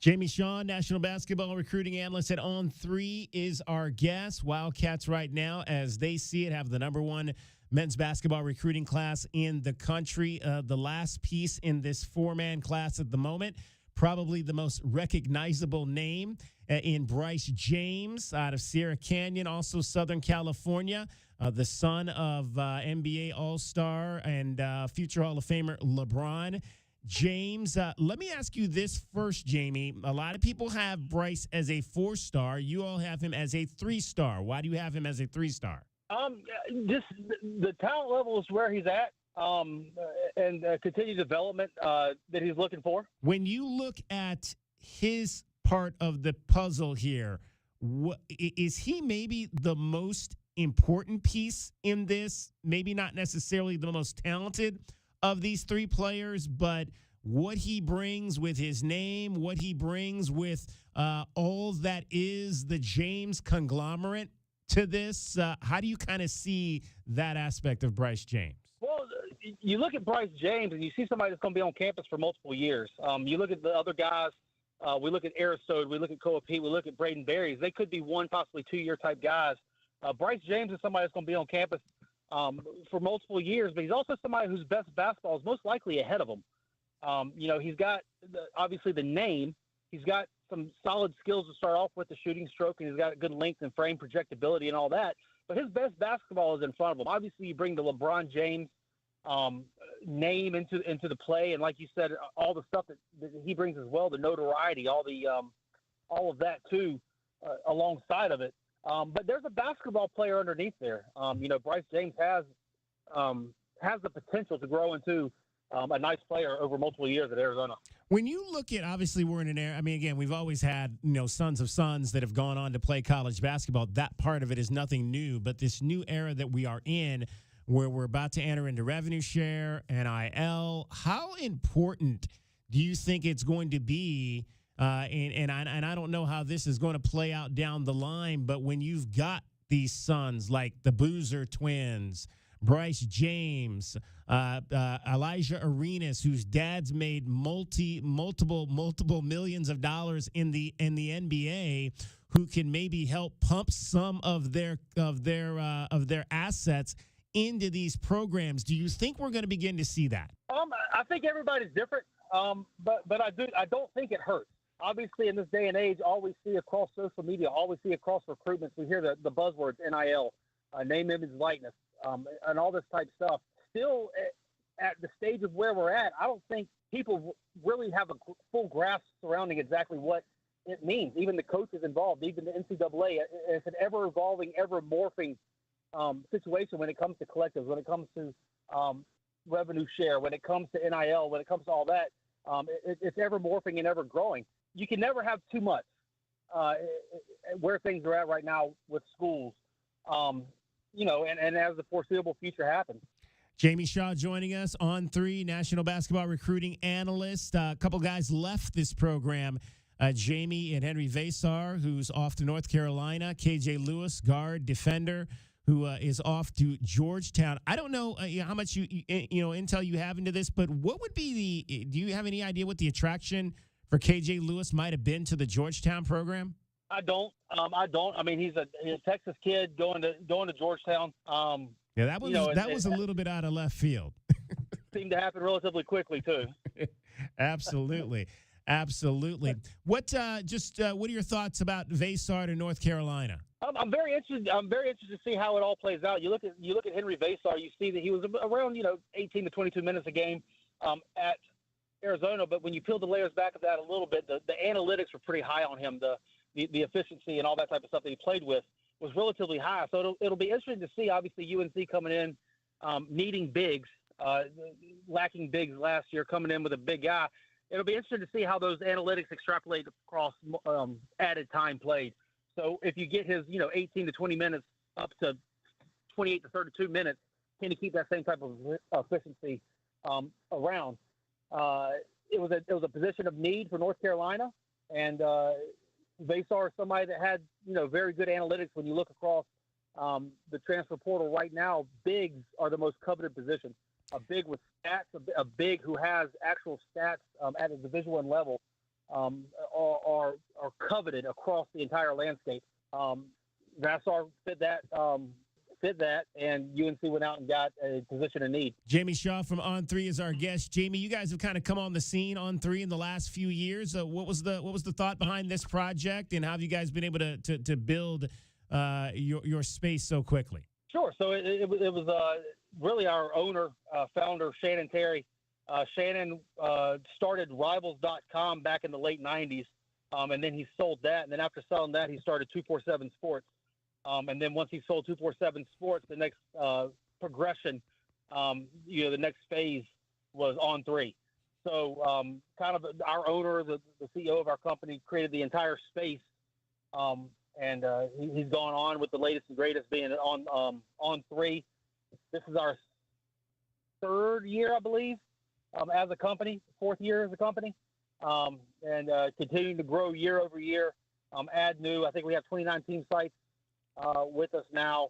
[SPEAKER 1] Jamie Shawn, National Basketball Recruiting Analyst at On3, is our guest. Wildcats right now, as they see it, have the #1 men's basketball recruiting class in the country. The last piece in this 4-man class at the moment, probably the most recognizable name in Bryce James out of Sierra Canyon, also Southern California. The son of NBA All-Star and future Hall of Famer LeBron James. Let me ask you this first, Jamie. A lot of people have Bryce as a 4-star. You all have him as a 3-star. Why do you have him as a 3-star?
[SPEAKER 9] Just the talent level is where he's at, and continued development that he's looking for.
[SPEAKER 1] When you look at his part of the puzzle here, is he maybe the most important piece in this? Maybe not necessarily the most talented of these 3 players, but what he brings with his name, what he brings with all that is the James conglomerate to this. How do you kind of see that aspect of Bryce James?
[SPEAKER 9] Well, you look at Bryce James and you see somebody that's going to be on campus for multiple years. You look at the other guys. We look at Aristode. We look at Koa Pete. We look at Braden Berries. They could be 1, possibly 2-year type guys. Bryce James is somebody that's going to be on campus for multiple years, but he's also somebody whose best basketball is most likely ahead of him. He's got obviously the name. He's got some solid skills to start off with, the shooting stroke, and he's got good length and frame projectability and all that. But his best basketball is in front of him. Obviously, you bring the LeBron James name into the play, and like you said, all the stuff that he brings as well, the notoriety, all of that too, alongside of it. But there's a basketball player underneath there. Bryce James has the potential to grow into a nice player over multiple years at Arizona.
[SPEAKER 1] When you look at, obviously we're in an era, I mean, again, we've always had, sons of sons that have gone on to play college basketball. That part of it is nothing new, but this new era that we are in, where we're about to enter into revenue share, NIL, how important do you think it's going to be? And I don't know how this is going to play out down the line, but when you've got these sons like the Boozer twins, Bryce James, Elijah Arenas, whose dad's made multiple millions of dollars in the NBA, who can maybe help pump some of their assets into these programs. Do you think we're going to begin to see that?
[SPEAKER 9] I think everybody's different, but I don't think it hurts. Obviously, in this day and age, all we see across social media, all we see across recruitments, we hear the buzzwords NIL, name, image, likeness, and all this type stuff. Still, at the stage of where we're at, I don't think people really have a full grasp surrounding exactly what it means. Even the coaches involved, even the NCAA, it's an ever-evolving, ever-morphing situation when it comes to collectives, when it comes to revenue share, when it comes to NIL, when it comes to all that. It's ever-morphing and ever-growing. You can never have too much where things are at right now with schools, and as the foreseeable future happens.
[SPEAKER 1] Jamie Shaw joining us on 3, National Basketball Recruiting Analyst. A couple guys left this program. Jamie and Henry Vasar, who's off to North Carolina. KJ Lewis, guard, defender, who is off to Georgetown. I don't know how much intel you have into this, but what would be do you have any idea what the attraction for KJ Lewis might have been to the Georgetown program?
[SPEAKER 9] I don't. I mean, he's a Texas kid going to Georgetown.
[SPEAKER 1] Yeah, that was a little bit out of left field.
[SPEAKER 9] Seemed to happen relatively quickly too.
[SPEAKER 1] Absolutely. What are your thoughts about Vasar to North Carolina?
[SPEAKER 9] I'm very interested. I'm very interested to see how it all plays out. You look at Henry Vasar. You see that he was around 18 to 22 minutes a game at Arizona. But when you peel the layers back of that a little bit, the analytics were pretty high on him. The efficiency and all that type of stuff that he played with was relatively high. So it'll be interesting to see. Obviously, UNC coming in needing bigs, lacking bigs last year, coming in with a big guy. It'll be interesting to see how those analytics extrapolate across added time played. So if you get his 18 to 20 minutes up to 28 to 32 minutes, can he keep that same type of efficiency around? It was a position of need for North Carolina, and Vasar is somebody that had very good analytics. When you look across the transfer portal right now, bigs are the most coveted position. A big with stats, a big who has actual stats at a Division I level are coveted across the entire landscape. Vasar fit that, and UNC went out and got a position of need.
[SPEAKER 1] Jamie Shaw from On 3 is our guest. Jamie, you guys have kind of come on the scene on 3 in the last few years. What was the thought behind this project, and how have you guys been able to build your space so quickly?
[SPEAKER 9] Sure. So it was really our owner, founder, Shannon Terry. Shannon started Rivals.com back in the late 90s, and then he sold that. And then after selling that, he started 247 Sports. And then once he sold 247 Sports, the next progression, the next phase was On 3. So kind of our owner, the CEO of our company, created the entire space. And he's gone on with the latest and greatest being on 3. This is our 3rd year, I believe, as a company, 4th year as a company, and continuing to grow year over year, add new. I think we have 29 team sites with us now,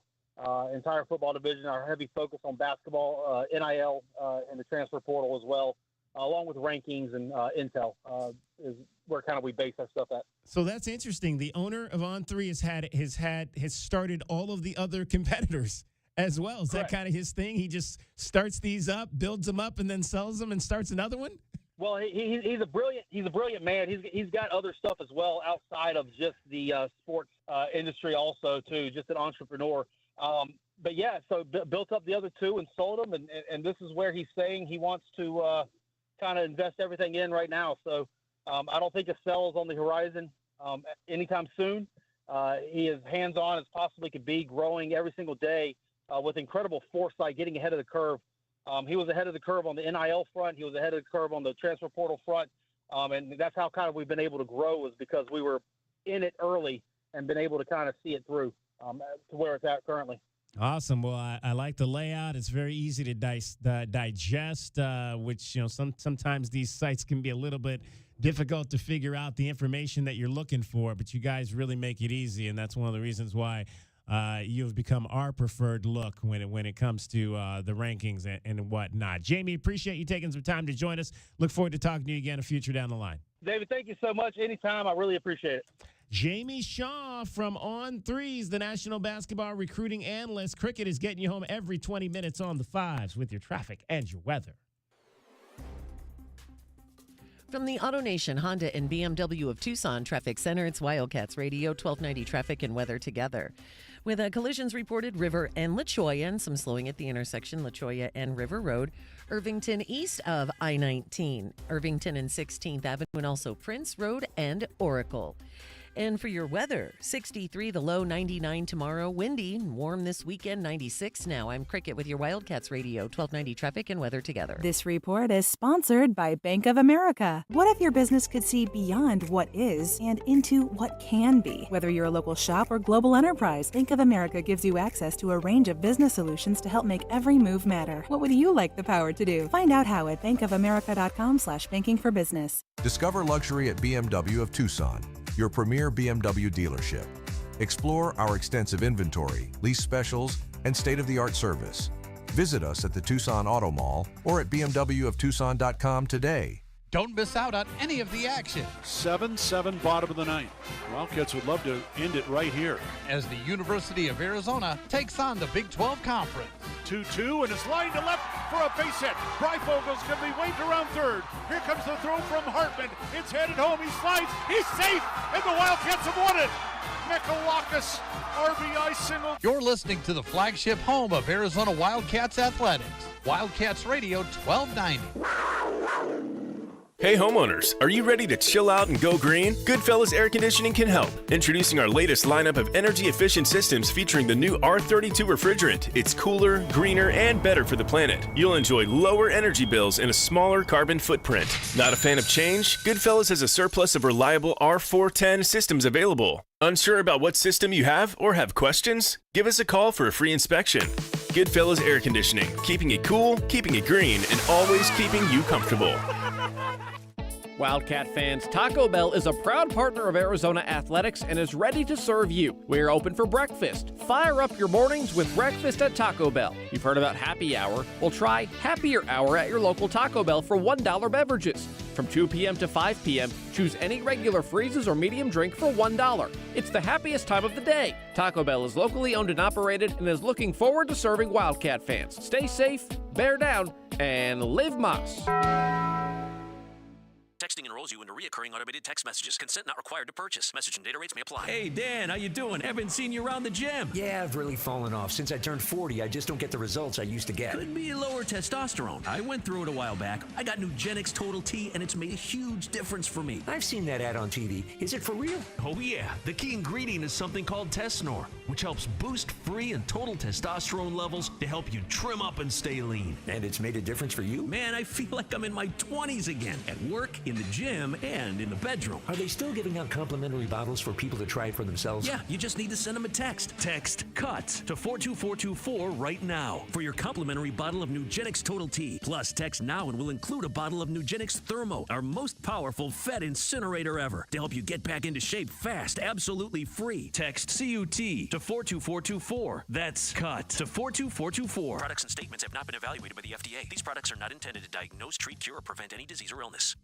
[SPEAKER 9] entire football division, our heavy focus on basketball, NIL, and the transfer portal as well, along with rankings and intel is where kind of we base that stuff at.
[SPEAKER 1] So that's interesting. The owner of On 3 has started all of the other competitors as well. Is
[SPEAKER 9] Correct.
[SPEAKER 1] That kind of his thing? He just starts these up, builds them up, and then sells them and starts another one?
[SPEAKER 9] Well, he's a brilliant man. He's got other stuff as well outside of just the sports industry, also too. Just an entrepreneur. But yeah, so built up the other 2 and sold them, and this is where he's saying he wants to kind of invest everything in right now. So I don't think a sell is on the horizon anytime soon. He is hands-on as possibly could be, growing every single day with incredible foresight, getting ahead of the curve. He was ahead of the curve on the NIL front. He was ahead of the curve on the transfer portal front. And that's how kind of we've been able to grow, is because we were in it early and been able to kind of see it through to where it's at currently.
[SPEAKER 1] Awesome. Well, I like the layout. It's very easy to digest, which, sometimes these sites can be a little bit difficult to figure out the information that you're looking for, but you guys really make it easy, and that's one of the reasons why you've become our preferred look when it comes to the rankings and whatnot. Jamie, appreciate you taking some time to join us. Look forward to talking to you again in the future down the line.
[SPEAKER 9] David, thank you so much. Anytime. I really appreciate it.
[SPEAKER 1] Jamie Shaw from On 3's the National Basketball Recruiting Analyst. Cricket is getting you home every 20 minutes on the 5s with your traffic and your weather.
[SPEAKER 4] From the AutoNation Honda and BMW of Tucson Traffic Center, it's Wildcats Radio 1290 traffic and weather together. With collisions reported River and La Cholla, and some slowing at the intersection La Cholla and River Road, Irvington east of I-19, Irvington and 16th Avenue, and also Prince Road and Oracle. And for your weather, 63, the low 99 tomorrow, windy, warm this weekend, 96 now. I'm Cricket with your Wildcats Radio, 1290 traffic and weather together.
[SPEAKER 7] This report is sponsored by Bank of America. What if your business could see beyond what is and into what can be? Whether you're a local shop or global enterprise, Bank of America gives you access to a range of business solutions to help make every move matter. What would you like the power to do? Find out how at bankofamerica.com/banking for business.
[SPEAKER 8] Discover luxury at BMW of Tucson, your premier BMW dealership. Explore our extensive inventory, lease specials, and state-of-the-art service. Visit us at the Tucson Auto Mall or at bmwoftucson.com today.
[SPEAKER 6] Don't miss out on any of the action.
[SPEAKER 10] 7-7 bottom of the ninth. Wildcats would love to end it right here.
[SPEAKER 6] As the University of Arizona takes on the Big 12 Conference.
[SPEAKER 10] 2-2, and it's lined to left for a base hit. Bryfogel's going to be waved around third. Here comes the throw from Hartman. It's headed home. He slides. He's safe, and the Wildcats have won it. Mikalakis, RBI single.
[SPEAKER 6] You're listening to the flagship home of Arizona Wildcats Athletics. Wildcats Radio 1290.
[SPEAKER 11] Hey homeowners, are you ready to chill out and go green? Goodfellas Air Conditioning can help. Introducing our latest lineup of energy-efficient systems featuring the new R32 refrigerant. It's cooler, greener, and better for the planet. You'll enjoy lower energy bills and a smaller carbon footprint. Not a fan of change? Goodfellas has a surplus of reliable R410 systems available. Unsure about what system you have or have questions? Give us a call for a free inspection. Goodfellas Air Conditioning, keeping it cool, keeping it green, and always keeping you comfortable.
[SPEAKER 12] Wildcat fans, Taco Bell is a proud partner of Arizona Athletics and is ready to serve you. We're open for breakfast. Fire up your mornings with breakfast at Taco Bell. You've heard about Happy Hour? Well, try Happier Hour at your local Taco Bell for $1 beverages. From 2 p.m. to 5 p.m., choose any regular freezes or medium drink for $1. It's the happiest time of the day. Taco Bell is locally owned and operated and is looking forward to serving Wildcat fans. Stay safe, bear down, and live Moss.
[SPEAKER 23] Texting enrolls you into reoccurring automated text messages. Consent not required to purchase. Message and data rates may apply.
[SPEAKER 24] Hey, Dan, how you doing? Haven't seen you around the gym.
[SPEAKER 13] Yeah, I've really fallen off. Since I turned 40, I just don't get the results I used to get.
[SPEAKER 24] Could be lower testosterone. I went through it a while back. I got Nugenix Total T, and it's made a huge difference for me.
[SPEAKER 13] I've seen that ad on TV. Is it for real?
[SPEAKER 24] Oh, yeah. The key ingredient is something called Tesnor, which helps boost free and total testosterone levels to help you trim up and stay lean.
[SPEAKER 13] And it's made a difference for you?
[SPEAKER 24] Man, I feel like I'm in my 20s again. At work, in the gym, and in the bedroom.
[SPEAKER 13] Are they still giving out complimentary bottles for people to try it for themselves?
[SPEAKER 24] Yeah, you just need to send them a text. Text CUTS to 42424 right now for your complimentary bottle of Nugenix Total T. Plus, text now and we'll include a bottle of Nugenix Thermo, our most powerful fat incinerator ever, to help you get back into shape fast, absolutely free. Text CUT to 42424. That's CUT to 42424.
[SPEAKER 23] Products and statements have not been evaluated by the FDA. These products are not intended to diagnose, treat, cure, or prevent any disease or illness.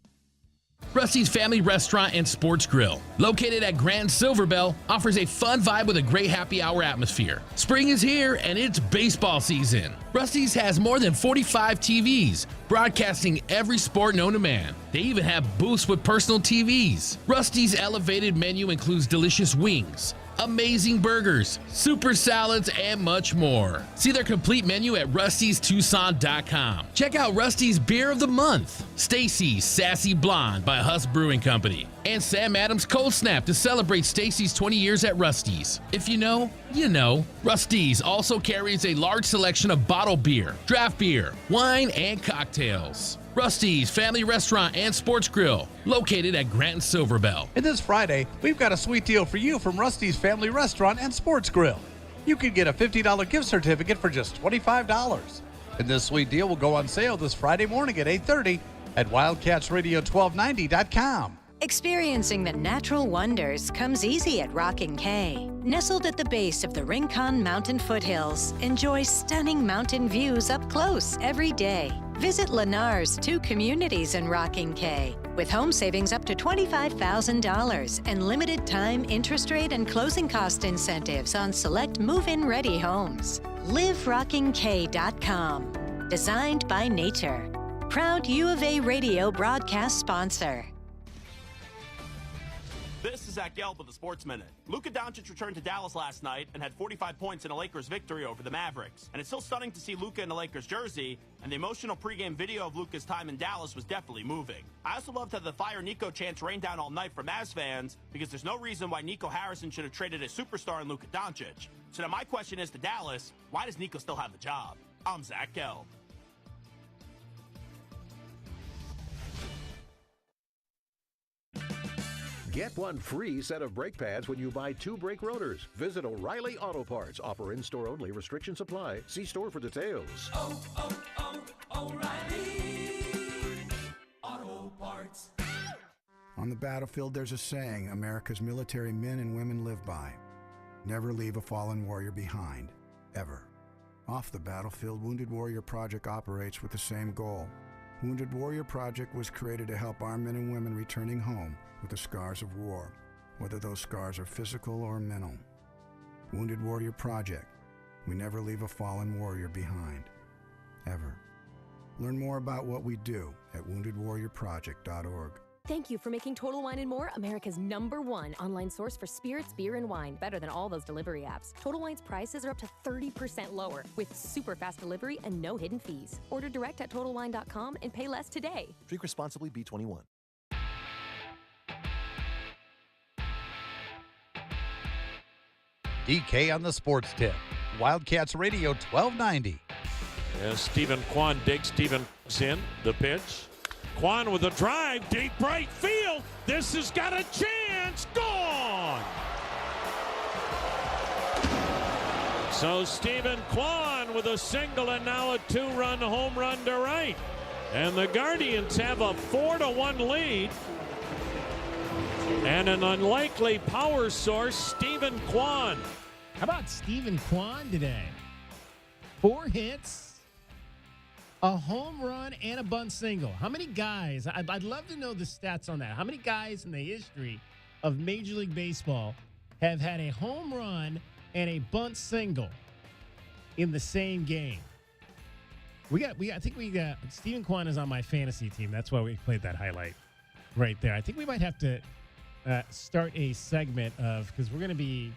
[SPEAKER 14] Rusty's Family Restaurant and Sports Grill, located at Grand Silverbell, offers a fun vibe with a great happy hour atmosphere. Spring is here and it's baseball season. Rusty's has more than 45 TVs, broadcasting every sport known to man. They even have booths with personal TVs. Rusty's elevated menu includes delicious wings, amazing burgers, super salads, and much more. See their complete menu at rustystucson.com. Check out Rusty's Beer of the Month, Stacy's Sassy Blonde by Huss Brewing Company, and Sam Adams Cold Snap to celebrate Stacy's 20 years at Rusty's. If you know, you know. Rusty's also carries a large selection of bottled beer, draft beer, wine, and cocktails. Rusty's Family Restaurant and Sports Grill, located at Grant and Silverbell.
[SPEAKER 6] And this Friday, we've got a sweet deal for you from Rusty's Family Restaurant and Sports Grill. You can get a $50 gift certificate for just $25. And this sweet deal will go on sale this Friday morning at 8:30 at wildcatsradio1290.com.
[SPEAKER 15] Experiencing the natural wonders comes easy at Rockin' Cay. Nestled at the base of the Rincon Mountain foothills, enjoy stunning mountain views up close every day. Visit Lennar's 2 communities in Rockin' Cay, with home savings up to $25,000 and limited time interest rate and closing cost incentives on select move-in ready homes. LiveRockingCay.com. Designed by nature. Proud U of A radio broadcast sponsor.
[SPEAKER 23] This is Zach Gelb with the Sports Minute. Luka Doncic returned to Dallas last night and had 45 points in a Lakers victory over the Mavericks. And it's still stunning to see Luka in a Lakers jersey, and the emotional pregame video of Luka's time in Dallas was definitely moving. I also loved how the Fire Nico chants rained down all night for Mavs fans, because there's no reason why Nico Harrison should have traded a superstar in Luka Doncic. So now my question is to Dallas, why does Nico still have the job? I'm Zach Gelb.
[SPEAKER 16] Get one free set of brake pads when you buy 2 brake rotors. Visit O'Reilly Auto Parts. Offer in-store only. Restrictions apply. See store for details.
[SPEAKER 17] O'Reilly Auto Parts.
[SPEAKER 18] On the battlefield, there's a saying America's military men and women live by. Never leave a fallen warrior behind. Ever. Off the battlefield, Wounded Warrior Project operates with the same goal. Wounded Warrior Project was created to help our men and women returning home with the scars of war, whether those scars are physical or mental. Wounded Warrior Project. We never leave a fallen warrior behind. Ever. Learn more about what we do at woundedwarriorproject.org.
[SPEAKER 19] Thank you for making Total Wine & More America's #1 online source for spirits, beer, and wine. Better than all those delivery apps. Total Wine's prices are up to 30% lower with super fast delivery and no hidden fees. Order direct at TotalWine.com and pay less today.
[SPEAKER 5] Drink responsibly, B21.
[SPEAKER 6] DK on the sports tip. Wildcats Radio 1290.
[SPEAKER 10] As Stephen Kwan digs, Stevens in the pitch. Kwan with a drive, deep right field. This has got a chance. Gone. So Stephen Kwan with a single and now a 2-run home run to right. And the Guardians have a 4-1 lead. And an unlikely power source, Stephen Kwan.
[SPEAKER 1] How about Stephen Kwan today? 4 hits, a home run, and a bunt single. How many guys, I'd love to know the stats on that. How many guys in the history of Major League Baseball have had a home run and a bunt single in the same game? I think Stephen Kwan is on my fantasy team. That's why we played that highlight right there. I think we might have to start a segment of, because we're going to be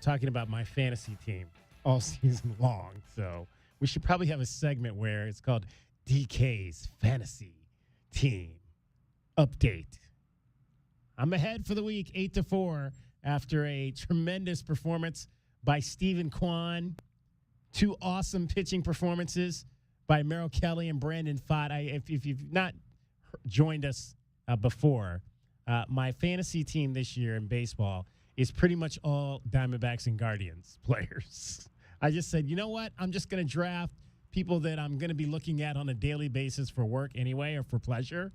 [SPEAKER 1] talking about my fantasy team all season long. So we should probably have a segment where it's called DK's Fantasy Team Update. I'm ahead for the week, 8-4, after a tremendous performance by Stephen Kwan. 2 awesome pitching performances by Merrill Kelly and Brandon Pfaadt. If you've not joined us before, my fantasy team this year in baseball is pretty much all Diamondbacks and Guardians players. I just said, you know what? I'm just going to draft people that I'm going to be looking at on a daily basis for work anyway or for pleasure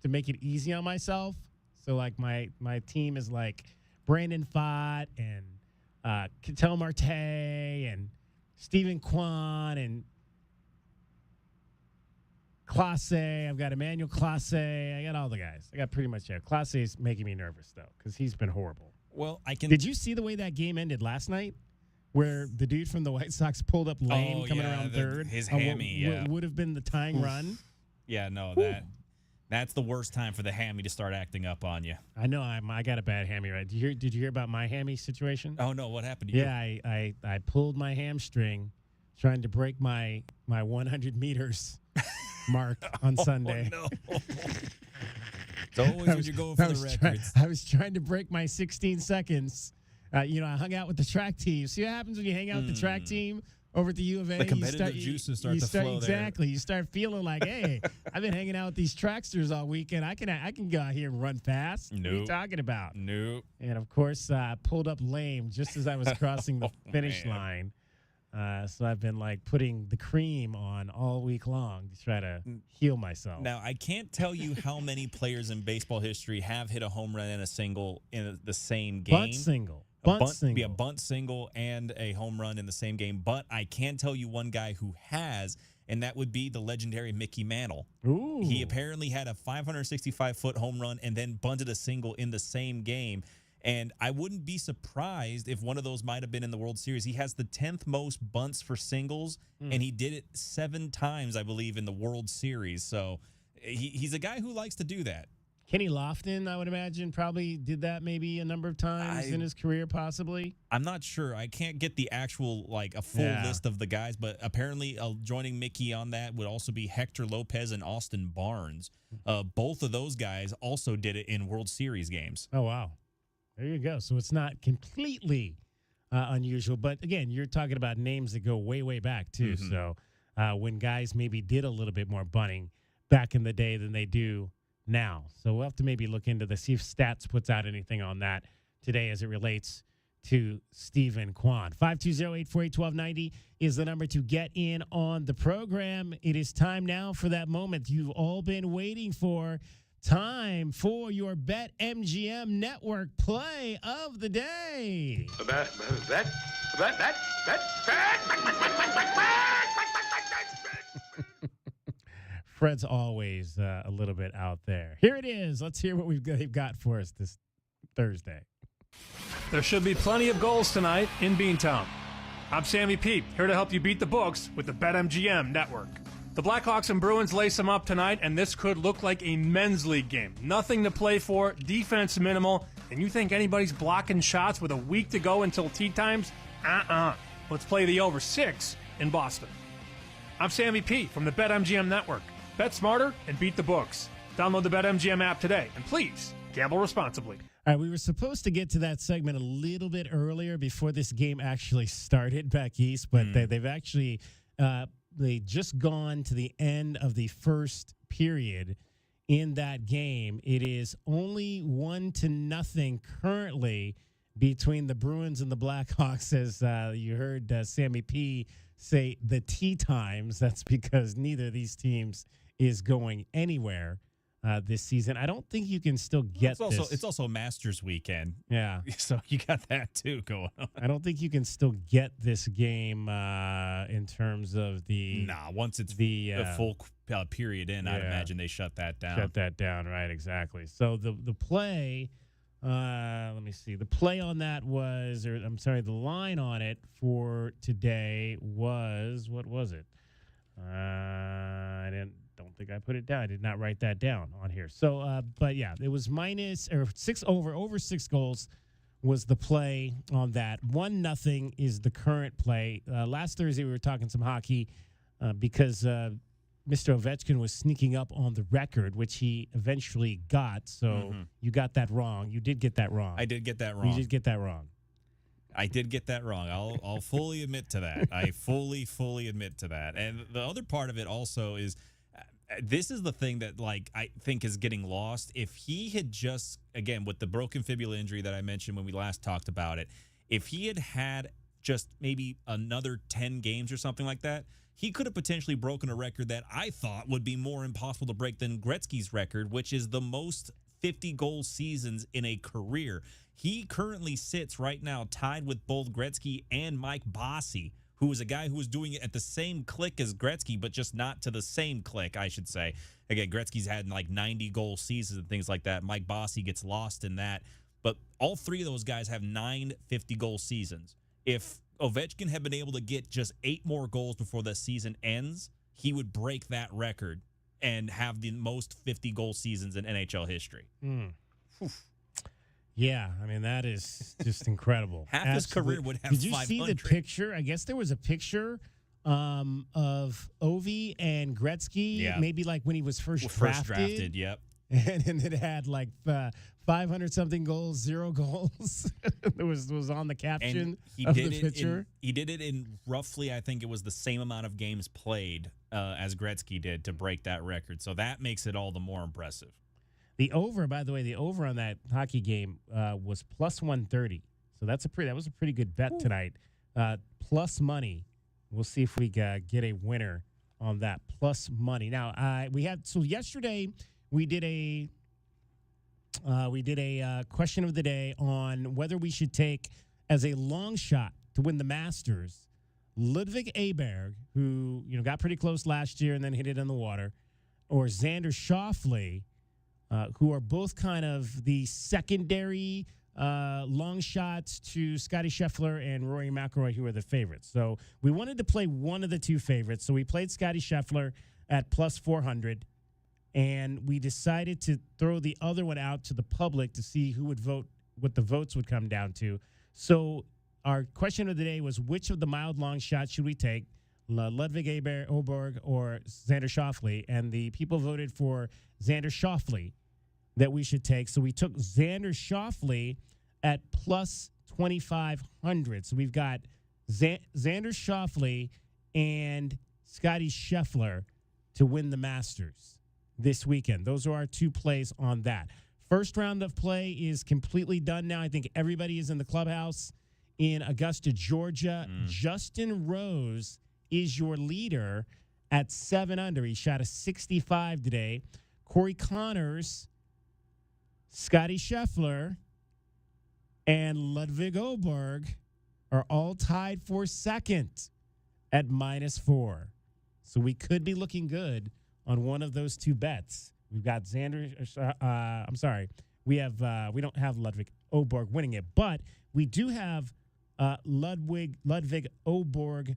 [SPEAKER 1] to make it easy on myself. So, like, my team is like Brandon Pfaadt and Ketel Marte and Stephen Kwan and Clase. I've got Emmanuel Clase. I got all the guys. I got pretty much everything. Clase is making me nervous, though, because he's been horrible.
[SPEAKER 20] Well,
[SPEAKER 1] Did you see the way that game ended last night? Where the dude from the White Sox pulled up lane coming around third.
[SPEAKER 20] His hammy,
[SPEAKER 1] would have been the tying run.
[SPEAKER 20] Yeah, no, that's the worst time for the hammy to start acting up on you.
[SPEAKER 1] I know. I got a bad hammy, right? Did you hear about my hammy situation?
[SPEAKER 20] Oh, no. What happened to you?
[SPEAKER 1] Yeah, I pulled my hamstring trying to break my 100 meters mark on Sunday.
[SPEAKER 20] Oh, no. It's always when you're going for the records.
[SPEAKER 1] I was trying to break my 16 seconds. I hung out with the track team. See what happens when you hang out with the track team over at the U of A?
[SPEAKER 20] The competitive juices start to flow
[SPEAKER 1] exactly.
[SPEAKER 20] there.
[SPEAKER 1] You start feeling like, hey, I've been hanging out with these tracksters all weekend. I can go out here and run fast.
[SPEAKER 20] Nope.
[SPEAKER 1] What are you talking about?
[SPEAKER 20] Nope.
[SPEAKER 1] And, of course, pulled up lame just as I was crossing the finish line. So I've been, putting the cream on all week long to try to heal myself.
[SPEAKER 20] Now, I can't tell you how many players in baseball history have hit a home run and a single in the same game.
[SPEAKER 1] Bunt single.
[SPEAKER 20] Be a bunt single and a home run in the same game. But I can tell you one guy who has, and that would be the legendary Mickey Mantle.
[SPEAKER 1] Ooh.
[SPEAKER 20] He apparently had a 565-foot home run and then bunted a single in the same game. And I wouldn't be surprised if one of those might have been in the World Series. He has the 10th most bunts for singles, and he did it 7 times, I believe, in the World Series. So he's a guy who likes to do that.
[SPEAKER 1] Kenny Lofton, I would imagine, probably did that maybe a number of times in his career, possibly.
[SPEAKER 20] I'm not sure. I can't get the actual, like, a full list of the guys, but apparently joining Mickey on that would also be Hector Lopez and Austin Barnes. Both of those guys also did it in World Series games.
[SPEAKER 1] Oh, wow. There you go. So it's not completely unusual. But, again, you're talking about names that go way, way back, too.
[SPEAKER 20] Mm-hmm.
[SPEAKER 1] So when guys maybe did a little bit more bunting back in the day than they do now. So we'll have to maybe look into this, see if Stats puts out anything on that today as it relates to Stephen Kwan. 520-848-1290 is the number to get in on the program. It is time now for that moment you've all been waiting for. Time for your BetMGM Network play of the day. Fred's always a little bit out there. Here it is. Let's hear what they've got for us this Thursday.
[SPEAKER 2] There should be plenty of goals tonight in Beantown. I'm Sammy Peep, here to help you beat the books with the BetMGM Network. The Blackhawks and Bruins lace them up tonight, and this could look like a men's league game. Nothing to play for, defense minimal, and you think anybody's blocking shots with a week to go until tea times? Let's play the over 6 in Boston. I'm Sammy P from the BetMGM Network. Bet smarter and beat the books. Download the BetMGM app today, and please, gamble responsibly.
[SPEAKER 1] All right, we were supposed to get to that segment a little bit earlier before this game actually started back east, but they've actually they just gone to the end of the first period in that game. It is only 1-0 currently between the Bruins and the Blackhawks, as you heard Sammy P say the tea times. That's because neither of these teams is going anywhere this season. I don't think you can still get this.
[SPEAKER 20] It's also Masters weekend.
[SPEAKER 1] Yeah.
[SPEAKER 20] So you got that too going on.
[SPEAKER 1] I don't think you can still get this game in terms of the...
[SPEAKER 20] once it's the full period in, I'd imagine they shut that down.
[SPEAKER 1] Shut that down, right, exactly. So the play, let me see. The play on that was, the line on it for today was, what was it? I don't think I put it down. I did not write that down on here. So, but yeah, it was over 6 goals was the play on that. 1-0 is the current play. Last Thursday we were talking some hockey because Mr. Ovechkin was sneaking up on the record, which he eventually got. So you got that wrong. You did get that wrong.
[SPEAKER 20] I did get that wrong.
[SPEAKER 1] You did get that wrong.
[SPEAKER 20] I did get that wrong. I'll fully admit to that. I fully admit to that. And the other part of it also is, this is the thing that, like, I think is getting lost. If he had just, again, with the broken fibula injury that I mentioned when we last talked about it, if he had just maybe another 10 games or something like that, he could have potentially broken a record that I thought would be more impossible to break than Gretzky's record, which is the most 50-goal seasons in a career. He currently sits right now tied with both Gretzky and Mike Bossy, who was a guy who was doing it at the same click as Gretzky, but just not to the same click, I should say. Again, Gretzky's had like 90-goal seasons and things like that. Mike Bossy gets lost in that. But all three of those guys have 9 50-goal seasons. If Ovechkin had been able to get just 8 more goals before the season ends, he would break that record and have the most 50-goal seasons in NHL history.
[SPEAKER 1] Yeah, I mean, that is just incredible.
[SPEAKER 20] Half his career would have 500.
[SPEAKER 1] Did you see the picture? I guess there was a picture of Ovi and Gretzky, maybe like when he was first drafted.
[SPEAKER 20] Yep.
[SPEAKER 1] And it had like 500-something goals, 0 goals. It was on the caption of the picture.
[SPEAKER 20] He did it in roughly, I think it was the same amount of games played as Gretzky did to break that record. So that makes it all the more impressive.
[SPEAKER 1] The over, by the way, the over on that hockey game was plus 130. So that was a pretty good bet tonight. Plus money. We'll see if we get a winner on that plus money. Now, yesterday we did a question of the day on whether we should take as a long shot to win the Masters Ludwig Aberg, who got pretty close last year and then hit it in the water, or Xander Schauffele, who are both kind of the secondary long shots to Scotty Scheffler and Rory McIlroy, who are the favorites. So we wanted to play one of the two favorites. So we played Scotty Scheffler at plus 400. and we decided to throw the other one out to the public to see who would vote, what the votes would come down to. So our question of the day was, which of the mild long shots should we take, Ludwig Oberg or Xander Schauffele? And the people voted for Xander Schauffele that we should take. So we took Xander Schauffele at plus 2,500. So we've got Xander Schauffele and Scotty Scheffler to win the Masters this weekend. Those are our two plays on that. First round of play is completely done now. I think everybody is in the clubhouse in Augusta, Georgia. Justin Rose is your leader at 7 under. He shot a 65 today. Corey Connors, Scotty Scheffler, and Ludwig Oberg are all tied for second at -4. So we could be looking good on one of those two bets. We've got Xander. I'm sorry. We don't have Ludwig Oberg winning it, but we do have Ludwig Oberg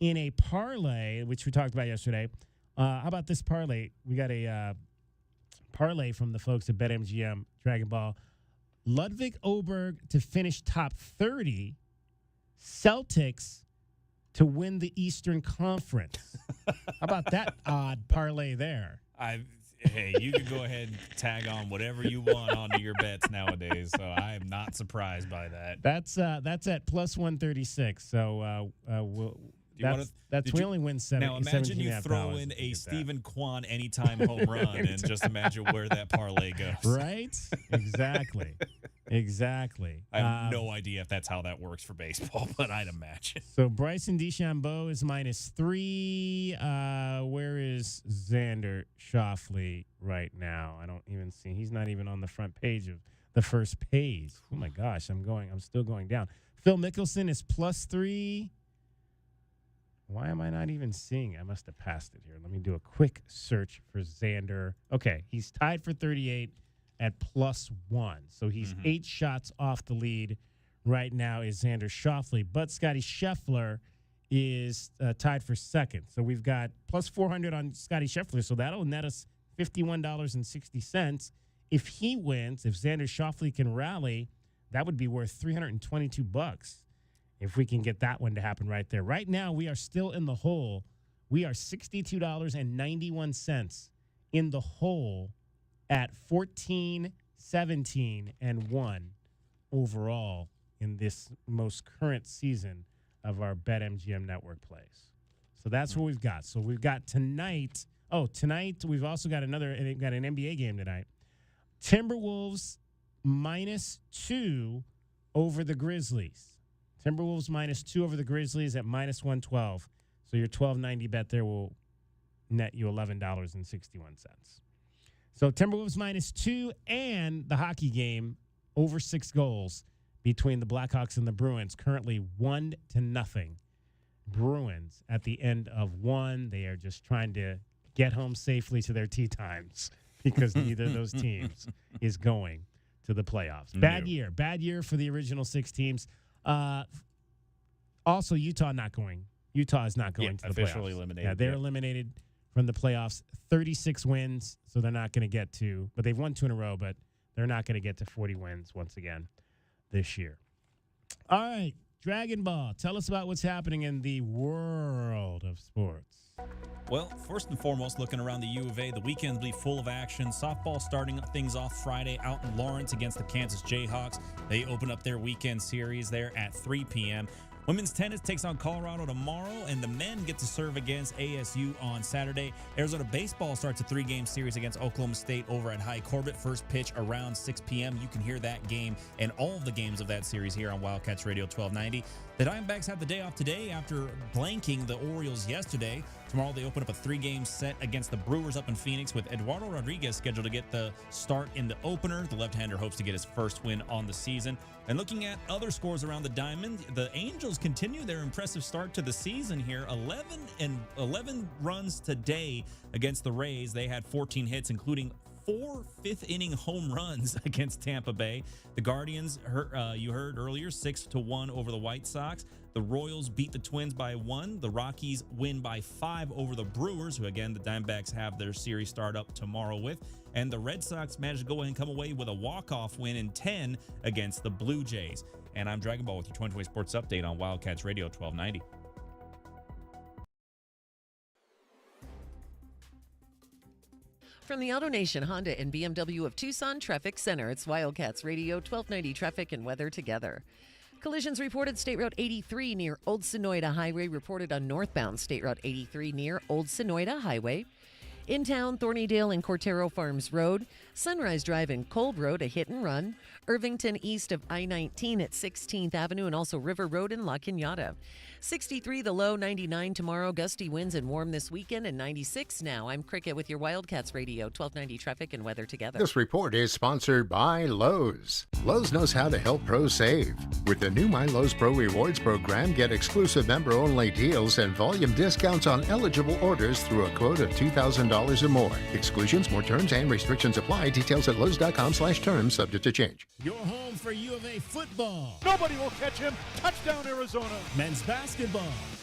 [SPEAKER 1] in a parlay, which we talked about yesterday. How about this parlay? We got a parlay from the folks at BetMGM Dragon Ball. Ludwig Oberg to finish top 30. Celtics to win the Eastern Conference. How about that odd parlay there?
[SPEAKER 20] Hey, you can go ahead and tag on whatever you want onto your bets nowadays. So I am not surprised by that.
[SPEAKER 1] That's at plus 136. So we only win 7.
[SPEAKER 20] Now imagine you throw in a Stephen Kwan anytime home run, and just imagine where that parlay goes.
[SPEAKER 1] Right? Exactly. Exactly.
[SPEAKER 20] I have no idea if that's how that works for baseball, but I'd imagine.
[SPEAKER 1] So Bryson DeChambeau is -3. Where is Xander Schauffele right now? I don't even see. He's not even on the front page of the first page. Oh my gosh, I'm still going down. Phil Mickelson is +3. Why am I not even seeing it? I must have passed it here. Let me do a quick search for Xander. Okay, he's tied for 38 at +1. So he's 8 shots off the lead right now is Xander Schauffele. But Scotty Scheffler is tied for second. So we've got +400 on Scotty Scheffler. So that'll net us $51.60. If he wins, if Xander Schauffele can rally, that would be worth $322 if we can get that one to happen right there. Right now, we are still in the hole. We are $62.91 in the hole at 14, 17, and 1 overall in this most current season of our BetMGM network plays. So that's what we've got. So we've got tonight. Oh, tonight we've also got an NBA game tonight. Timberwolves -2 over the Grizzlies. Timberwolves -2 over the Grizzlies at -112. So your $12.90 bet there will net you $11.61. So Timberwolves -2 and the hockey game over 6 goals between the Blackhawks and the Bruins. Currently 1-0. Bruins at the end of 1. They are just trying to get home safely to their tee times because neither of those teams is going to the playoffs. Bad year for the original 6 teams. Also, Utah is not going to the playoffs.
[SPEAKER 20] Officially eliminated.
[SPEAKER 1] Yeah, they're eliminated from the playoffs. 36 wins, so they're not going to get to, but they've won 2 in a row, but they're not going to get to 40 wins once again this year. All right, Dragon Ball, tell us about what's happening in the world of sports.
[SPEAKER 20] Well, first and foremost, looking around the U of A, the weekend will be full of action. Softball starting things off Friday out in Lawrence against the Kansas Jayhawks. They open up their weekend series there at 3 p.m. Women's tennis takes on Colorado tomorrow, and the men get to serve against ASU on Saturday. Arizona baseball starts a 3-game series against Oklahoma State over at High Corbett. First pitch around 6 p.m. You can hear that game and all of the games of that series here on Wildcats Radio 1290. The Diamondbacks have the day off today after blanking the Orioles yesterday. Tomorrow they open up a 3-game set against the Brewers up in Phoenix with Eduardo Rodriguez scheduled to get the start in the opener. The left-hander hopes to get his first win on the season. And looking at other scores around the Diamond, the Angels continue their impressive start to the season here. 11 runs today against the Rays. They had 14 hits, including 4 fifth-inning home runs against Tampa Bay. The Guardians, you heard earlier, 6-1 over the White Sox. The Royals beat the Twins by 1. The Rockies win by 5 over the Brewers, who, again, the Diamondbacks have their series start up tomorrow with. And the Red Sox managed to go ahead and come away with a walk-off win in 10 against the Blue Jays. And I'm Dragon Ball with your 2020 Sports Update on Wildcats Radio 1290.
[SPEAKER 4] From the AutoNation Honda and BMW of Tucson Traffic Center, it's Wildcats Radio 1290 Traffic and Weather Together. Collisions reported State Road 83 near Old Sonoyta Highway, reported on northbound State Road 83 near Old Sonoyta Highway. In town, Thornydale and Cortero Farms Road, Sunrise Drive and Kolb Road, a hit and run. Irvington east of I-19 at 16th Avenue and also River Road in La Cañada. 63 the low, 99 tomorrow, gusty winds and warm this weekend, and 96 now. I'm Cricket with your Wildcats Radio 1290 Traffic and Weather Together.
[SPEAKER 3] This report is sponsored by Lowe's. Lowe's knows how to help pros save. With the new My Lowe's Pro Rewards program, get exclusive member-only deals and volume discounts on eligible orders through a quote of $2,000 or more. Exclusions, more terms, and restrictions apply. Details at Lowe's.com/terms, subject to change.
[SPEAKER 1] Your home for U of A football.
[SPEAKER 10] Nobody will catch him. Touchdown, Arizona.
[SPEAKER 1] Men's basketball.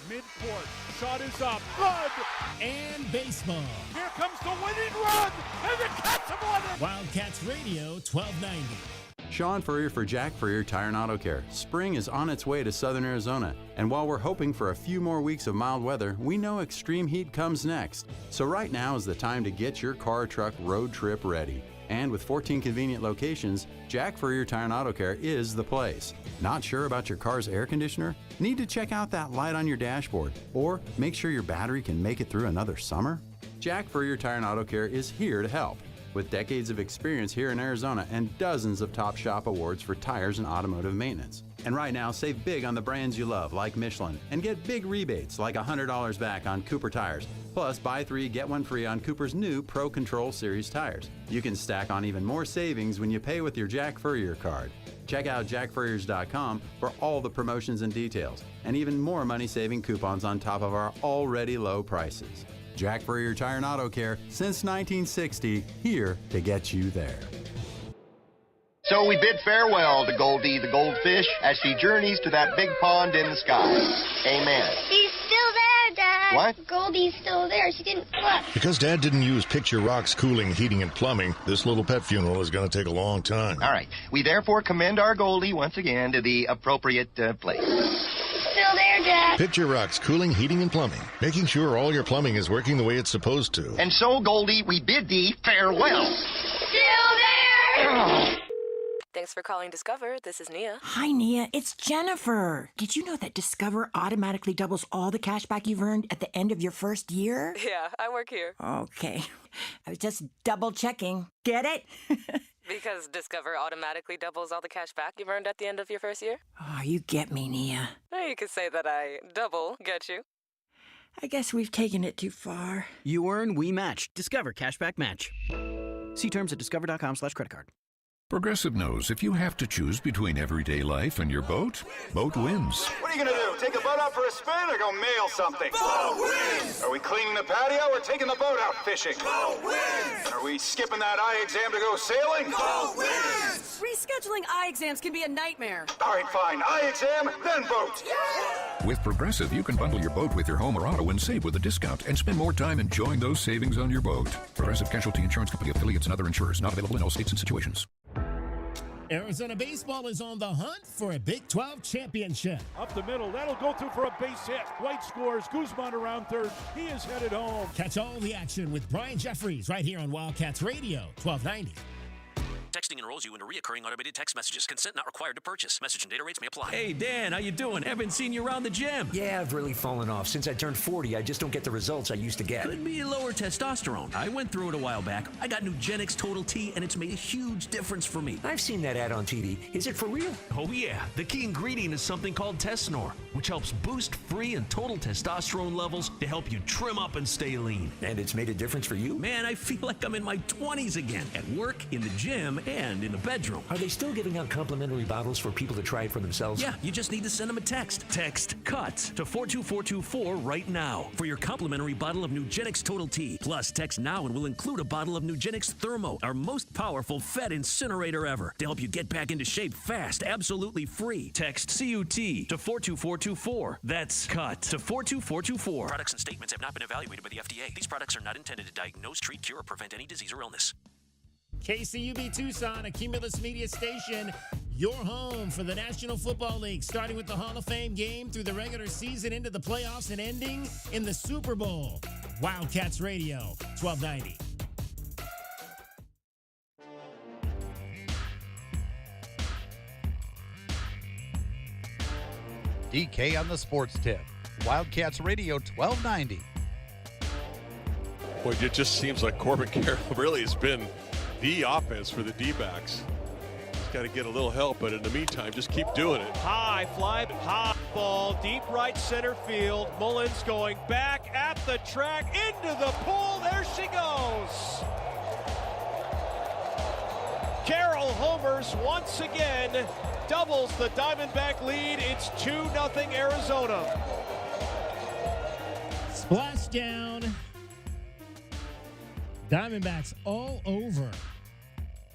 [SPEAKER 10] Midcourt. Shot is up. Good.
[SPEAKER 1] And baseball.
[SPEAKER 10] Here comes the winning run. And the Cats have won it.
[SPEAKER 1] Wildcats Radio 1290.
[SPEAKER 9] Sean Furrier for Jack Furrier Tire and Auto Care. Spring is on its way to southern Arizona, and while we're hoping for a few more weeks of mild weather, we know extreme heat comes next. So right now is the time to get your car or truck road trip ready. And with 14 convenient locations, Jack Furrier Tire and Auto Care is the place. Not sure about your car's air conditioner? Need to check out that light on your dashboard? Or make sure your battery can make it through another summer? Jack Furrier Tire and Auto Care is here to help. With decades of experience here in Arizona and dozens of top shop awards for tires and automotive maintenance. And right now, save big on the brands you love, like Michelin, and get big rebates like $100 back on Cooper tires. Plus, buy 3, get 1 free on Cooper's new Pro Control Series tires. You can stack on even more savings when you pay with your Jack Furrier card. Check out jackfurriers.com for all the promotions and details, and even more money-saving coupons on top of our already low prices. Jack Furrier Tire and Auto Care, since 1960, here to get you there.
[SPEAKER 21] So we bid farewell to Goldie the goldfish as she journeys to that big pond in the sky. Amen.
[SPEAKER 22] She's still there, Dad.
[SPEAKER 21] What?
[SPEAKER 22] Goldie's still there. She didn't flip.
[SPEAKER 25] Because Dad didn't use Picture Rocks Cooling, Heating, and Plumbing, this little pet funeral is going to take a long time.
[SPEAKER 21] All right. We therefore commend our Goldie once again to the appropriate place.
[SPEAKER 22] Still there, Dad.
[SPEAKER 25] Picture Rocks Cooling, Heating, and Plumbing, making sure all your plumbing is working the way it's supposed to.
[SPEAKER 21] And so, Goldie, we bid thee farewell.
[SPEAKER 22] Still there!
[SPEAKER 26] Thanks for calling Discover. This is Nia.
[SPEAKER 27] Hi, Nia. It's Jennifer. Did you know that Discover automatically doubles all the cash back you've earned at the end of your first year?
[SPEAKER 26] Yeah, I work here.
[SPEAKER 27] Okay. I was just double checking. Get it?
[SPEAKER 26] Because Discover automatically doubles all the cash back you've earned at the end of your first year?
[SPEAKER 27] Oh, you get me, Nia.
[SPEAKER 26] You could say that I double get you.
[SPEAKER 27] I guess we've taken it too far.
[SPEAKER 28] You earn, we match. Discover Cashback Match. See terms at discover.com/creditcard.
[SPEAKER 29] Progressive knows if you have to choose between everyday life and your boat, boat wins.
[SPEAKER 30] What are you going to do? Take the boat out for a spin or go mail something?
[SPEAKER 22] Boat wins!
[SPEAKER 30] Are we cleaning the patio or taking the boat out fishing?
[SPEAKER 22] Boat wins!
[SPEAKER 30] Are we skipping that eye exam to go sailing?
[SPEAKER 22] Boat wins!
[SPEAKER 31] Rescheduling eye exams can be a nightmare.
[SPEAKER 30] All right, fine. Eye exam, then boat.
[SPEAKER 22] Yeah!
[SPEAKER 29] With Progressive, you can bundle your boat with your home or auto and save with a discount and spend more time enjoying those savings on your boat. Progressive Casualty Insurance Company, affiliates, and other insurers. Not available in all states and situations.
[SPEAKER 1] Arizona baseball is on the hunt for a Big 12 championship.
[SPEAKER 10] Up the middle, that'll go through for a base hit. White scores, Guzman around third. He is headed home.
[SPEAKER 1] Catch all the action with Brian Jeffries right here on Wildcats Radio 1290.
[SPEAKER 24] Texting enrolls you into recurring automated text messages. Consent not required to purchase. Message and data rates may apply.
[SPEAKER 13] Hey, Dan, how you doing? Haven't seen you around the gym. Yeah, I've really fallen off. Since I turned 40, I just don't get the results I used to get.
[SPEAKER 24] Could be lower testosterone. I went through it a while back. I got Nugenix Total T, and it's made a huge difference for me.
[SPEAKER 13] I've seen that ad on TV. Is it for real?
[SPEAKER 24] Oh, yeah. The key ingredient is something called Tesnor, which helps boost free and total testosterone levels to help you trim up and stay lean.
[SPEAKER 13] And it's made a difference for you?
[SPEAKER 24] Man, I feel like I'm in my 20s again. At work, in the gym, and in the bedroom.
[SPEAKER 13] Are they still giving out complimentary bottles for people to try it for themselves?
[SPEAKER 24] Yeah, you just need to send them a text. Text CUTS to 42424 right now for your complimentary bottle of Nugenix Total T. Plus, text now and we'll include a bottle of Nugenix Thermo, our most powerful Fed incinerator ever, to help you get back into shape fast, absolutely free. Text CUT to 42424. That's CUT to 42424.
[SPEAKER 13] Products and statements have not been evaluated by the FDA. These products are not intended to diagnose, treat, cure, or prevent any disease or illness.
[SPEAKER 1] KCUB Tucson, a Cumulus Media station, your home for the National Football League, starting with the Hall of Fame game through the regular season into the playoffs and ending in the Super Bowl. Wildcats Radio, 1290.
[SPEAKER 6] DK on the sports tip. Wildcats Radio 1290.
[SPEAKER 7] Boy, it just seems like Corbin Carroll really has been the offense for the D-backs. He's got to get a little help, but in the meantime, just keep doing it.
[SPEAKER 8] High fly, high ball, deep right center field. Mullins going back at the track, into the pool. There she goes. Carroll homers once again, doubles the Diamondback lead. It's 2-0 Arizona.
[SPEAKER 1] Splashdown. Diamondbacks all over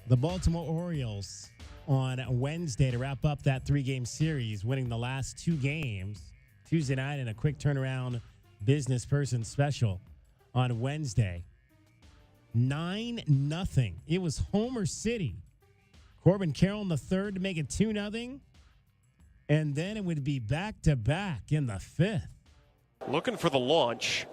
[SPEAKER 1] the Baltimore Orioles on Wednesday to wrap up that 3-game series, winning the last 2 games Tuesday night in a quick turnaround business person special on Wednesday. 9-0. It was Homer City. Corbin Carroll in the third to make it 2-0. And then it would be back-to-back in the 5th.
[SPEAKER 8] Looking for the launch.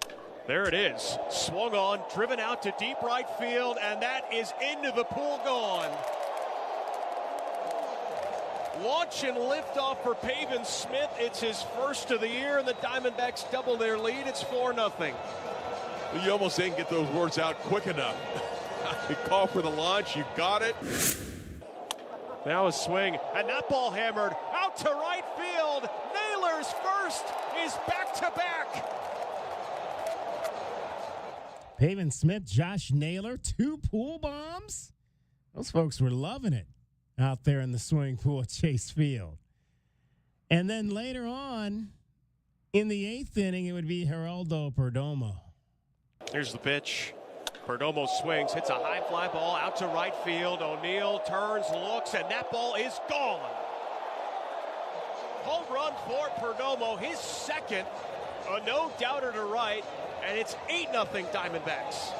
[SPEAKER 8] There it is. Swung on, driven out to deep right field, and that is into the pool, gone. Launch and liftoff for Pavin Smith. It's his first of the year, and the Diamondbacks double their lead. It's 4-0.
[SPEAKER 7] You almost didn't get those words out quick enough. You call for the launch, you got it.
[SPEAKER 8] Now a swing, and that ball hammered out to right field. Naylor's first is back-to-back.
[SPEAKER 1] Pavin Smith, Josh Naylor, 2 pool bombs. Those folks were loving it out there in the swimming pool at Chase Field. And then later on, in the 8th inning, it would be Geraldo Perdomo.
[SPEAKER 8] Here's the pitch. Perdomo swings, hits a high fly ball out to right field. O'Neill turns, looks, and that ball is gone. Home run for Perdomo, his second. A no-doubter to right, and it's 8-0 Diamondbacks.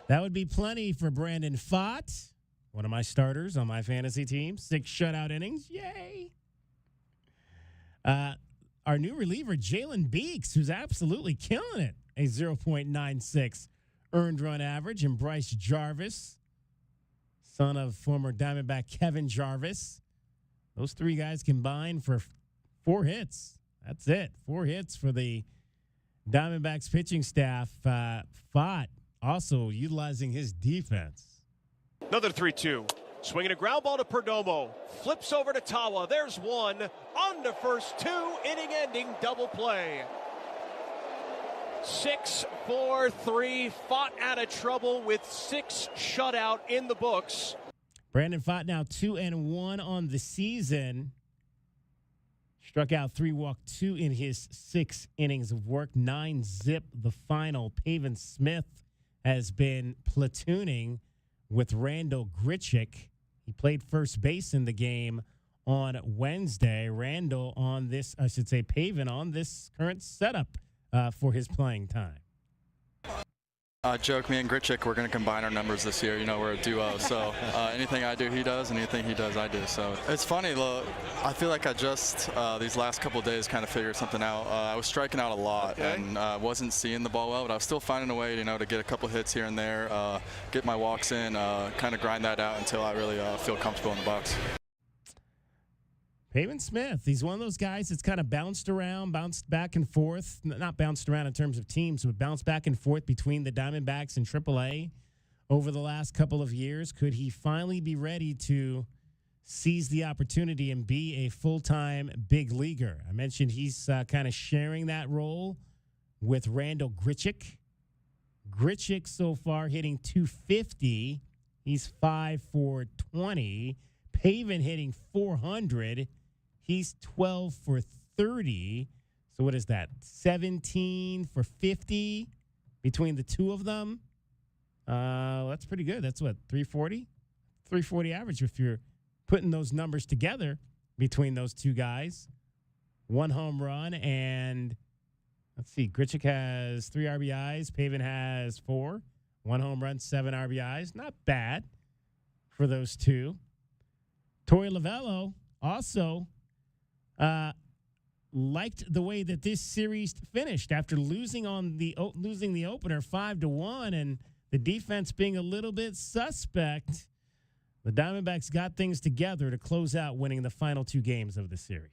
[SPEAKER 1] That would be plenty for Brandon Pfaadt, one of my starters on my fantasy team. 6 shutout innings. Yay. Our new reliever, Jalen Beeks, who's absolutely killing it. A 0.96 earned run average. And Bryce Jarvis, son of former Diamondback Kevin Jarvis. Those 3 guys combined for 4 hits. That's it. 4 hits for the Diamondbacks pitching staff. Pfaadt also utilizing his defense.
[SPEAKER 8] Another 3-2. Swinging a ground ball to Perdomo. Flips over to Tawa. There's one. On to first 2. Inning-ending double play. 6-4-3. Pfaadt out of trouble with 6 shutout in the books.
[SPEAKER 1] Brandon Pfaadt now 2-1 on the season. Struck out 3, walked 2 in his 6 innings of work. 9-zip the final. Pavin Smith has been platooning with Randall Grichuk. He played first base in the game on Wednesday. Randall on this, I should say Pavin on this current setup for his playing time.
[SPEAKER 11] Joke, me and Grichuk, we're going to combine our numbers this year. You know, we're a duo. So anything I do, he does. Anything he does, I do. So it's funny. Look, I feel like I just, these last couple of days, kind of figured something out. I was striking out a lot and wasn't seeing the ball well, but I was still finding a way, you know, to get a couple hits here and there, get my walks in, kind of grind that out until I really feel comfortable in the box.
[SPEAKER 1] Pavin Smith, he's one of those guys that's kind of bounced back and forth. Not bounced around in terms of teams, but bounced back and forth between the Diamondbacks and AAA over the last couple of years. Could he finally be ready to seize the opportunity and be a full-time big leaguer? I mentioned he's kind of sharing that role with Randall Grichuk. Grichuk so far hitting .250. He's 5 for 20. Pavin hitting 400. He's 12 for 30. So what is that? 17 for 50 between the two of them. That's pretty good. That's what, 340? 340 average if you're putting those numbers together between those two guys. 1 home run, and let's see, Grichuk has 3 RBIs. Pavin has 4. 1 home run, 7 RBIs. Not bad for those two. Torey Lovello also liked the way that this series finished after losing the opener 5-1, and the defense being a little bit suspect. The Diamondbacks got things together to close out, winning the final 2 games of the series.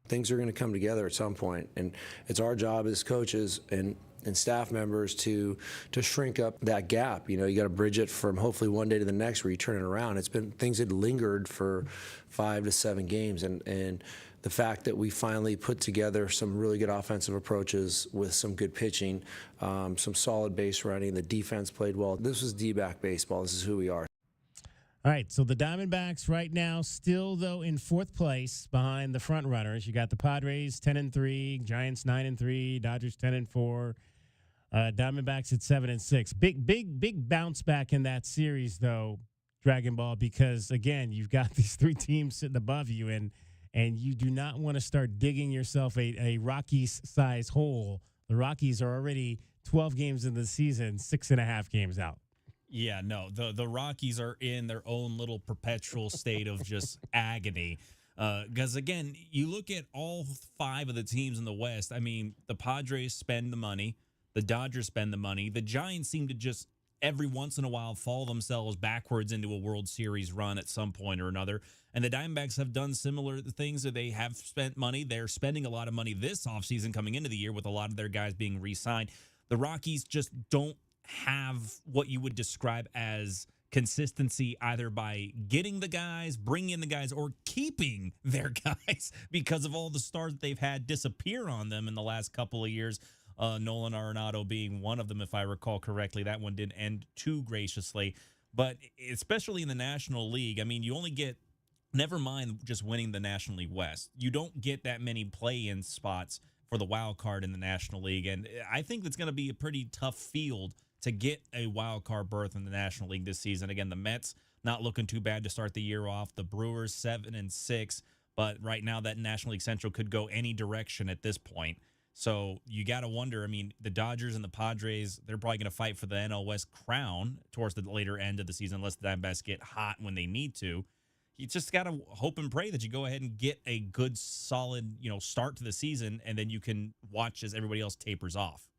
[SPEAKER 2] Things are going to come together at some point, and it's our job as coaches and staff members to shrink up that gap. You know, you got to bridge it from hopefully one day to the next where you turn it around. It's been things had lingered for 5 to 7 games, and the fact that we finally put together some really good offensive approaches with some good pitching, some solid base running, the defense played well. This was D-back baseball. This is who we are.
[SPEAKER 1] All right, so the Diamondbacks right now still, though, in 4th place behind the front runners. You got the Padres 10-3, Giants 9-3, Dodgers 10-4, Diamondbacks at 7-6. Big bounce back in that series, though, Dragon Ball, because again, you've got these 3 teams sitting above you, and you do not want to start digging yourself a Rockies-size hole. The Rockies are already 12 games into the season, 6.5 games out.
[SPEAKER 5] Yeah, no, the Rockies are in their own little perpetual state of just agony. Because, again, you look at all 5 of the teams in the West. I mean, the Padres spend the money. The Dodgers spend the money. The Giants seem to just every once in a while fall themselves backwards into a World Series run at some point or another. And the Diamondbacks have done similar things. That they have spent money. They're spending a lot of money this offseason coming into the year with a lot of their guys being re-signed. The Rockies just don't have what you would describe as consistency, either by getting the guys, bringing in the guys, or keeping their guys because of all the stars that they've had disappear on them in the last couple of years. Nolan Arenado being one of them, if I recall correctly. That one didn't end too graciously. But especially in the National League, I mean, you only get, never mind just winning the National League West, you don't get that many play-in spots for the wild card in the National League. And I think that's going to be a pretty tough field to get a wild card berth in the National League this season. Again, the Mets not looking too bad to start the year off. The Brewers 7-6, but right now that National League Central could go any direction at this point. So you got to wonder, I mean, the Dodgers and the Padres, they're probably going to fight for the NL West crown towards the later end of the season unless the Diamondbacks get hot when they need to. You just got to hope and pray that you go ahead and get a good, solid, start to the season, and then you can watch as everybody else tapers off.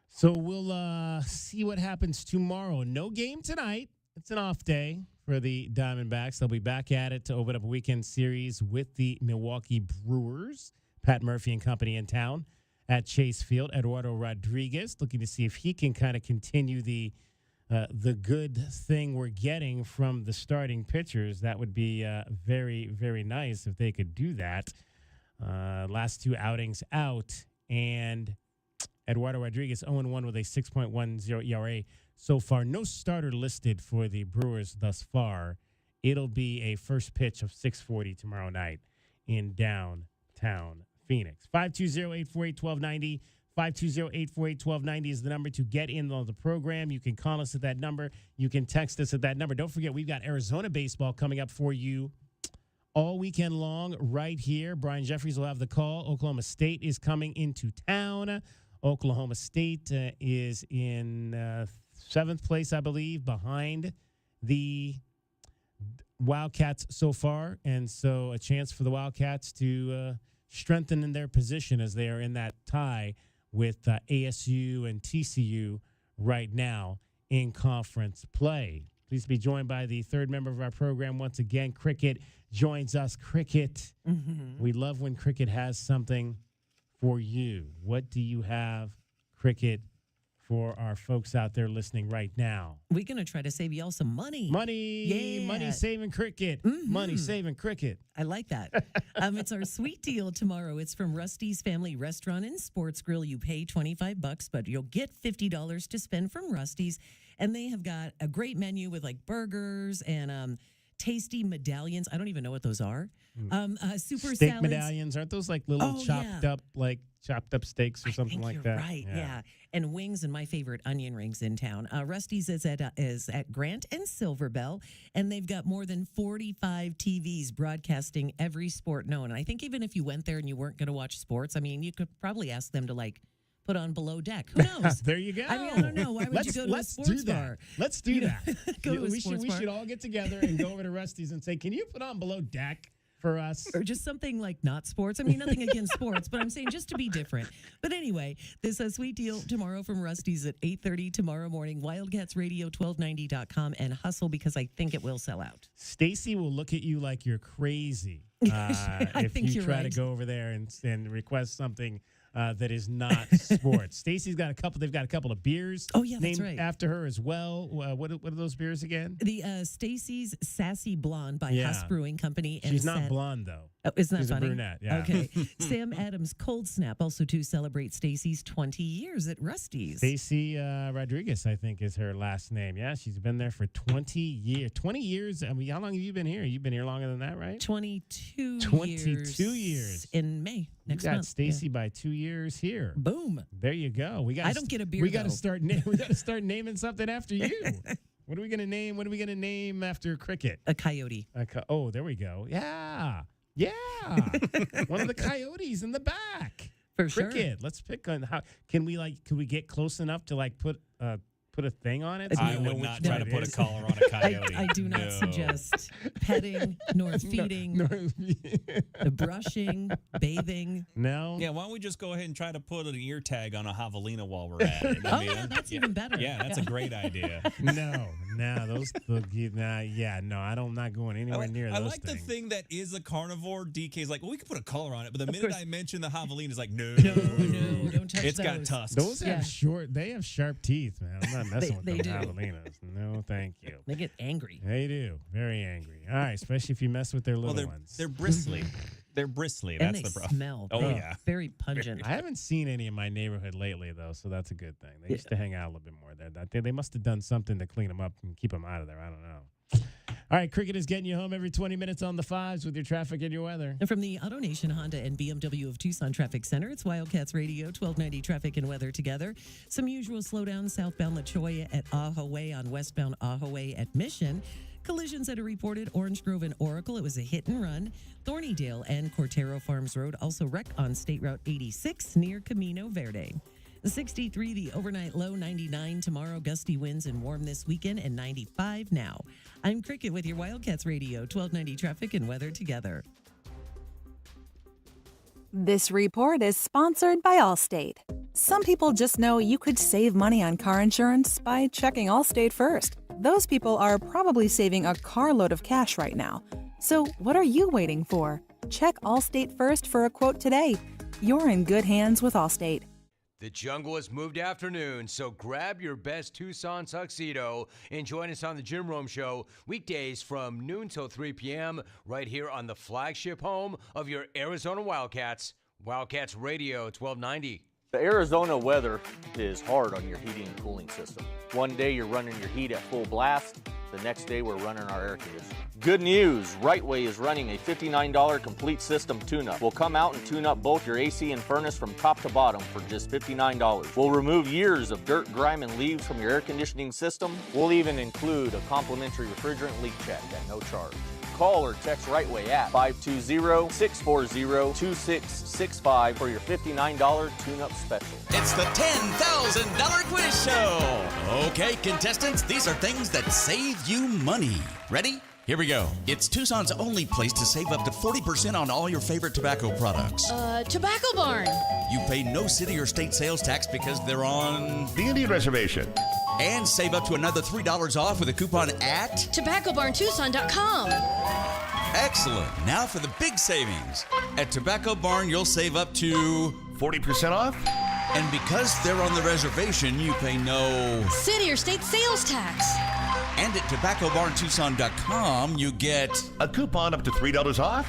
[SPEAKER 1] So we'll see what happens tomorrow. No game tonight. It's an off day for the Diamondbacks. They'll be back at it to open up a weekend series with the Milwaukee Brewers. Pat Murphy and company in town at Chase Field. Eduardo Rodriguez looking to see if he can kind of continue the good thing we're getting from the starting pitchers. That would be very, very nice if they could do that. Last 2 outings out, and Eduardo Rodriguez 0-1 with a 6.10 ERA so far. No starter listed for the Brewers thus far. It'll be a first pitch of 6:40 tomorrow night in downtown Phoenix. 520-848-1290. 520-848-1290 is the number to get in on the program. You can call us at that number. You can text us at that number. Don't forget, we've got Arizona baseball coming up for you all weekend long right here. Brian Jeffries will have the call. Oklahoma State is coming into town. Oklahoma State is in 7th place, I believe, behind the Wildcats so far. And so a chance for the Wildcats to strengthen in their position as they are in that tie with ASU and TCU right now in conference play. Pleased to be joined by the 3rd member of our program once again. Cricket joins us. Cricket, we love when Cricket has something for you. What do you have, Cricket, for our folks out there listening right now?
[SPEAKER 4] We're going to try to save y'all some money.
[SPEAKER 1] Money saving Cricket. Money saving Cricket.
[SPEAKER 4] I like that. It's our sweet deal tomorrow. It's from Rusty's Family Restaurant and Sports Grill. You pay $25, but you'll get $50 to spend from Rusty's. And they have got a great menu with like burgers and tasty medallions. I don't even know what those are. Super
[SPEAKER 1] steak
[SPEAKER 4] salads.
[SPEAKER 1] medallions. Aren't those like little chopped up steaks or something like that?
[SPEAKER 4] Right, yeah. And wings, and my favorite, onion rings in town. Rusty's is at Grant and Silver Bell, and they've got more than 45 TVs broadcasting every sport known. And I think even if you went there and you weren't going to watch sports, I mean, you could probably ask them to like put on Below Deck. Who knows?
[SPEAKER 1] There you go.
[SPEAKER 4] I mean, I don't know. Why would you go to a sports bar?
[SPEAKER 1] Let's do that.
[SPEAKER 4] Go to a
[SPEAKER 1] we
[SPEAKER 4] sports bar.
[SPEAKER 1] should all get together and go over to Rusty's and say, can you put on Below Deck for us?
[SPEAKER 4] Or just something like not sports. I mean, nothing against sports, but I'm saying just to be different. But anyway, this is a sweet deal tomorrow from Rusty's at 8:30 tomorrow morning. WildcatsRadio1290.com and hustle because I think it will sell out.
[SPEAKER 1] Stacy will look at you like you're crazy if
[SPEAKER 4] think
[SPEAKER 1] you
[SPEAKER 4] you're
[SPEAKER 1] try
[SPEAKER 4] right.
[SPEAKER 1] to go over there and request something that is not sports. Stacy's got a couple. They've got a couple of beers.
[SPEAKER 4] Oh, yeah, that's
[SPEAKER 1] named
[SPEAKER 4] right.
[SPEAKER 1] after her as well. What are those beers again?
[SPEAKER 4] The Stacy's Sassy Blonde by
[SPEAKER 1] Yeah.
[SPEAKER 4] Huss Brewing Company. And
[SPEAKER 1] She's not blonde though.
[SPEAKER 4] Oh, isn't that
[SPEAKER 1] She's
[SPEAKER 4] funny?
[SPEAKER 1] a brunette. Yeah.
[SPEAKER 4] Okay. Sam Adams Cold Snap also to celebrate Stacy's 20 years at Rusty's.
[SPEAKER 1] Stacy Rodriguez, I think, is her last name. Yeah, she's been there for 20 years. 20 years. I mean, how long have you been here? You've been here longer than that, right?
[SPEAKER 4] 22
[SPEAKER 1] years.
[SPEAKER 4] In May next
[SPEAKER 1] you got
[SPEAKER 4] month.
[SPEAKER 1] Stacy by 2 years here.
[SPEAKER 4] Boom.
[SPEAKER 1] There you go. We got.
[SPEAKER 4] I don't get a beer,
[SPEAKER 1] We got to
[SPEAKER 4] though.
[SPEAKER 1] start. We got to start naming something after you. What are we gonna name? What are we gonna name after cricket?
[SPEAKER 4] A coyote.
[SPEAKER 1] Oh, there we go. Yeah. One of the coyotes in the back.
[SPEAKER 4] For sure.
[SPEAKER 1] Cricket. Let's pick on how. Can we get close enough to like put a thing on it? so
[SPEAKER 5] I
[SPEAKER 1] we know
[SPEAKER 5] would
[SPEAKER 1] which
[SPEAKER 5] not
[SPEAKER 1] one
[SPEAKER 5] try to
[SPEAKER 1] it
[SPEAKER 5] put a
[SPEAKER 1] is?
[SPEAKER 5] collar on a coyote.
[SPEAKER 4] I do not suggest petting, nor feeding, brushing, bathing.
[SPEAKER 1] No.
[SPEAKER 5] Yeah, why don't we just go ahead and try to put an ear tag on a javelina while we're at it?
[SPEAKER 4] Oh, yeah, that's even better.
[SPEAKER 5] Yeah, that's a great idea.
[SPEAKER 1] No, I don't. Not going anywhere near those
[SPEAKER 5] I like
[SPEAKER 1] things.
[SPEAKER 5] the thing that is a carnivore. DK's like, well, we could put a collar on it, but the minute I mention the javelina, is like, no,
[SPEAKER 4] don't touch
[SPEAKER 5] it's got
[SPEAKER 4] those.
[SPEAKER 5] tusks.
[SPEAKER 1] Those have short. They have sharp teeth, man. I'm not messing
[SPEAKER 4] They
[SPEAKER 1] with
[SPEAKER 4] do.
[SPEAKER 1] them javelinas. No, thank you.
[SPEAKER 4] They get angry.
[SPEAKER 1] They do. Very angry. All right, especially if you mess with their little ones.
[SPEAKER 5] They're bristly. They're bristly.
[SPEAKER 4] And
[SPEAKER 5] That's
[SPEAKER 4] they
[SPEAKER 5] the problem.
[SPEAKER 4] smell.
[SPEAKER 5] Oh,
[SPEAKER 4] They're
[SPEAKER 5] yeah.
[SPEAKER 4] Very pungent.
[SPEAKER 1] I haven't seen any in my neighborhood lately, though, so that's a good thing. They used to hang out a little bit more there. They must have done something to clean them up and keep them out of there. I don't know. All right, Cricket is getting you home every 20 minutes on the fives with your traffic and your weather.
[SPEAKER 4] And from the AutoNation Honda and BMW of Tucson Traffic Center, it's Wildcats Radio, 1290 traffic and weather together. Some usual slowdown southbound La Cholla at Ahaway on westbound Ahaway at Mission. Collisions that are reported Orange Grove and Oracle. It was a hit and run. Thornydale and Cortero Farms Road also wreck on State Route 86 near Camino Verde. 63, the overnight low, 99 tomorrow, gusty winds and warm this weekend, and 95 now. I'm Cricket with your Wildcats Radio, 1290 traffic and weather together.
[SPEAKER 3] This report is sponsored by Allstate. Some people just know you could save money on car insurance by checking Allstate first. Those people are probably saving a carload of cash right now. So what are you waiting for? Check Allstate first for a quote today. You're in good hands with Allstate.
[SPEAKER 9] The jungle has moved afternoon, so grab your best Tucson tuxedo and join us on the Jim Rome Show weekdays from noon till 3 p.m. right here on the flagship home of your Arizona Wildcats, Wildcats Radio 1290.
[SPEAKER 12] The Arizona weather is hard on your heating and cooling system. One day you're running your heat at full blast. The next day we're running our air conditioning. Good news, Rightway is running a $59 complete system tune-up. We'll come out and tune up both your AC and furnace from top to bottom for just $59. We'll remove years of dirt, grime, and leaves from your air conditioning system. We'll even include a complimentary refrigerant leak check at no charge. Call or text Rightway at 520-640-2665 for your $59 tune-up special.
[SPEAKER 14] It's the $10,000 quiz show. Okay, contestants, these are things that save you money. Ready? Here we go. It's Tucson's only place to save up to 40% on all your favorite tobacco products.
[SPEAKER 15] Tobacco Barn.
[SPEAKER 14] You pay no city or state sales tax because they're on the Indian Reservation. And save up to another $3 off with a coupon at
[SPEAKER 15] TobaccoBarnTucson.com.
[SPEAKER 14] Excellent. Now for the big savings. At Tobacco Barn, you'll save up to 40% off. And because they're on the reservation, you pay no
[SPEAKER 15] City or state sales tax.
[SPEAKER 14] And at TobaccoBarnTucson.com, you get a coupon up to $3 off.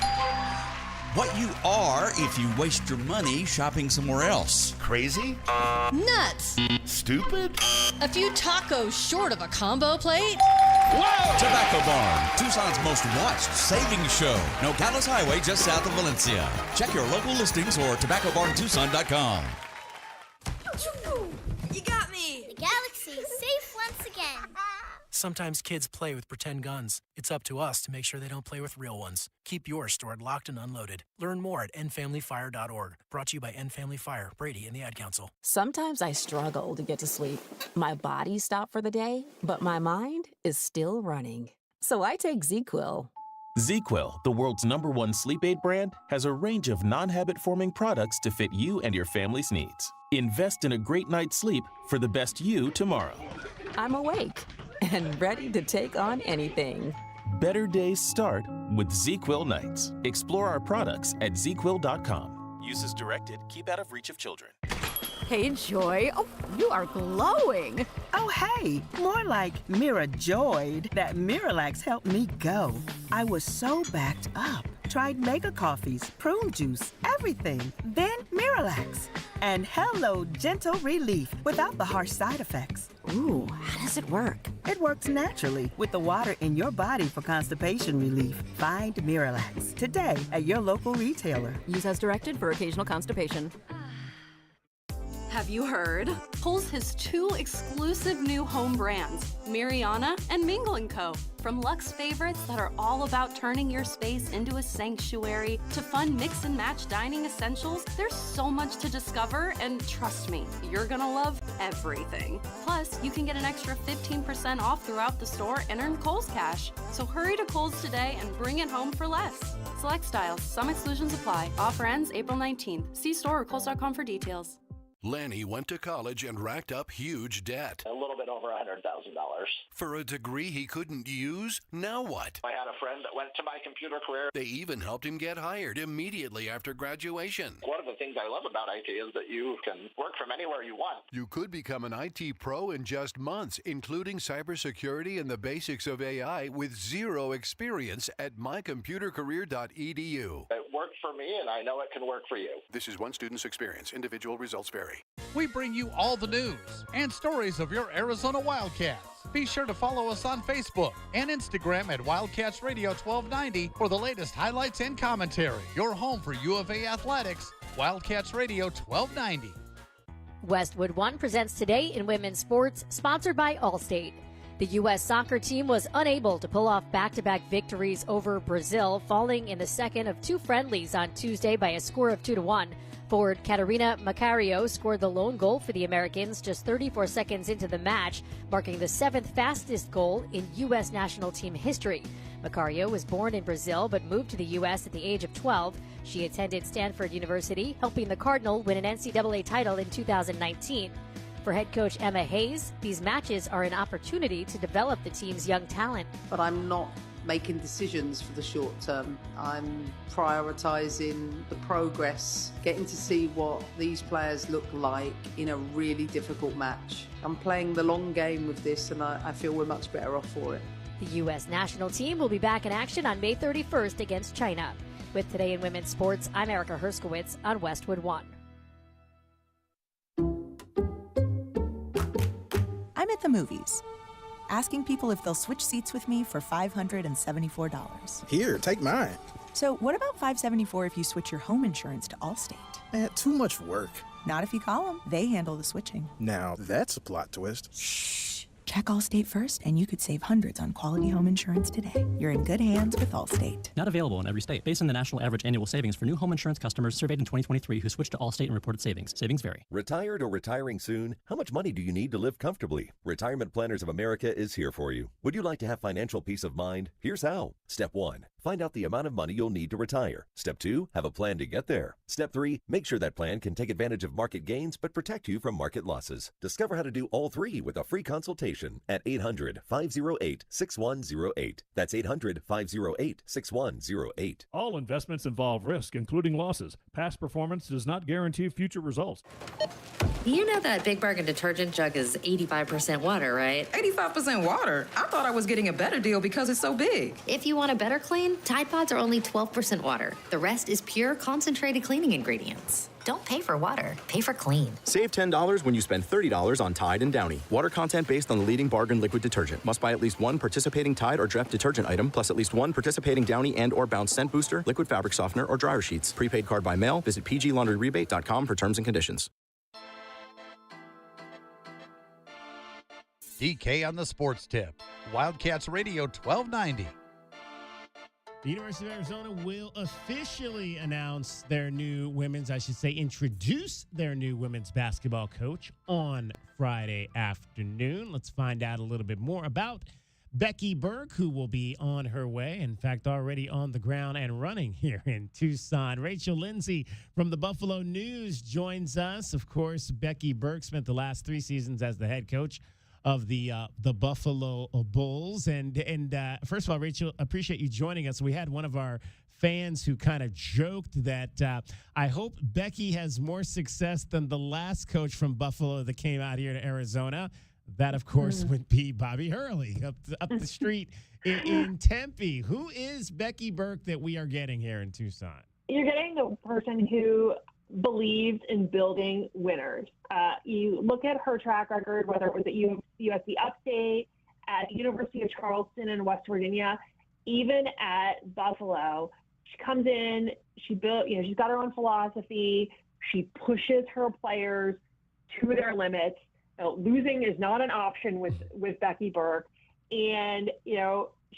[SPEAKER 14] What you are if you waste your money shopping somewhere else. Crazy?
[SPEAKER 15] Nuts.
[SPEAKER 14] Stupid?
[SPEAKER 15] A few tacos short of a combo plate?
[SPEAKER 14] Tobacco Barn, Tucson's most watched savings show. Nogales Highway just south of Valencia. Check your local listings or tobaccobarntucson.com.
[SPEAKER 22] You got me! The galaxy is safe once again.
[SPEAKER 16] Sometimes kids play with pretend guns. It's up to us to make sure they don't play with real ones. Keep yours stored locked and unloaded. Learn more at endfamilyfire.org. Brought to you by End Family Fire, Brady, and the Ad Council.
[SPEAKER 17] Sometimes I struggle to get to sleep. My body stopped for the day, but my mind is still running. So I take ZzzQuil.
[SPEAKER 18] ZzzQuil, the world's #1 sleep aid brand, has a range of non-habit-forming products to fit you and your family's needs. Invest in a great night's sleep for the best you tomorrow.
[SPEAKER 17] I'm awake and ready to take on anything.
[SPEAKER 18] Better days start with ZzzQuil nights. Explore our products at ZzzQuil.com. Use as directed. Keep out of reach of children.
[SPEAKER 19] Hey, Joy. Oh, you are glowing.
[SPEAKER 20] Oh, hey. More like Mirajoyed. That Miralax helped me go. I was so backed up. Tried mega coffees, prune juice, everything. Then Miralax. And hello, gentle relief without the harsh side effects.
[SPEAKER 19] Ooh, how does it work?
[SPEAKER 20] It works naturally with the water in your body for constipation relief. Find Miralax today at your local retailer.
[SPEAKER 19] Use as directed for occasional constipation.
[SPEAKER 21] Have you heard? Kohl's has 2 exclusive new home brands, Mariana and Mingle & Co. From luxe favorites that are all about turning your space into a sanctuary to fun mix and match dining essentials, there's so much to discover, and trust me, you're gonna love everything. Plus, you can get an extra 15% off throughout the store and earn Kohl's cash. So hurry to Kohl's today and bring it home for less. Select styles, some exclusions apply. Offer ends April 19th. See store or Kohls.com for details.
[SPEAKER 23] Lanny went to college and racked up huge debt.
[SPEAKER 25] A little bit over $100,000.
[SPEAKER 23] For a degree he couldn't use? Now what?
[SPEAKER 25] I had a friend that went to my computer career.
[SPEAKER 23] They even helped him get hired immediately after graduation.
[SPEAKER 25] One of the things I love about IT is that you can work from anywhere you want.
[SPEAKER 23] You could become an IT pro in just months, including cybersecurity and the basics of AI with zero experience at mycomputercareer.edu.
[SPEAKER 25] It worked for me, and I know it can work for you.
[SPEAKER 23] This is one student's experience. Individual results vary.
[SPEAKER 6] We bring you all the news and stories of your Arizona Wildcats. Be sure to follow us on Facebook and Instagram at Wildcats Radio 1290 for the latest highlights and commentary. Your home for U of A athletics, Wildcats Radio 1290.
[SPEAKER 26] Westwood One presents Today in Women's Sports, sponsored by Allstate. The U.S. soccer team was unable to pull off back-to-back victories over Brazil, falling in the second of 2 friendlies on Tuesday by a score of 2-1. Forward Catarina Macario scored the lone goal for the Americans just 34 seconds into the match, marking the 7th fastest goal in U.S. national team history. Macario was born in Brazil but moved to the U.S. at the age of 12. She attended Stanford University, helping the Cardinal win an NCAA title in 2019. For head coach Emma Hayes, these matches are an opportunity to develop the team's young talent.
[SPEAKER 27] But I'm not making decisions for the short term. I'm prioritising the progress, getting to see what these players look like in a really difficult match. I'm playing the long game with this, and I feel we're much better off for it.
[SPEAKER 26] The U.S. national team will be back in action on May 31st against China. With Today in Women's Sports, I'm Erica Herskowitz on Westwood One.
[SPEAKER 28] I'm at the movies, asking people if they'll switch seats with me for $574.
[SPEAKER 32] Here, take mine.
[SPEAKER 28] So what about $574 if you switch your home insurance to Allstate?
[SPEAKER 32] Too much work.
[SPEAKER 28] Not if you call them. They handle the switching.
[SPEAKER 32] Now, that's a plot twist.
[SPEAKER 28] Shh. Check Allstate first, and you could save hundreds on quality home insurance today. You're in good hands with Allstate.
[SPEAKER 33] Not available in every state. Based on the national average annual savings for new home insurance customers surveyed in 2023 who switched to Allstate and reported savings. Savings vary.
[SPEAKER 34] Retired or retiring soon? How much money do you need to live comfortably? Retirement Planners of America is here for you. Would you like to have financial peace of mind? Here's how. Step 1. Find out the amount of money you'll need to retire. Step 2. Have a plan to get there. Step 3. Make sure that plan can take advantage of market gains but protect you from market losses. Discover how to do all 3 with a free consultation at 800-508-6108. That's 800-508-6108.
[SPEAKER 35] All investments involve risk, including losses. Past performance does not guarantee future results.
[SPEAKER 36] You know that Big Bargain detergent jug is 85% water, right?
[SPEAKER 37] 85% water? I thought I was getting a better deal because it's so big.
[SPEAKER 36] If you want a better clean, Tide Pods are only 12% water. The rest is pure concentrated cleaning ingredients. Don't pay for water, pay for clean.
[SPEAKER 1] Save $10 when you spend $30 on Tide and Downy. Water content based on the leading bargain liquid detergent. Must buy at least one participating Tide or Dreft detergent item, plus at least one participating Downy and or Bounce scent booster, liquid fabric softener, or dryer sheets. Prepaid card by mail. Visit pglaundryrebate.com for terms and conditions.
[SPEAKER 6] DK on the Sports Tip. Wildcats Radio 1290.
[SPEAKER 2] The University of Arizona will officially introduce their new women's basketball coach on Friday afternoon. Let's find out a little bit more about Becky Burke, who will be on her way, in fact, already on the ground and running here in Tucson. Rachel Lindsay from the Buffalo News joins us. Of course, Becky Burke spent the last 3 seasons as the head coach of the Buffalo Bulls. And first of all, Rachel, appreciate you joining us. We had one of our fans who kind of joked that I hope Becky has more success than the last coach from Buffalo that came out here to Arizona. That, of course, would be Bobby Hurley up the street in Tempe. Who is Becky Burke that we are getting here in Tucson?
[SPEAKER 3] You're getting the person who believes in building winners. You look at her track record, whether it was at USC Upstate, at the University of Charleston in West Virginia, even at Buffalo. She comes in, she's got her own philosophy. She pushes her players to their limits. Losing is not an option with Becky Burke. And,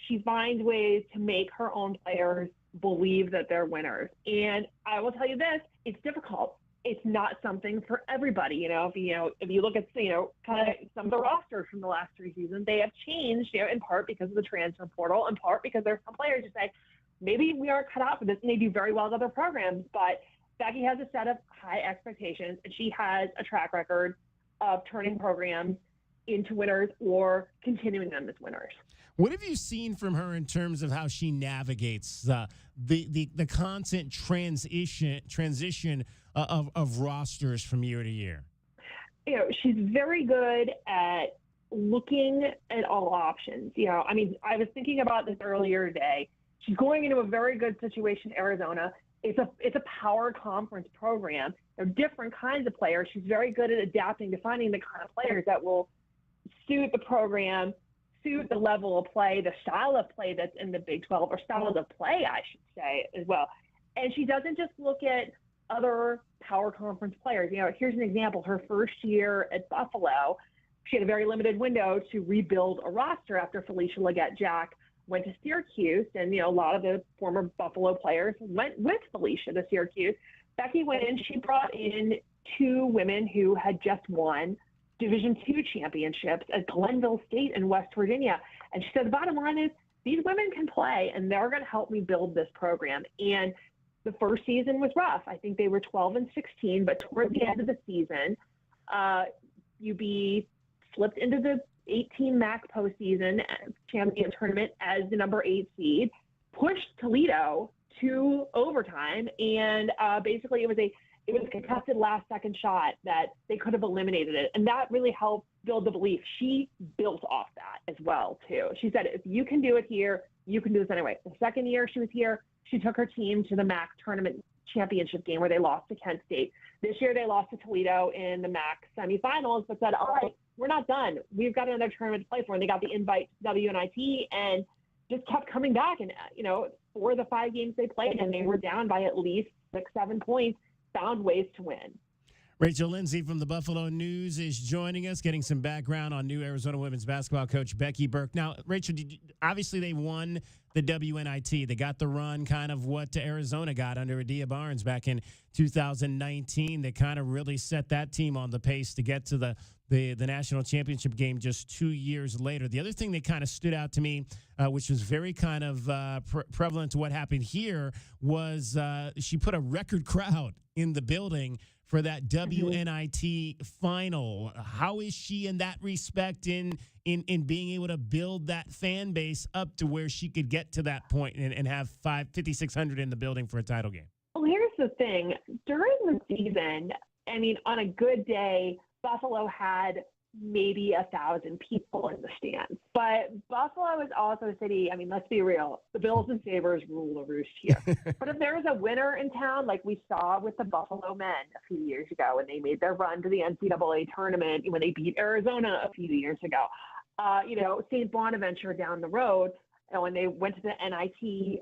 [SPEAKER 3] she finds ways to make her own players believe that they're winners. And I will tell you this, it's difficult. It's not something for everybody. If you look at, kind of some of the rosters from the last 3 seasons, they have changed, in part because of the transfer portal, in part because there's some players who say, maybe we aren't cut out for this and they do very well at other programs. But Becky has a set of high expectations, and she has a track record of turning programs into winners or continuing them as winners.
[SPEAKER 2] What have you seen from her in terms of how she navigates the constant transition of rosters from year to year?
[SPEAKER 3] She's very good at looking at all options. I was thinking about this earlier today. She's going into a very good situation in Arizona. It's a power conference program. There are different kinds of players. She's very good at adapting to finding the kind of players that will suit the program, suit the level of play, the style of play that's in the Big 12, or styles of play, I should say, as well. And she doesn't just look at other power conference players. Here's an example. Her first year at Buffalo, she had a very limited window to rebuild a roster after Felicia Leggett-Jack went to Syracuse. And, a lot of the former Buffalo players went with Felicia to Syracuse. Becky went in, she brought in 2 women who had just won Division II championships at Glenville State in West Virginia. And she said, the bottom line is these women can play and they're going to help me build this program. And the first season was rough. I think they were 12-16, but toward the end of the season, UB slipped into the 18 MAC postseason champion tournament as the number 8 seed, pushed Toledo to overtime, and basically it was a contested last-second shot that they could have eliminated it, and that really helped build the belief. She built off that as well, too. She said, if you can do it here, you can do this anyway. The second year she was here, she took her team to the MAC tournament championship game where they lost to Kent State. This year they lost to Toledo in the MAC semifinals, but said, all right, we're not done. We've got another tournament to play for, and they got the invite to WNIT and just kept coming back. And, 4 of the 5 games they played, and they were down by at least 6-7 points, found ways to win.
[SPEAKER 2] Rachel Lindsay from the Buffalo News is joining us, getting some background on new Arizona women's basketball coach Becky Burke. Now, Rachel, obviously they won the WNIT. They got the run, kind of what Arizona got under Adia Barnes back in 2019. They kind of really set that team on the pace to get to the national championship game just 2 years later. The other thing that kind of stood out to me, which was very kind of prevalent to what happened here, was she put a record crowd in the building for that WNIT final. How is she in that respect in being able to build that fan base up to where she could get to that point and have 5,600 in the building for a title game?
[SPEAKER 3] Well, here's the thing. During the season, on a good day, Buffalo had maybe 1,000 people in the stands. But Buffalo is also a city. I mean, let's be real. The Bills and Sabres rule the roost here. But if there's a winner in town, like we saw with the Buffalo men a few years ago when they made their run to the NCAA tournament, when they beat Arizona a few years ago, St. Bonaventure down the road, when they went to the NIT,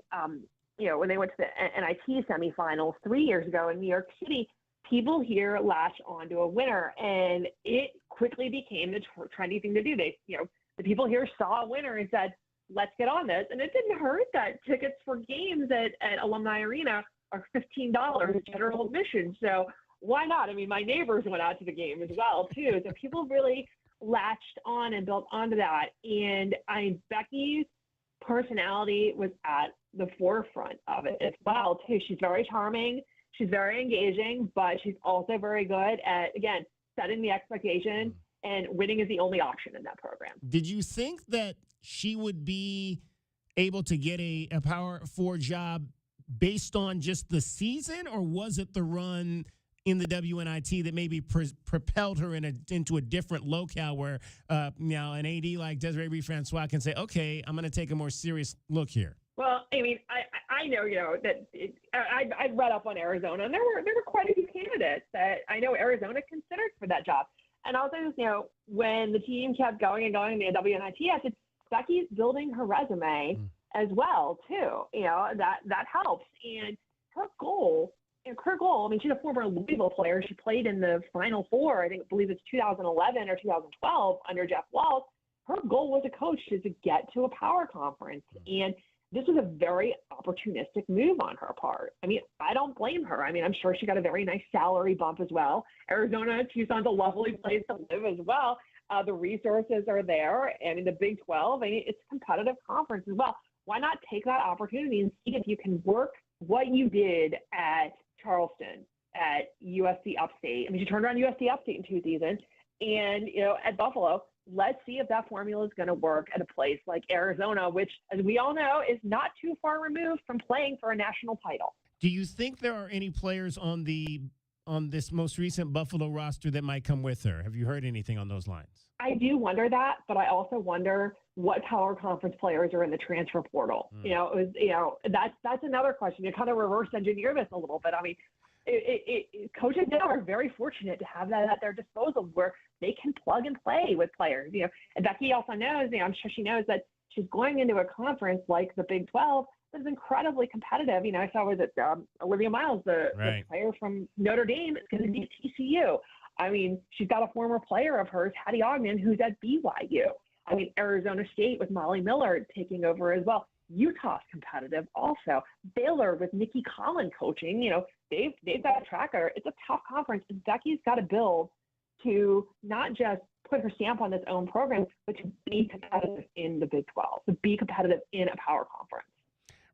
[SPEAKER 3] when they went to the NIT semifinals 3 years ago in New York City, people here latch onto a winner, and it quickly became the trendy thing to do. The people here saw a winner and said, let's get on this. And it didn't hurt that tickets for games at Alumni Arena are $15 general admission. So why not? I mean, my neighbors went out to the game as well, too. So people really latched on and built onto that. And Becky's personality was at the forefront of it as well, too. She's very charming. She's very engaging, but she's also very good at, again, setting the expectation, and winning is the only option in that program.
[SPEAKER 2] Did you think that she would be able to get a Power 4 job based on just the season, or was it the run in the WNIT that maybe propelled her into a different locale where now an AD like Desiree Reed-Francois can say, okay, I'm going to take a more serious look here?
[SPEAKER 3] Well, I mean, I know, that I read up on Arizona, and there were quite a few candidates that I know Arizona considered for that job. And also, when the team kept going and going in the WNIT, I said, Becky's building her resume as well, too. That helps. And her goal, I mean, she's a former Louisville player. She played in the Final Four, I believe it's 2011 or 2012 under Jeff Walz. Her goal was a coach to get to a power conference. And this was a very opportunistic move on her part. I mean, I don't blame her. I mean, I'm sure she got a very nice salary bump as well. Arizona, Tucson's a lovely place to live as well. The resources are there. And in the Big 12, I mean, it's a competitive conference as well. Why not take that opportunity and see if you can work what you did at Charleston, at USC Upstate? I mean, she turned around USC Upstate in 2 seasons. And, at Buffalo, let's see if that formula is going to work at a place like Arizona, which, as we all know, is not too far removed from playing for a national title.
[SPEAKER 2] Do you think there are any players on this most recent Buffalo roster that might come with her? Have you heard anything on those lines?
[SPEAKER 3] I do wonder that, but I also wonder what power conference players are in the transfer portal. That's another question. You kind of reverse engineer this a little bit. I mean, coaches now are very fortunate to have that at their disposal where they can plug and play with players. And Becky also knows, I'm sure she knows that she's going into a conference like the Big 12 that is incredibly competitive. I saw Olivia Miles, the player from Notre Dame, is going to be at TCU. I mean, she's got a former player of hers, Hattie Ogden, who's at BYU. I mean, Arizona State with Molly Miller taking over as well. Utah's competitive also. Baylor with Nikki Collin coaching, they've got a tracker. It's a tough conference, and Becky's got to build to not just put her stamp on this own program, but to be competitive in the Big 12, to be competitive in a power conference.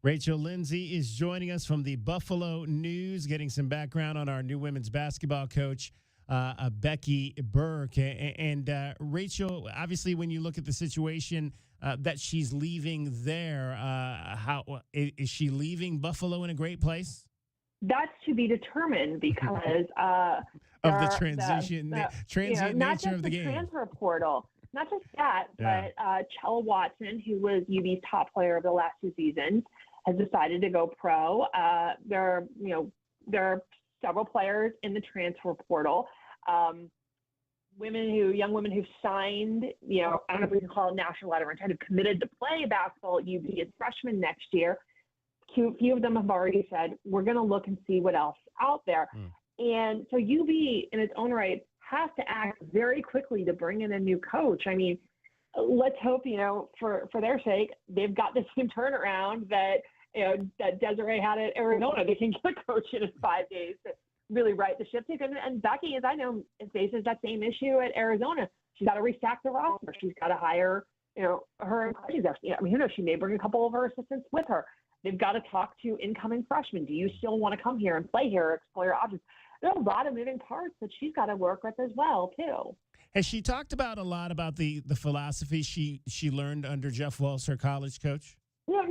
[SPEAKER 2] Rachel Lindsay is joining us from the Buffalo News, getting some background on our new women's basketball coach, Becky Burke. And Rachel, obviously, when you look at the situation that she's leaving there, how is she leaving Buffalo in a great place?
[SPEAKER 3] That's to be determined because
[SPEAKER 2] of the transient nature of the game.
[SPEAKER 3] Transfer portal. Not just that, but Chella Watson, who was UB's top player over the last 2 seasons, has decided to go pro. There are several players in the transfer portal. Young women who've signed, I don't know if we can call it national letter of intent, have committed to play basketball at UB as freshmen next year. Few of them have already said, we're going to look and see what else is out there. And so UB, in its own right, has to act very quickly to bring in a new coach. I mean, let's hope, for their sake, they've got the same turnaround that Desiree had at Arizona. They can get a coach in 5 days to really right the ship. And Becky, as I know, faces that same issue at Arizona. She's got to restack the roster. She's got to hire, her and coaching staff. I mean, who knows? She may bring a couple of her assistants with her. They've got to talk to incoming freshmen. Do you still want to come here and play here or explore your options? There are a lot of moving parts that she's got to work with as well, too.
[SPEAKER 2] Has she talked about a lot about the philosophy she learned under Jeff Walz, her college coach?
[SPEAKER 3] Not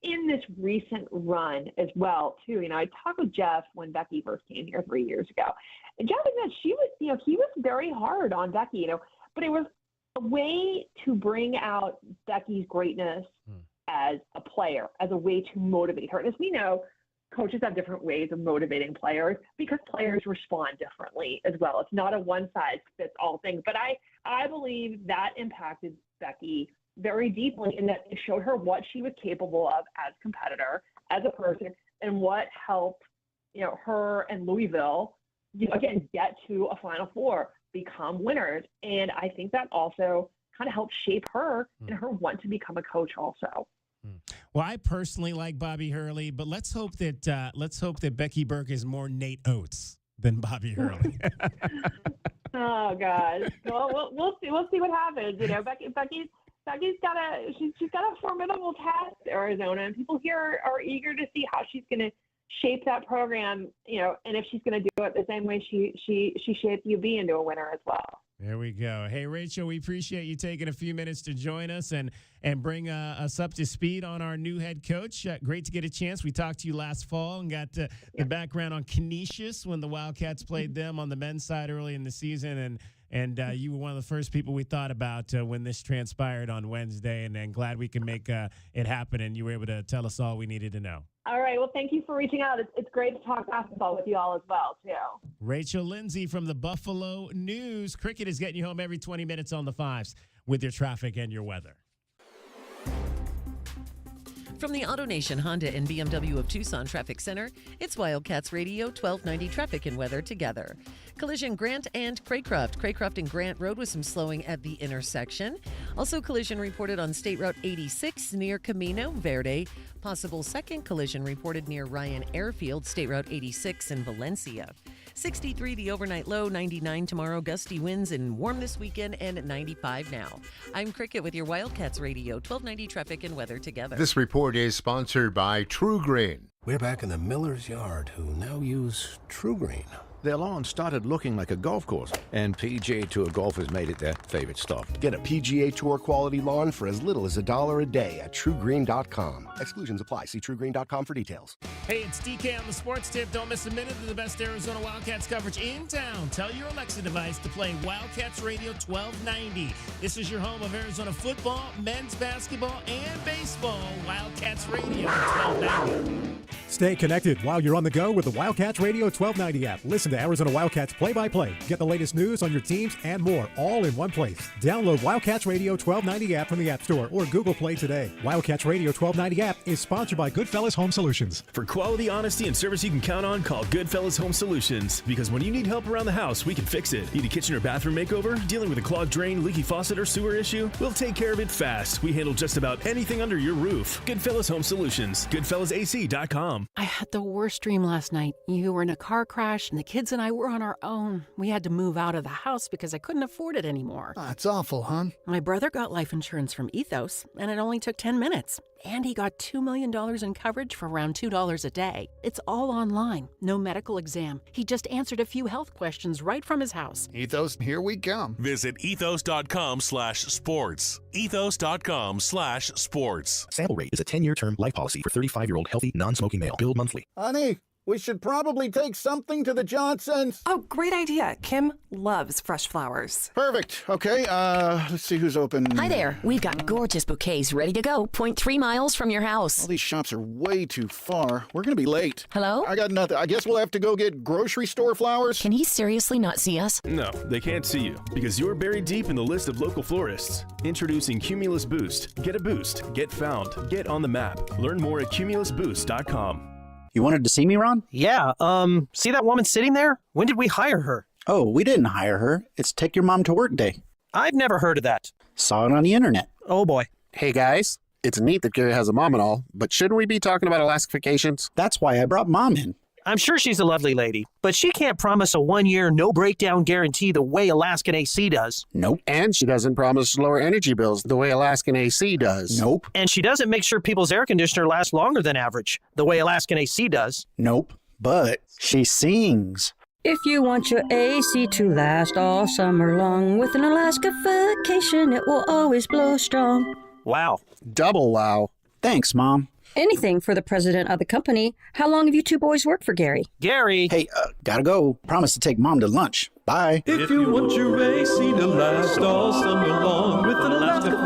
[SPEAKER 3] in this recent run as well, too. You know, I talked with Jeff when Becky first came here 3 years ago. And Jeff said he was very hard on Becky, you know, but it was a way to bring out Becky's greatness as a player, as a way to motivate her. And as we know, coaches have different ways of motivating players because players respond differently as well. It's not a one-size-fits-all thing. But I believe that impacted Becky very deeply in that it showed her what she was capable of as a competitor, as a person, and what helped, you know, her and Louisville, you know, again, get to a Final Four, become winners. And I think that also kind of helped shape her and her want to become a coach also.
[SPEAKER 2] Well, I personally like Bobby Hurley, but let's hope that Becky Burke is more Nate Oates than Bobby Hurley.
[SPEAKER 3] Oh God. Well, we'll see what happens. You know, Becky's got a formidable task at Arizona, and people here are eager to see how she's going to shape that program. You know, and if she's going to do it the same way she shaped UB into a winner as well.
[SPEAKER 2] There we go. Hey, Rachel, we appreciate you taking a few minutes to join us and bring us up to speed on our new head coach. Great to get a chance. We talked to you last fall and got the background on Canisius when the Wildcats played them on the men's side early in the season. And you were one of the first people we thought about when this transpired on Wednesday. And glad we can make it happen. And you were able to tell us all we needed to know.
[SPEAKER 3] All right. Well, thank you for reaching out. It's great to talk basketball with you all as well, too.
[SPEAKER 2] Rachel Lindsay from the Buffalo News. Cricket is getting you home every 20 minutes on the fives with your traffic and your weather.
[SPEAKER 4] From the AutoNation Honda and BMW of Tucson Traffic Center, it's Wildcats Radio 1290 Traffic and Weather together. Collision Grant and Craycroft. Craycroft and Grant Road with some slowing at the intersection. Also collision reported on State Route 86 near Camino Verde. Possible second collision reported near Ryan Airfield, State Route 86 in Valencia. 63 the overnight low, 99 tomorrow, gusty winds and warm this weekend, and 95 now. I'm Cricket with your Wildcats Radio 1290 Traffic and Weather together.
[SPEAKER 5] This report is sponsored by True Green.
[SPEAKER 7] We're back in the miller's yard, who now use True Green. Their lawn started looking like a golf course, and PGA Tour golfers made it their favorite stop.
[SPEAKER 8] Get a PGA Tour quality lawn for as little as $1 a day at TrueGreen.com. Exclusions apply. See TrueGreen.com for details.
[SPEAKER 2] Hey, it's DK on the Sports Tip. Don't miss a minute of the best Arizona Wildcats coverage in town. Tell your Alexa device to play Wildcats Radio 1290. This is your home of Arizona football, men's basketball, and baseball. Wildcats Radio 1290.
[SPEAKER 9] Stay connected while you're on the go with the Wildcats Radio 1290 app. Listen to Arizona Wildcats play-by-play. Get the latest news on your teams and more, all in one place. Download Wildcats Radio 1290 app from the App Store or Google Play today. Wildcats Radio 1290 app is sponsored by Goodfellas Home Solutions.
[SPEAKER 10] For quality, honesty, and service you can count on, call Goodfellas Home Solutions. Because when you need help around the house, we can fix it. Need a kitchen or bathroom makeover? Dealing with a clogged drain, leaky faucet, or sewer issue? We'll take care of it fast. We handle just about anything under your roof. Goodfellas Home Solutions. GoodfellasAC.com.
[SPEAKER 11] I had the worst dream last night. You were in a car crash, and the kids and I were on our own. We had to move out of the house because I couldn't afford it anymore.
[SPEAKER 32] That's awful, hon.
[SPEAKER 11] My brother got life insurance from Ethos, and it only took 10 minutes. And he got $2 million in coverage for around $2 a day. It's all online. No medical exam. He just answered a few health questions right from his house.
[SPEAKER 32] Ethos, here we come.
[SPEAKER 12] Visit ethos.com/sports. Ethos.com/sports.
[SPEAKER 1] Sample rate is a 10-year term life policy for 35-year-old healthy, non-smoking male. Billed monthly.
[SPEAKER 32] Honey, we should probably take something to the Johnsons.
[SPEAKER 13] Oh, great idea. Kim loves fresh flowers.
[SPEAKER 32] Perfect. Okay, let's see who's open.
[SPEAKER 14] Hi there. We've got gorgeous bouquets ready to go. 0.3 miles from your house.
[SPEAKER 32] All these shops are way too far. We're going to be late.
[SPEAKER 14] Hello?
[SPEAKER 32] I got nothing. I guess we'll have to go get grocery store flowers.
[SPEAKER 14] Can he seriously not see us?
[SPEAKER 10] No, they can't see you because you're buried deep in the list of local florists. Introducing Cumulus Boost. Get a boost. Get found. Get on the map. Learn more at cumulusboost.com.
[SPEAKER 15] You wanted to see me, Ron?
[SPEAKER 16] Yeah, see that woman sitting there? When did we hire her?
[SPEAKER 15] Oh, we didn't hire her. It's Take Your Mom to Work Day.
[SPEAKER 16] I've never heard of that.
[SPEAKER 15] Saw it on the internet.
[SPEAKER 16] Oh, boy.
[SPEAKER 34] Hey, guys. It's neat that Gary has a mom and all, but shouldn't we be talking about Alaska vacations?
[SPEAKER 15] That's why I brought Mom in.
[SPEAKER 16] I'm sure she's a lovely lady, but she can't promise a 1-year no-breakdown guarantee the way Alaskan AC does.
[SPEAKER 15] Nope.
[SPEAKER 34] And she doesn't promise lower energy bills the way Alaskan AC does.
[SPEAKER 15] Nope.
[SPEAKER 16] And she doesn't make sure people's air conditioner lasts longer than average, the way Alaskan AC does.
[SPEAKER 15] Nope. But she sings.
[SPEAKER 22] If you want your AC to last all summer long, with an Alaska vacation, it will always blow strong.
[SPEAKER 16] Wow.
[SPEAKER 34] Double wow.
[SPEAKER 15] Thanks, Mom.
[SPEAKER 22] Anything for the president of the company. How long have you two boys worked for Gary?
[SPEAKER 16] Gary!
[SPEAKER 15] Hey, gotta go. Promise to take Mom to lunch. Bye.
[SPEAKER 12] If you want your AC to last all summer long, with an Alaska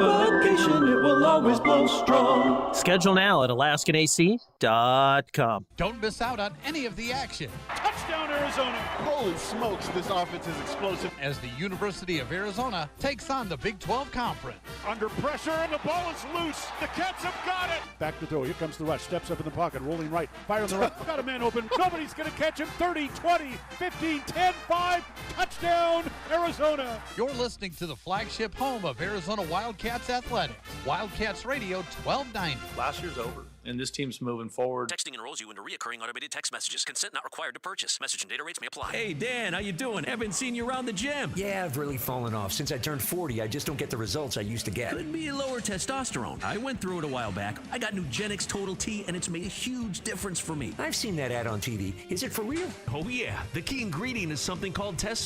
[SPEAKER 12] vacation, it will always blow strong.
[SPEAKER 16] Schedule now at AlaskanAC.com.
[SPEAKER 6] Don't miss out on any of the action.
[SPEAKER 12] Touchdown, Arizona!
[SPEAKER 17] Holy smokes, this offense is explosive.
[SPEAKER 6] As the University of Arizona takes on the Big 12 Conference.
[SPEAKER 12] Under pressure, and the ball is loose. The Cats have got it. Back to throw. Here comes the rush. Steps up in the pocket, rolling right. Fire on the right. Got a man open. Nobody's going to catch him. 30, 20, 15, 10, 5. Touchdown, Arizona.
[SPEAKER 6] You're listening to the flagship home of Arizona Wildcats Athletics. Wildcats Radio 1290.
[SPEAKER 18] Last year's over, and this team's moving forward.
[SPEAKER 19] Texting enrolls you into recurring automated text messages. Consent not required to purchase. Message and data rates may apply.
[SPEAKER 20] Hey, Dan, how you doing? Haven't seen you around the gym.
[SPEAKER 21] Yeah, I've really fallen off. Since I turned 40, I just don't get the results I used to get.
[SPEAKER 20] Could be lower testosterone. I went through it a while back. I got Nugenix Total T, and it's made a huge difference for me.
[SPEAKER 21] I've seen that ad on TV. Is it for real?
[SPEAKER 20] Oh, yeah. The key ingredient is something called Tesnor,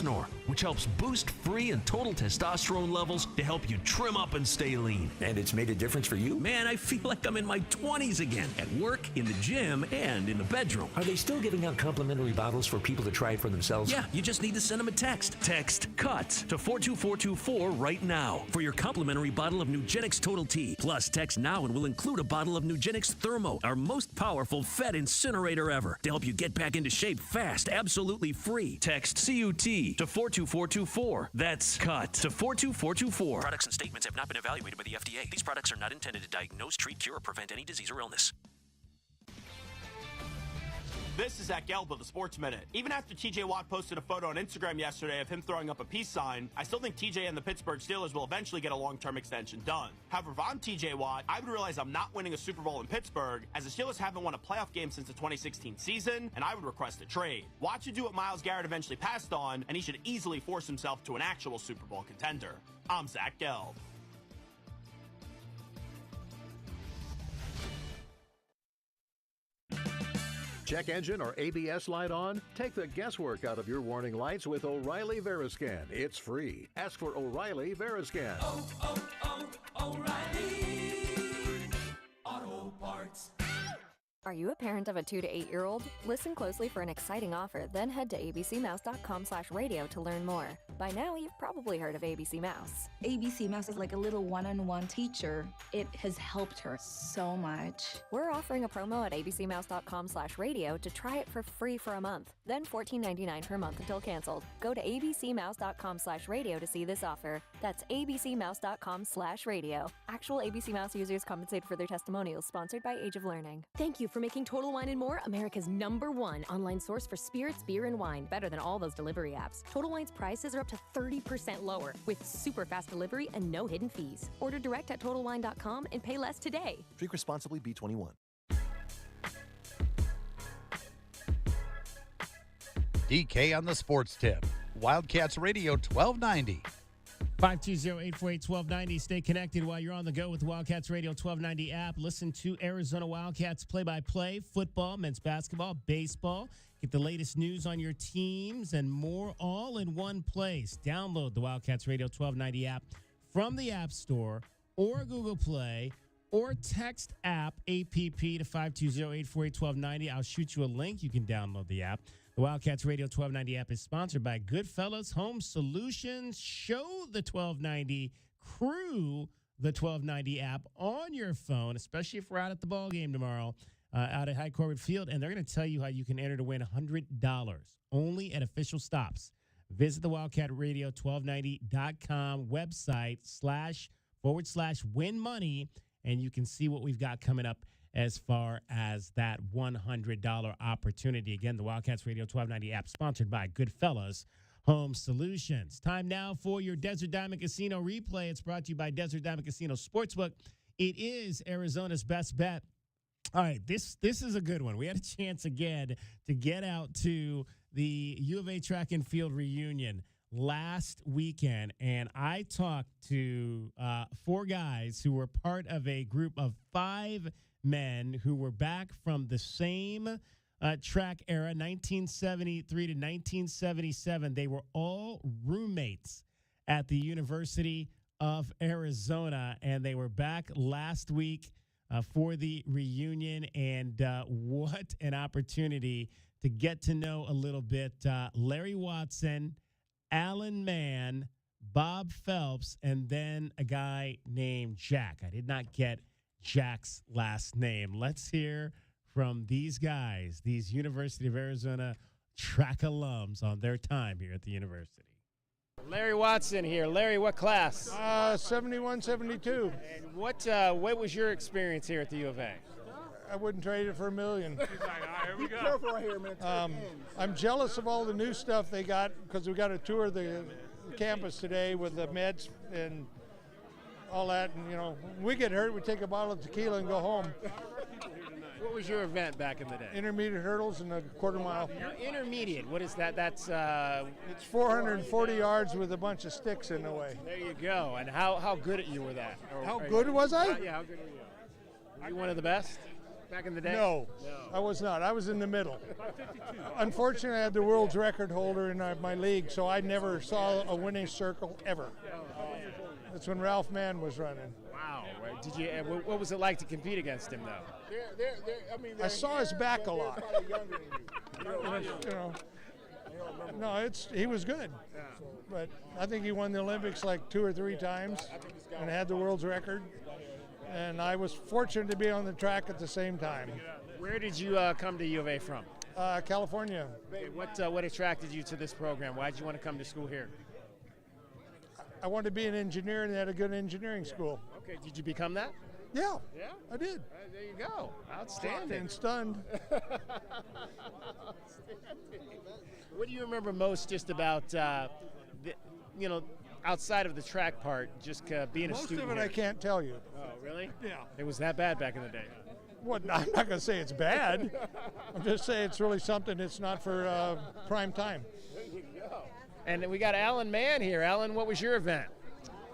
[SPEAKER 20] which helps boost free and total testosterone levels to help you trim up and stay lean.
[SPEAKER 21] And it's made a difference for you?
[SPEAKER 20] Man, I feel like I'm in my 20s again. At work, in the gym, and in the bedroom.
[SPEAKER 21] Are they still giving out complimentary bottles for people to try it for themselves?
[SPEAKER 20] Yeah, you just need to send them a text. Text CUT to 42424 right now for your complimentary bottle of Nugenix Total T. Plus, text now and we'll include a bottle of Nugenix Thermo, our most powerful fat incinerator ever, to help you get back into shape fast, absolutely free. Text CUT to 42424. That's CUT to 42424.
[SPEAKER 19] Products and statements have not been evaluated by the FDA. These products are not intended to diagnose, treat, cure, or prevent any disease or illness.
[SPEAKER 23] This is Zach Gelb of the Sports Minute. Even after TJ Watt posted a photo on Instagram yesterday of him throwing up a peace sign, I still think TJ and the Pittsburgh Steelers will eventually get a long-term extension done. However, if I'm TJ Watt, I would realize I'm not winning a Super Bowl in Pittsburgh, as the Steelers haven't won a playoff game since the 2016 season, and I would request a trade. Watt should do what Myles Garrett eventually passed on, and he should easily force himself to an actual Super Bowl contender. I'm Zach Gelb.
[SPEAKER 21] Check engine or ABS light on? Take the guesswork out of your warning lights with O'Reilly Veriscan. It's free. Ask for O'Reilly Veriscan.
[SPEAKER 24] O'Reilly Auto Parts.
[SPEAKER 25] Are you a parent of a 2 to 8-year-old? Listen closely for an exciting offer, then head to abcmouse.com/radio to learn more. By now, you've probably heard of ABC Mouse.
[SPEAKER 26] ABC Mouse is like a little one-on-one teacher. It has helped her so much.
[SPEAKER 25] We're offering a promo at abcmouse.com/radio to try it for free for a month, then $14.99 per month until canceled. Go to abcmouse.com/radio to see this offer. That's abcmouse.com/radio. Actual ABC Mouse users compensated for their testimonials, sponsored by Age of Learning.
[SPEAKER 27] Thank you for making Total Wine & More America's #1 online source for spirits, beer, and wine. Better than all those delivery apps. Total Wine's prices are up to 30% lower with super fast delivery and no hidden fees. Order direct at TotalWine.com and pay less today.
[SPEAKER 32] Drink responsibly, B21.
[SPEAKER 6] DK on the Sports Tip. Wildcats Radio 1290.
[SPEAKER 2] 520-848-1290. Stay connected while you're on the go with the Wildcats Radio 1290 app. Listen to Arizona Wildcats play-by-play, football, men's basketball, baseball. Get the latest news on your teams and more all in one place. Download the Wildcats Radio 1290 app from the App Store or Google Play, or text app APP to 520-848-1290. I'll shoot you a link. You can download the app. The Wildcats Radio 1290 app is sponsored by Goodfellas Home Solutions. Show the 1290 crew the 1290 app on your phone, especially if we're out at the ball game tomorrow, out at High Corbett Field, and they're going to tell you how you can enter to win $100 only at official stops. Visit the WildcatRadio1290.com website //win money, and you can see what we've got coming up as far as that $100 opportunity. Again, the Wildcats Radio 1290 app, sponsored by Goodfellas Home Solutions. Time now for your Desert Diamond Casino replay. It's brought to you by Desert Diamond Casino Sportsbook. It is Arizona's best bet. All right, this is a good one. We had a chance again to get out to the U of A track and field reunion last weekend, and I talked to 4 guys who were part of a group of 5 men who were back from the same track era, 1973 to 1977. They were all roommates at the University of Arizona, and they were back last week for the reunion. And what an opportunity to get to know a little bit Larry Watson, Alan Mann, Bob Phelps, and then a guy named Jack. I did not get Jack's last name. Let's hear from these guys, these University of Arizona track alums, on their time here at the university. Larry Watson here. Larry, what class?
[SPEAKER 1] 71, 72.
[SPEAKER 2] And what was your experience here at the U of A?
[SPEAKER 1] I wouldn't trade it for $1 million.
[SPEAKER 17] Here we go.
[SPEAKER 1] Careful right here, man. I'm jealous of all the new stuff they got, because we got a tour of the campus today with the meds and all that. And, you know, when we get hurt, we take a bottle of tequila and go home.
[SPEAKER 2] What was your event back in the day?
[SPEAKER 1] Intermediate hurdles and a quarter mile.
[SPEAKER 2] Now, intermediate, what is that? That's
[SPEAKER 1] it's 440 yards with a bunch of sticks in the way.
[SPEAKER 2] There you go. And how good at you were that?
[SPEAKER 1] How good was I?
[SPEAKER 2] Yeah, how good were you? Were you one of the best back in the day?
[SPEAKER 1] No, I was not. I was in the middle. Unfortunately, I had the world's record holder in my league, so I never saw a winning circle ever. That's when Ralph Mann was running.
[SPEAKER 2] Wow. Did you? What was it like to compete against him, though?
[SPEAKER 1] I saw his back a lot. You know, no, he was good, but I think he won the Olympics like 2 or 3 times and had the world's record. And I was fortunate to be on the track at the same time.
[SPEAKER 2] Where did you come to U of A from?
[SPEAKER 1] California.
[SPEAKER 2] What attracted you to this program? Why did you want to come to school here?
[SPEAKER 1] I wanted to be an engineer, and they had a good engineering school.
[SPEAKER 2] Okay, did you become that?
[SPEAKER 1] Yeah,
[SPEAKER 2] yeah,
[SPEAKER 1] I did.
[SPEAKER 2] There you go. Outstanding.
[SPEAKER 1] And stunned.
[SPEAKER 2] What do you remember most just about, outside of the track part, just being a student?
[SPEAKER 1] Most of it
[SPEAKER 2] here?
[SPEAKER 1] I can't tell you.
[SPEAKER 2] Oh, really?
[SPEAKER 1] Yeah.
[SPEAKER 2] It was that bad back in the day?
[SPEAKER 1] Well, I'm not going to say it's bad. I'm just saying it's really something that's not for prime time.
[SPEAKER 2] There you go. And we got Alan Mann here. Alan, what was your event?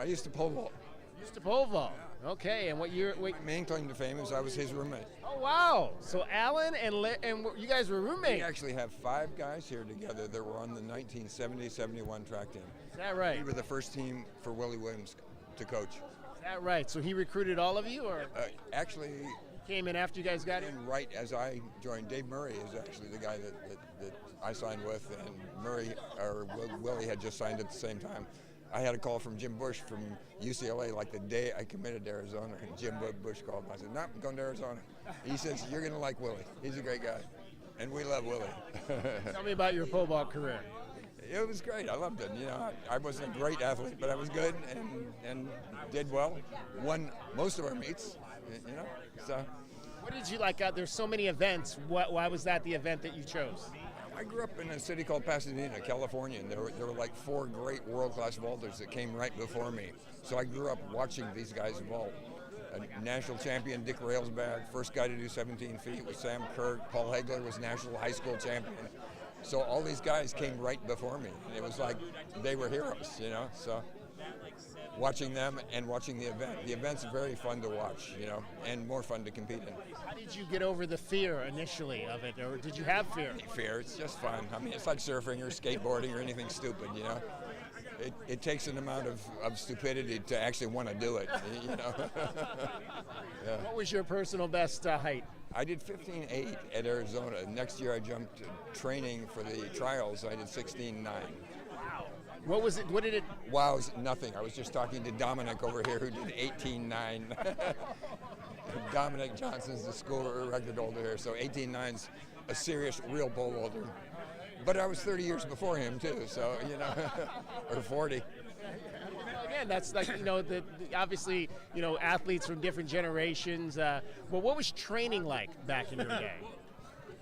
[SPEAKER 3] I used to pole vault.
[SPEAKER 2] Used to pole vault. Okay, and what year?
[SPEAKER 3] My main claim to fame is I was his roommate.
[SPEAKER 2] Oh, wow. So Alan and you guys were roommates.
[SPEAKER 3] We actually have 5 guys here together that were on the 1970-71 track team.
[SPEAKER 2] Is that right?
[SPEAKER 3] We were the first team for Willie Williams to coach.
[SPEAKER 2] Is that right? So he recruited all of you, or?
[SPEAKER 3] Actually,
[SPEAKER 2] came in after you guys got in?
[SPEAKER 3] Right as I joined. Dave Murray is actually the guy that I signed with, and Willie had just signed at the same time. I had a call from Jim Bush from UCLA like the day I committed to Arizona, and Jim Bush called me. I said, "No, I'm going to Arizona." He says, "You're going to like Willie. He's a great guy." And we love Willie.
[SPEAKER 2] Tell me about your pole vault career.
[SPEAKER 3] It was great. I loved it. You know, I wasn't a great athlete, but I was good and did well. Won most of our meets, you know. So.
[SPEAKER 2] What did you like? There's so many events. Why was that the event that you chose?
[SPEAKER 3] I grew up in a city called Pasadena, California, and there were like 4 great world-class vaulters that came right before me. So I grew up watching these guys vault. A national champion, Dick Railsback, first guy to do 17 feet was Sam Kirk. Paul Hegler was national high school champion. So all these guys came right before me. And it was like they were heroes, you know. So watching them and watching the event. The event's very fun to watch, you know, and more fun to compete in.
[SPEAKER 2] How did you get over the fear initially of it, or did you have fear?
[SPEAKER 3] Fear, it's just fun. I mean, it's like surfing or skateboarding or anything stupid, you know. It takes an amount of stupidity to actually want to do it, you know. Yeah.
[SPEAKER 2] What was your personal best height?
[SPEAKER 3] I did 15.8 at Arizona. Next year I jumped training for the trials. I did 16.9.
[SPEAKER 2] Wow. What was it? What did it?
[SPEAKER 3] Wow, it was nothing. I was just talking to Dominic over here who did 18.9. Dominic Johnson's the school record holder here, so 18.9's a serious, real pole vaulter. But I was 30 years before him too, so you know, or 40.
[SPEAKER 2] Again, that's like, you know, obviously, you know, athletes from different generations. Well, what was training like back in your day?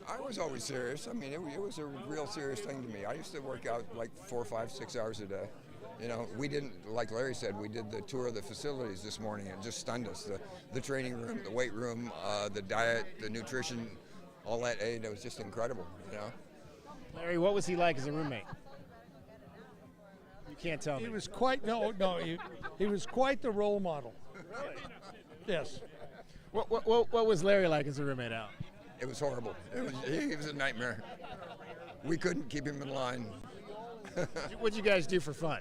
[SPEAKER 3] I was always serious. I mean, it was a real serious thing to me. I used to work out like 4, 5, 6 hours a day. You know, we didn't, like Larry said, we did the tour of the facilities this morning. It just stunned us. The training room, the weight room, the diet, the nutrition, all that aid. It was just incredible, you know.
[SPEAKER 2] Larry, what was he like as a roommate? You can't tell me.
[SPEAKER 1] He was quite, he was quite the role model. Yes.
[SPEAKER 2] What was Larry like as a roommate, Al?
[SPEAKER 3] It was horrible. He was a nightmare. We couldn't keep him in line.
[SPEAKER 2] What'd you guys do for fun?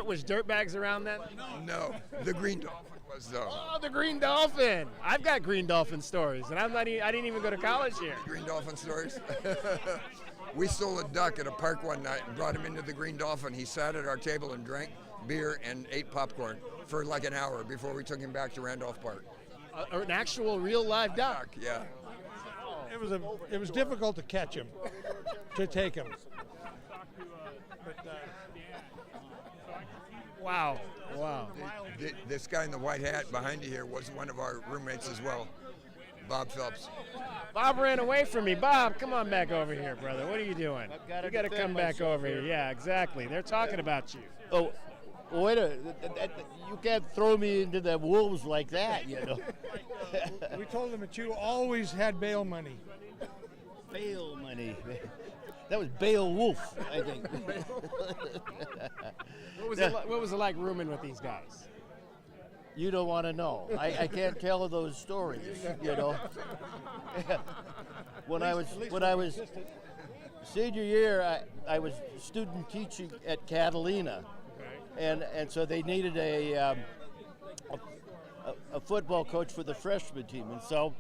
[SPEAKER 2] Was dirt bags around then?
[SPEAKER 3] No, the green dog. was though.
[SPEAKER 4] Oh, the Green Dolphin. I've got Green Dolphin stories, and I didn't even go to college here.
[SPEAKER 3] Green Dolphin stories. We stole a duck at a park one night and brought him into the Green Dolphin. He sat at our table and drank beer and ate popcorn for like an hour before we took him back to Randolph Park.
[SPEAKER 4] An actual real live duck.
[SPEAKER 3] Yeah.
[SPEAKER 1] It was difficult to catch him, to take him. But,
[SPEAKER 4] wow.
[SPEAKER 3] This guy in the white hat behind you here was one of our roommates as well, Bob Phelps.
[SPEAKER 4] Bob ran away from me. Bob, come on back over here, brother. What are you doing? You got to come back over here. Yeah, exactly. They're talking about you.
[SPEAKER 5] Oh, wait a you can't throw me into the wolves like that, you know.
[SPEAKER 1] we told them that you always had bail money.
[SPEAKER 5] Bail money. That was Beowulf, I think.
[SPEAKER 4] What was it like rooming with these guys?
[SPEAKER 5] You don't want to know. I can't tell those stories, you know. When I was senior year, I was student teaching at Catalina, and so they needed a football coach for the freshman team, and so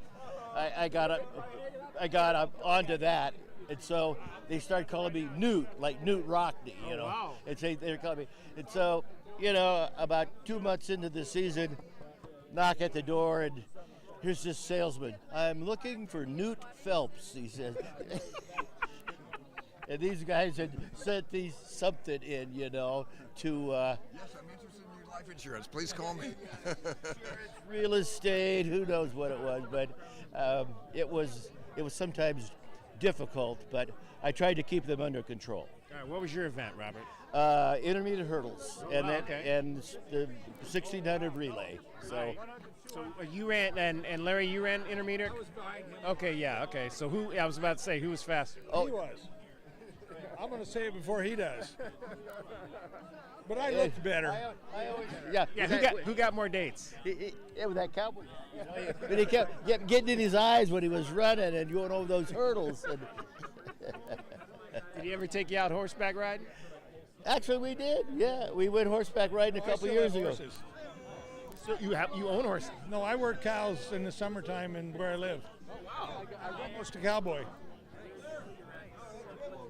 [SPEAKER 5] I got up onto that, and so they started calling me Newt, like Newt Rockney, you know.
[SPEAKER 4] Wow.
[SPEAKER 5] And so they're calling me, and so about 2 months into the season, knock at the door, and here's this salesman. I'm looking for Newt Phelps, he said. And these guys had sent something in, you know, to.
[SPEAKER 3] Yes, I'm interested in your life insurance. Please call me.
[SPEAKER 5] Real estate, who knows what it was, but it was sometimes difficult, but I tried to keep them under control.
[SPEAKER 4] All right, what was your event, Robert?
[SPEAKER 5] Intermediate hurdles, and the 1600 relay. So
[SPEAKER 4] you ran, and Larry, you ran intermediate? I was behind him. Okay, yeah, okay. So I was about to say, who was faster?
[SPEAKER 1] He was. I'm going to say it before he does. But I looked better.
[SPEAKER 4] Who got more dates?
[SPEAKER 5] Yeah, with that cowboy. But he kept getting in his eyes when he was running and going over those hurdles. And
[SPEAKER 4] did he ever take you out horseback riding?
[SPEAKER 5] Actually, we did. Yeah, we went horseback riding a couple years ago.
[SPEAKER 4] So you own horses?
[SPEAKER 1] No, I work cows in the summertime in where I live.
[SPEAKER 4] Oh wow!
[SPEAKER 1] I'm almost a cowboy.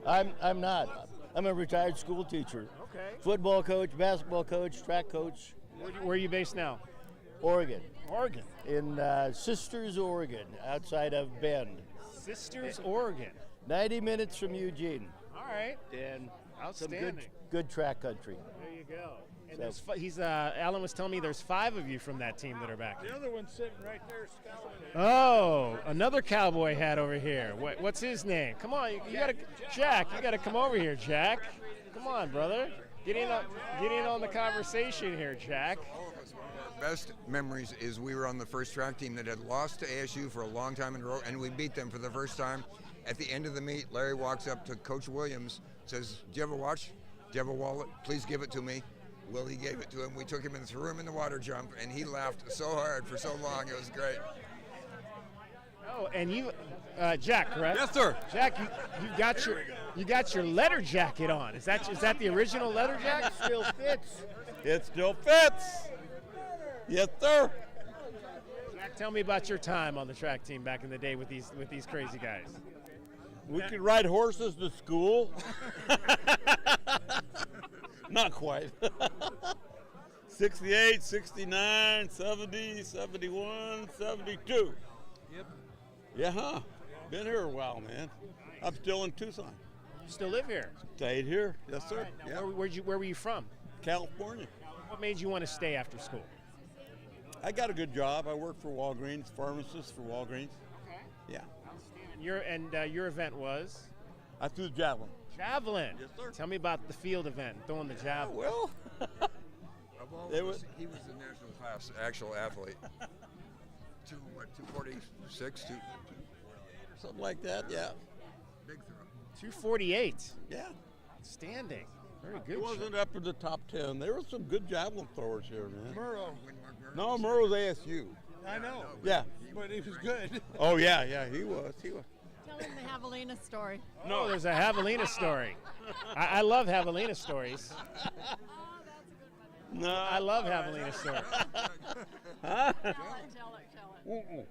[SPEAKER 5] I'm not. I'm a retired school teacher.
[SPEAKER 4] Okay.
[SPEAKER 5] Football coach, basketball coach, track coach.
[SPEAKER 4] Where are you based now?
[SPEAKER 5] Oregon.
[SPEAKER 4] Oregon.
[SPEAKER 5] In Sisters, Oregon, outside of Bend.
[SPEAKER 4] Sisters, Oregon.
[SPEAKER 5] 90 minutes from Eugene.
[SPEAKER 4] All right.
[SPEAKER 5] And
[SPEAKER 4] outstanding.
[SPEAKER 5] Some good track country.
[SPEAKER 4] There you go. And Alan was telling me there's 5 of you from that team that are back.
[SPEAKER 1] The other one's sitting right there scouting.
[SPEAKER 4] Oh, another cowboy hat over here. What's his name? Come on, Jack. You gotta come over here, Jack. Come on, brother. Get in on the conversation here, Jack.
[SPEAKER 3] Best memories is we were on the first track team that had lost to ASU for a long time in a row, and we beat them for the first time. At the end of the meet, Larry walks up to Coach Williams, says, "Do you have a watch? Do you have a wallet? Please give it to me." Willie gave it to him. We took him and threw him in the water jump, and he laughed so hard for so long. It was great.
[SPEAKER 4] Oh, and you, Jack, correct?
[SPEAKER 7] Yes, sir.
[SPEAKER 4] Jack, you got your leather jacket on. Is that the original leather jacket?
[SPEAKER 5] It still fits.
[SPEAKER 7] It still fits. Yes, sir.
[SPEAKER 4] Jack, tell me about your time on the track team back in the day with these crazy guys.
[SPEAKER 7] We could ride horses to school. Not quite. 68, 69, 70, 71, 72.
[SPEAKER 4] Yep.
[SPEAKER 7] Yeah, huh? Been here a while, man. I'm still in Tucson.
[SPEAKER 4] You still live here?
[SPEAKER 7] Stayed here. Yes, sir.
[SPEAKER 4] Right. Yeah. Where were you from?
[SPEAKER 7] California.
[SPEAKER 4] What made you want to stay after school?
[SPEAKER 7] I got a good job. I worked for Walgreens, pharmacist for Walgreens.
[SPEAKER 4] Okay.
[SPEAKER 7] Yeah.
[SPEAKER 4] Your event was?
[SPEAKER 7] I threw the javelin.
[SPEAKER 4] Javelin.
[SPEAKER 7] Yes, sir.
[SPEAKER 4] Tell me about the field event, throwing the javelin.
[SPEAKER 7] Well,
[SPEAKER 3] he was the national class actual athlete. 246, 248
[SPEAKER 7] or something like that. Yeah.
[SPEAKER 3] Big throw.
[SPEAKER 4] 248.
[SPEAKER 7] Yeah.
[SPEAKER 4] Standing. Very good.
[SPEAKER 7] It wasn't up in the top 10. There were some good javelin throwers here, man.
[SPEAKER 1] Murrow.
[SPEAKER 7] No, Murrow's ASU.
[SPEAKER 1] I know.
[SPEAKER 7] Yeah.
[SPEAKER 1] But he was good.
[SPEAKER 7] Oh yeah, he was.
[SPEAKER 8] Tell him the Javelina story.
[SPEAKER 4] No, there's a Javelina story. I love Javelina stories.
[SPEAKER 7] No.
[SPEAKER 4] I love Javelina story.
[SPEAKER 7] Huh?
[SPEAKER 8] Tell it.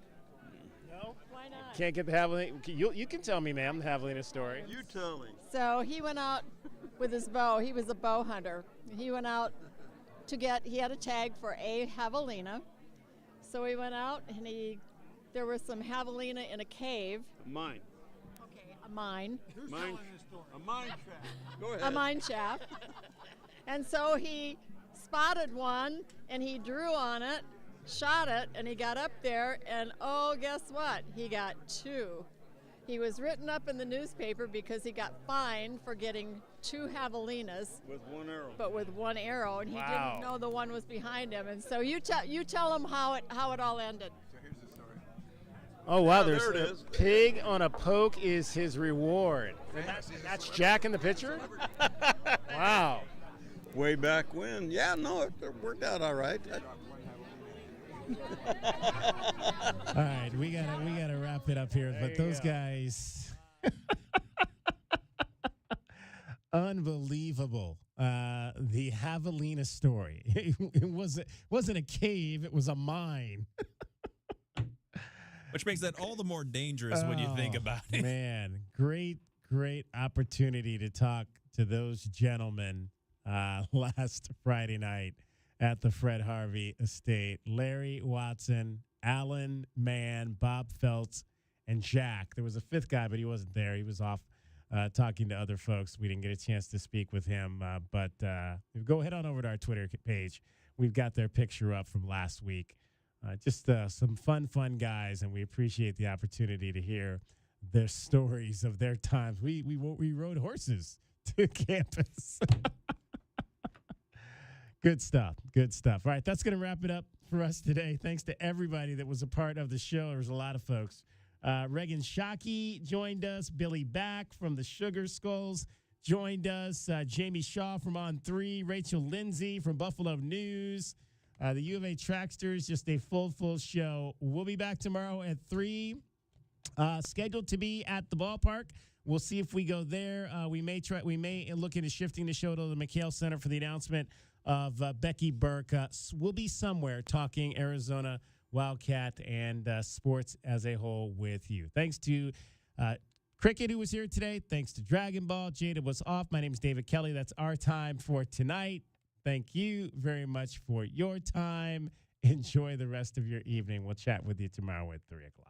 [SPEAKER 4] No?
[SPEAKER 8] Why not?
[SPEAKER 4] Can't get the Javelina. You can tell me, ma'am, the Javelina story.
[SPEAKER 7] You tell me.
[SPEAKER 8] So he went out with his bow. He was a bow hunter. He went out he had a tag for a javelina. So he went out and there was some javelina in a cave.
[SPEAKER 7] Mine.
[SPEAKER 8] Okay, a mine.
[SPEAKER 7] Mine. A mine shaft. Go ahead.
[SPEAKER 8] A mine shaft. And so he spotted one and he drew on it, shot it, and he got up there and guess what? He got 2. He was written up in the newspaper because he got fined for getting 2 javelinas.
[SPEAKER 7] With 1 arrow.
[SPEAKER 8] But with 1 arrow, and he
[SPEAKER 4] Wow.
[SPEAKER 8] didn't know the one was behind him. And so you tell him how it all ended.
[SPEAKER 7] So here's the story.
[SPEAKER 4] Oh, wow.
[SPEAKER 7] there
[SPEAKER 4] There's
[SPEAKER 7] it
[SPEAKER 4] a
[SPEAKER 7] is.
[SPEAKER 4] pig on a poke is his reward. And that's Jack in the picture? Wow.
[SPEAKER 7] Way back when. Yeah, no, it worked out all right.
[SPEAKER 2] All right, we gotta wrap it up here. But those guys, unbelievable. The Javelina story. It wasn't a cave. It was a mine.
[SPEAKER 9] Which makes that all the more dangerous when you think about it.
[SPEAKER 2] Man, great opportunity to talk to those gentlemen last Friday night at the Fred Harvey estate. Larry Watson, Alan Mann, Bob Feltz, and Jack. There was a 5th guy, but he wasn't there. He was off talking to other folks. We didn't get a chance to speak with him. But go head on over to our Twitter page. We've got their picture up from last week. Just some fun guys, and we appreciate the opportunity to hear their stories of their times. We rode horses to campus. Good stuff. All right, that's going to wrap it up for us today. Thanks to everybody that was a part of the show. There was a lot of folks. Regan Shockey joined us. Billy Back from the Sugar Skulls joined us. Jamie Shaw from On 3. Rachel Lindsay from Buffalo News. The U of A Tracksters, just a full show. We'll be back tomorrow at 3. Scheduled to be at the ballpark. We'll see if we go there. We may look into shifting the show to the McHale Center for the announcement of Becky Burke. We'll be somewhere talking Arizona Wildcat and sports as a whole with you. Thanks to Cricket, who was here today. Thanks to Dragon Ball. Jada was off. My name is David Kelly. That's our time for tonight. Thank you very much for your time. Enjoy the rest of your evening. We'll chat with you tomorrow at 3 o'clock.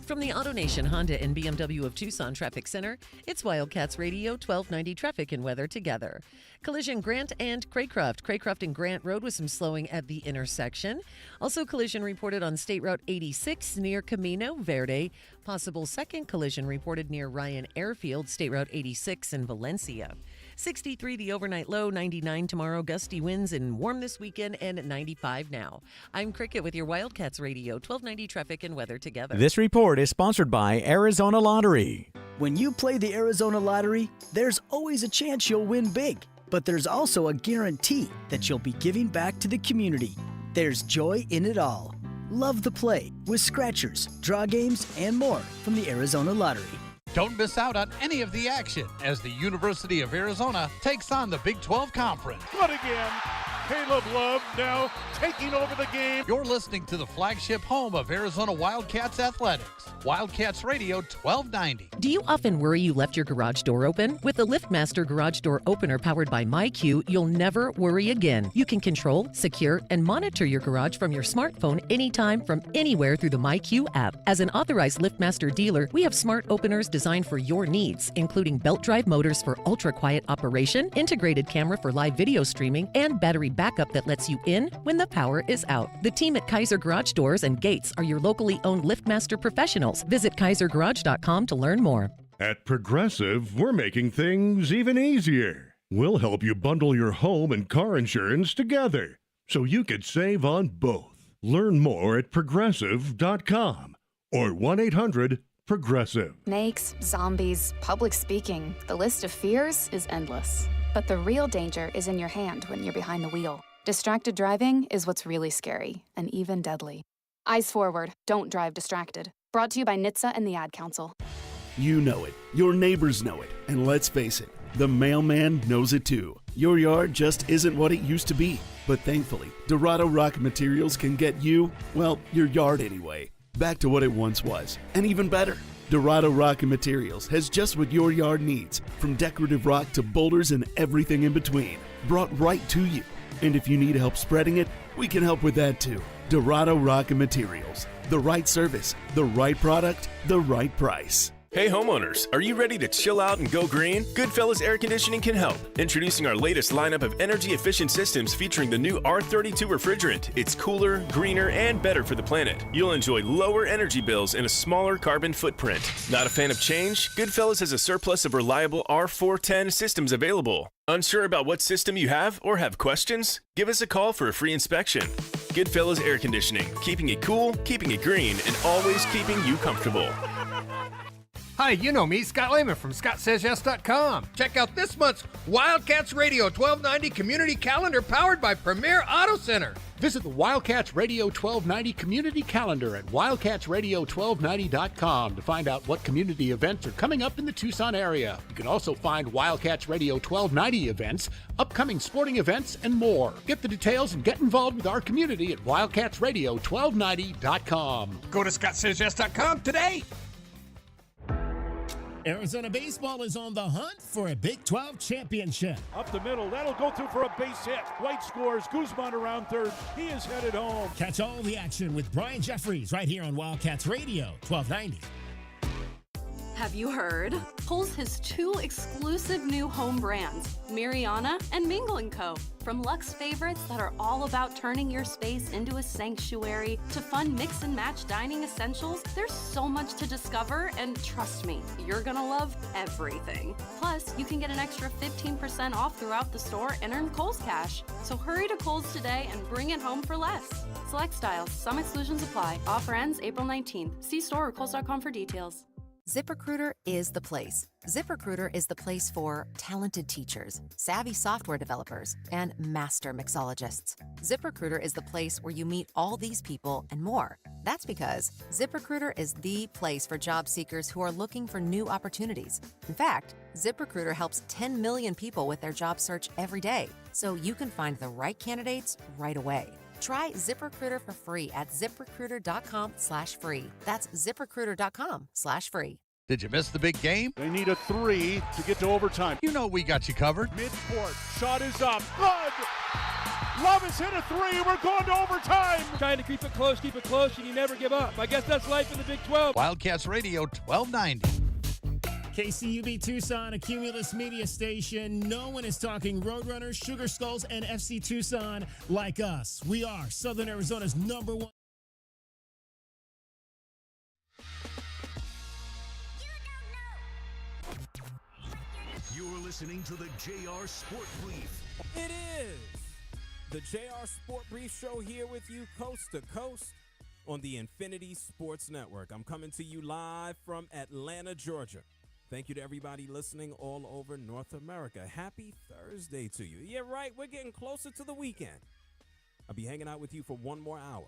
[SPEAKER 10] From the AutoNation Honda and BMW of Tucson Traffic Center, it's Wildcats Radio 1290 Traffic and Weather together. Collision Grant and Craycroft. Craycroft and Grant Road with some slowing at the intersection. Also collision reported on State Route 86 near Camino Verde. Possible second collision reported near Ryan Airfield, State Route 86 in Valencia. 63 the overnight low, 99 tomorrow, gusty winds and warm this weekend, and 95 now. I'm Cricket with your Wildcats Radio 1290 Traffic and Weather together.
[SPEAKER 11] This report is sponsored by Arizona Lottery. When you play the Arizona Lottery, there's always a chance you'll win big, but there's also a guarantee that you'll be giving back to the community. There's joy in it all. Love the play with scratchers, draw games, and more from the Arizona Lottery.
[SPEAKER 6] Don't miss out on any of the action as the University of Arizona takes on the Big 12 Conference.
[SPEAKER 12] But again, Caleb Love now taking over the game.
[SPEAKER 6] You're listening to the flagship home of Arizona Wildcats Athletics, Wildcats Radio 1290.
[SPEAKER 10] Do you often worry you left your garage door open? With the LiftMaster Garage Door Opener powered by MyQ, you'll never worry again. You can control, secure, and monitor your garage from your smartphone anytime from anywhere through the MyQ app. As an authorized LiftMaster dealer, we have smart openers designed for your needs, including belt drive motors for ultra-quiet operation, integrated camera for live video streaming, and battery backup that lets you in when the power is out. The team at Kaiser Garage Doors and Gates are your locally owned LiftMaster professionals. Visit KaiserGarage.com to learn more.
[SPEAKER 13] At Progressive, we're making things even easier. We'll help you bundle your home and car insurance together so you could save on both. Learn more at Progressive.com or 1-800-PROGRESSIVE.
[SPEAKER 14] Snakes, zombies, public speaking. The list of fears is endless. But the real danger is in your hand when you're behind the wheel. Distracted driving is what's really scary and even deadly. Eyes forward, don't drive distracted. Brought to you by NHTSA and the Ad Council.
[SPEAKER 15] You know it. Your neighbors know it. And let's face it, The mailman knows it too. Your yard just isn't what it used to be. But thankfully, Dorado Rock Materials can get you, well, your yard anyway, back to what it once was, and even better. Dorado Rock Materials has just what your yard needs, from decorative rock to boulders and everything in between, brought right to you. And if you need help spreading it, we can help with that too. Dorado Rock Materials. The right service, the right product, the right price.
[SPEAKER 16] Hey homeowners, are you ready to chill out and go green? Goodfellas Air Conditioning can help. Introducing our latest lineup of energy-efficient systems featuring the new R32 refrigerant. It's cooler, greener, and better for the planet. You'll enjoy lower energy bills and a smaller carbon footprint. Not a fan of change? Goodfellas has a surplus of reliable R410 systems available. Unsure about what system you have or have questions? Give us a call for a free inspection. Goodfellas Air Conditioning, keeping it cool, keeping it green, and always keeping you comfortable.
[SPEAKER 18] Hi, you know me, Scott Lehman from ScottSaysYes.com. Check out this month's Wildcats Radio 1290 Community Calendar powered by Premier Auto Center.
[SPEAKER 12] Visit the Wildcats Radio 1290 Community Calendar at wildcatsradio1290.com to find out what community events are coming up in the Tucson area. You can also find Wildcats Radio 1290 events, upcoming sporting events, and more. Get the details and get involved with our community at wildcatsradio1290.com.
[SPEAKER 18] Go to ScottSaysYes.com today.
[SPEAKER 2] Arizona baseball is on the hunt for a Big 12 championship.
[SPEAKER 12] Up the middle, that'll go through for a base hit. White scores, Guzman around third. He is headed home.
[SPEAKER 2] Catch all the action with Brian Jeffries right here on Wildcats Radio 1290.
[SPEAKER 19] Have you heard? Kohl's has 2 exclusive new home brands, Mariana and Mingle & Co. From luxe favorites that are all about turning your space into a sanctuary to fun mix and match dining essentials, there's so much to discover, and trust me, you're gonna love everything. Plus, you can get an extra 15% off throughout the store and earn Kohl's cash. So hurry to Kohl's today and bring it home for less. Select styles, some exclusions apply. Offer ends April 19th. See store or kohls.com for details.
[SPEAKER 20] ZipRecruiter is the place. ZipRecruiter is the place for talented teachers, savvy software developers, and master mixologists. ZipRecruiter is the place where you meet all these people and more. That's because ZipRecruiter is the place for job seekers who are looking for new opportunities. In fact, ZipRecruiter helps 10 million people with their job search every day, so you can find the right candidates right away. Try ZipRecruiter for free at ZipRecruiter.com/free. That's ZipRecruiter.com/free.
[SPEAKER 6] Did you miss the big game?
[SPEAKER 12] They need a 3 to get to overtime.
[SPEAKER 6] You know we got you covered.
[SPEAKER 12] Midcourt, shot is up. Good! Love has hit a 3. We're going to overtime.
[SPEAKER 21] Trying to keep it close, and you never give up. I guess that's life in the Big 12.
[SPEAKER 6] Wildcats Radio 1290.
[SPEAKER 2] KCUB Tucson, a Cumulus media station. No one is talking Roadrunners, Sugar Skulls, and FC Tucson like us. We are Southern Arizona's #1.
[SPEAKER 24] You're listening to the JR Sport Brief.
[SPEAKER 22] It is the JR Sport Brief show here with you coast to coast on the Infinity Sports Network. I'm coming to you live from Atlanta, Georgia. Thank you to everybody listening all over North America. Happy Thursday to you. Yeah, right, we're getting closer to the weekend. I'll be hanging out with you for 1 more hour.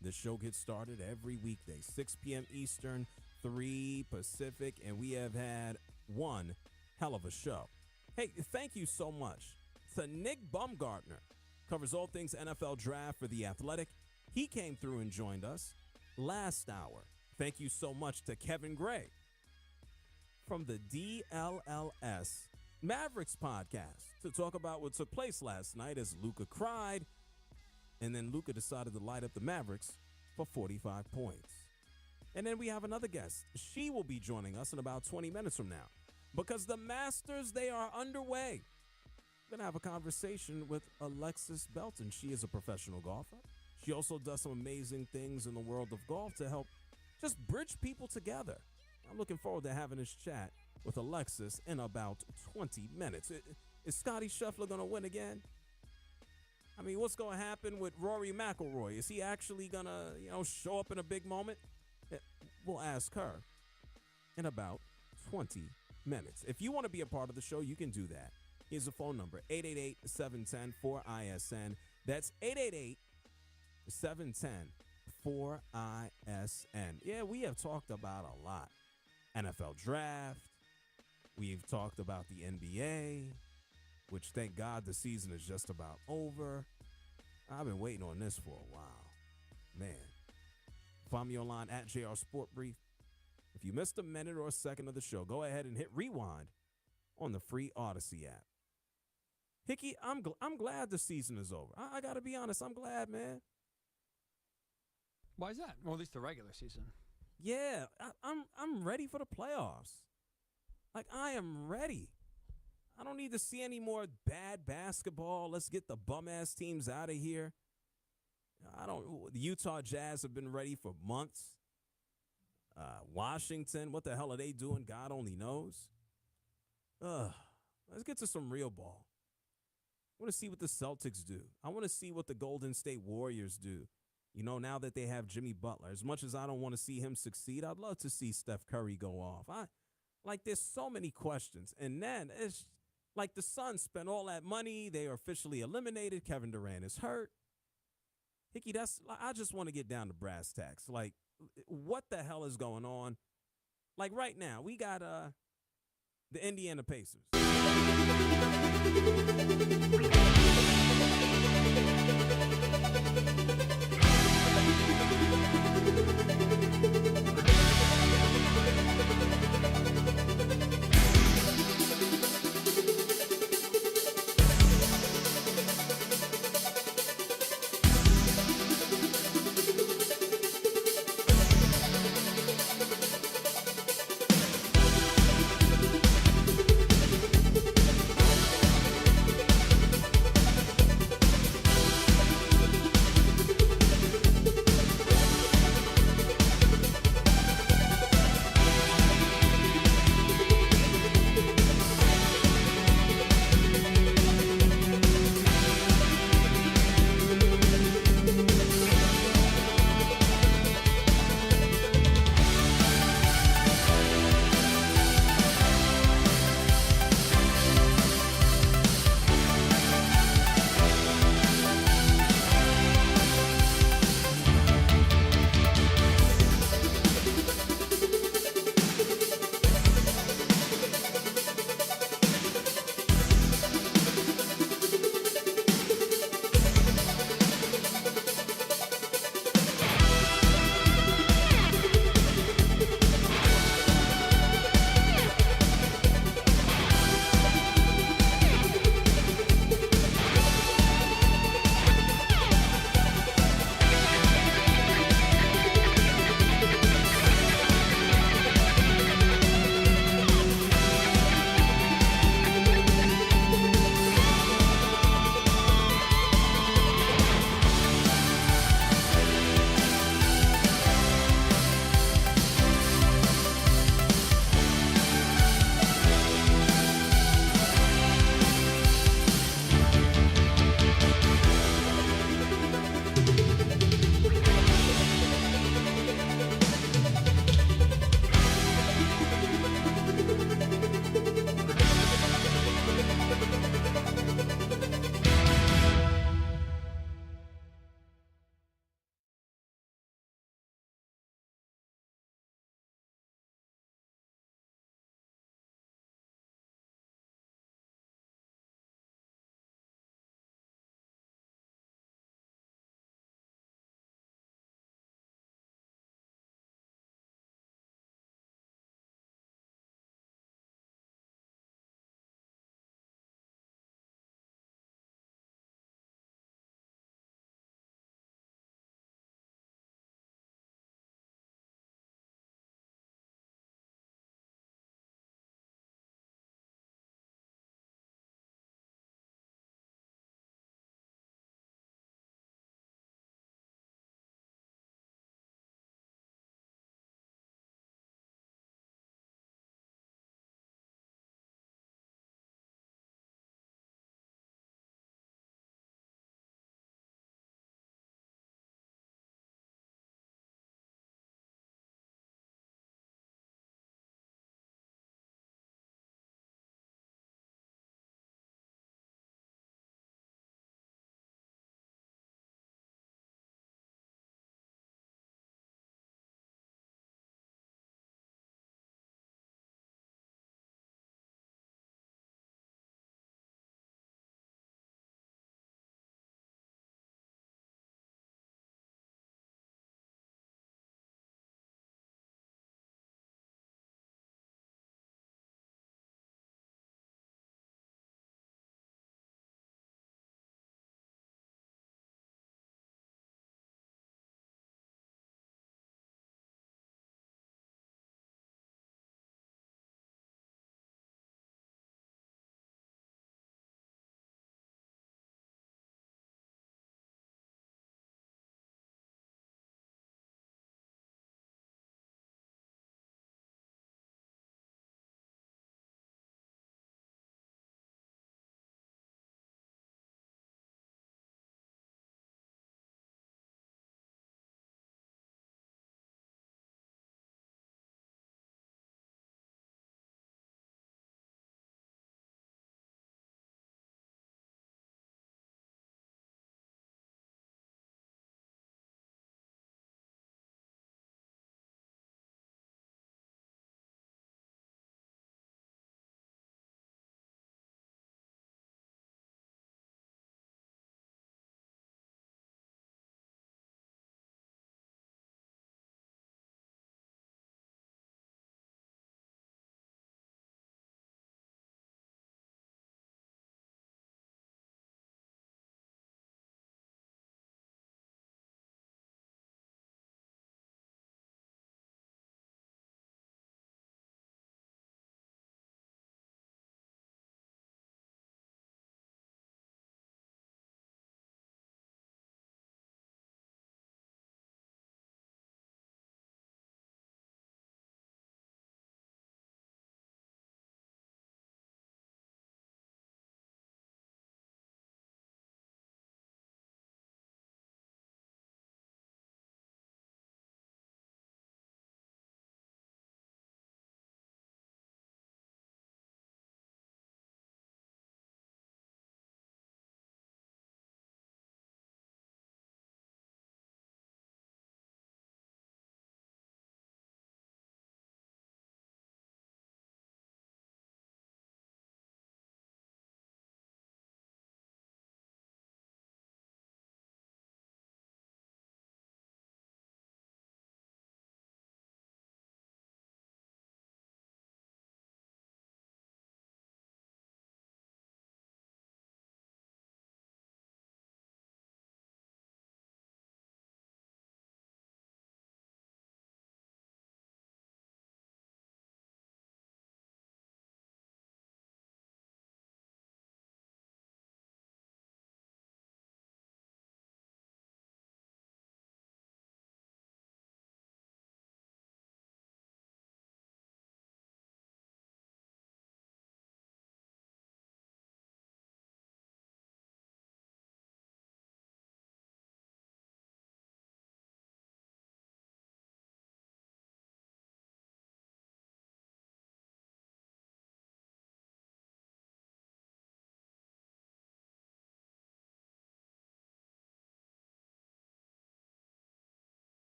[SPEAKER 22] This show gets started every weekday, 6 p.m. Eastern, 3 Pacific, and we have had one hell of a show. Hey, thank you so much to Nick Baumgartner. Covers all things NFL Draft for The Athletic. He came through and joined us last hour. Thank you so much to Kevin Gray from the DLLS Mavericks podcast to talk about what took place last night as Luka cried, and then Luka decided to light up the Mavericks for 45 points. And then we have another guest. She will be joining us in about 20 minutes from now because the Masters, they are underway. We're going to have a conversation with Alexis Belton. She is a professional golfer. She also does some amazing things in the world of golf to help just bridge people together. I'm looking forward to having this chat with Alexis in about 20 minutes. Is Scotty Scheffler going to win again? I mean, what's going to happen with Rory McIlroy? Is he actually going to, show up in a big moment? We'll ask her in about 20 minutes. If you want to be a part of the show, you can do that. Here's the phone number, 888-710-4ISN. That's 888-710-4ISN. Yeah, we have talked about a lot. NFL Draft, We've talked about the NBA, which thank God the season is just about over. I've been waiting on this for a while. Man. Find me online at JR Sport Brief. If you missed a minute or a second of the show, go ahead and hit rewind on the free Odyssey app. Hickey, I'm glad the season is over. I got to be honest. I'm glad, man.
[SPEAKER 3] Why is that? Well, at least the regular season.
[SPEAKER 22] Yeah, I'm ready for the playoffs. Like, I am ready. I don't need to see any more bad basketball. Let's get the bum-ass teams out of here. The Utah Jazz have been ready for months. Washington, what the hell are they doing? God only knows. Let's get to some real ball. I want to see what the Celtics do. I want to see what the Golden State Warriors do. You know, now that they have Jimmy Butler, as much as I don't want to see him succeed, I'd love to see Steph Curry go off. There's so many questions. And then it's like the Suns spent all that money. They are officially eliminated. Kevin Durant is hurt. Hickey, I just want to get down to brass tacks. Like, what the hell is going on? Like, right now, we got the Indiana Pacers.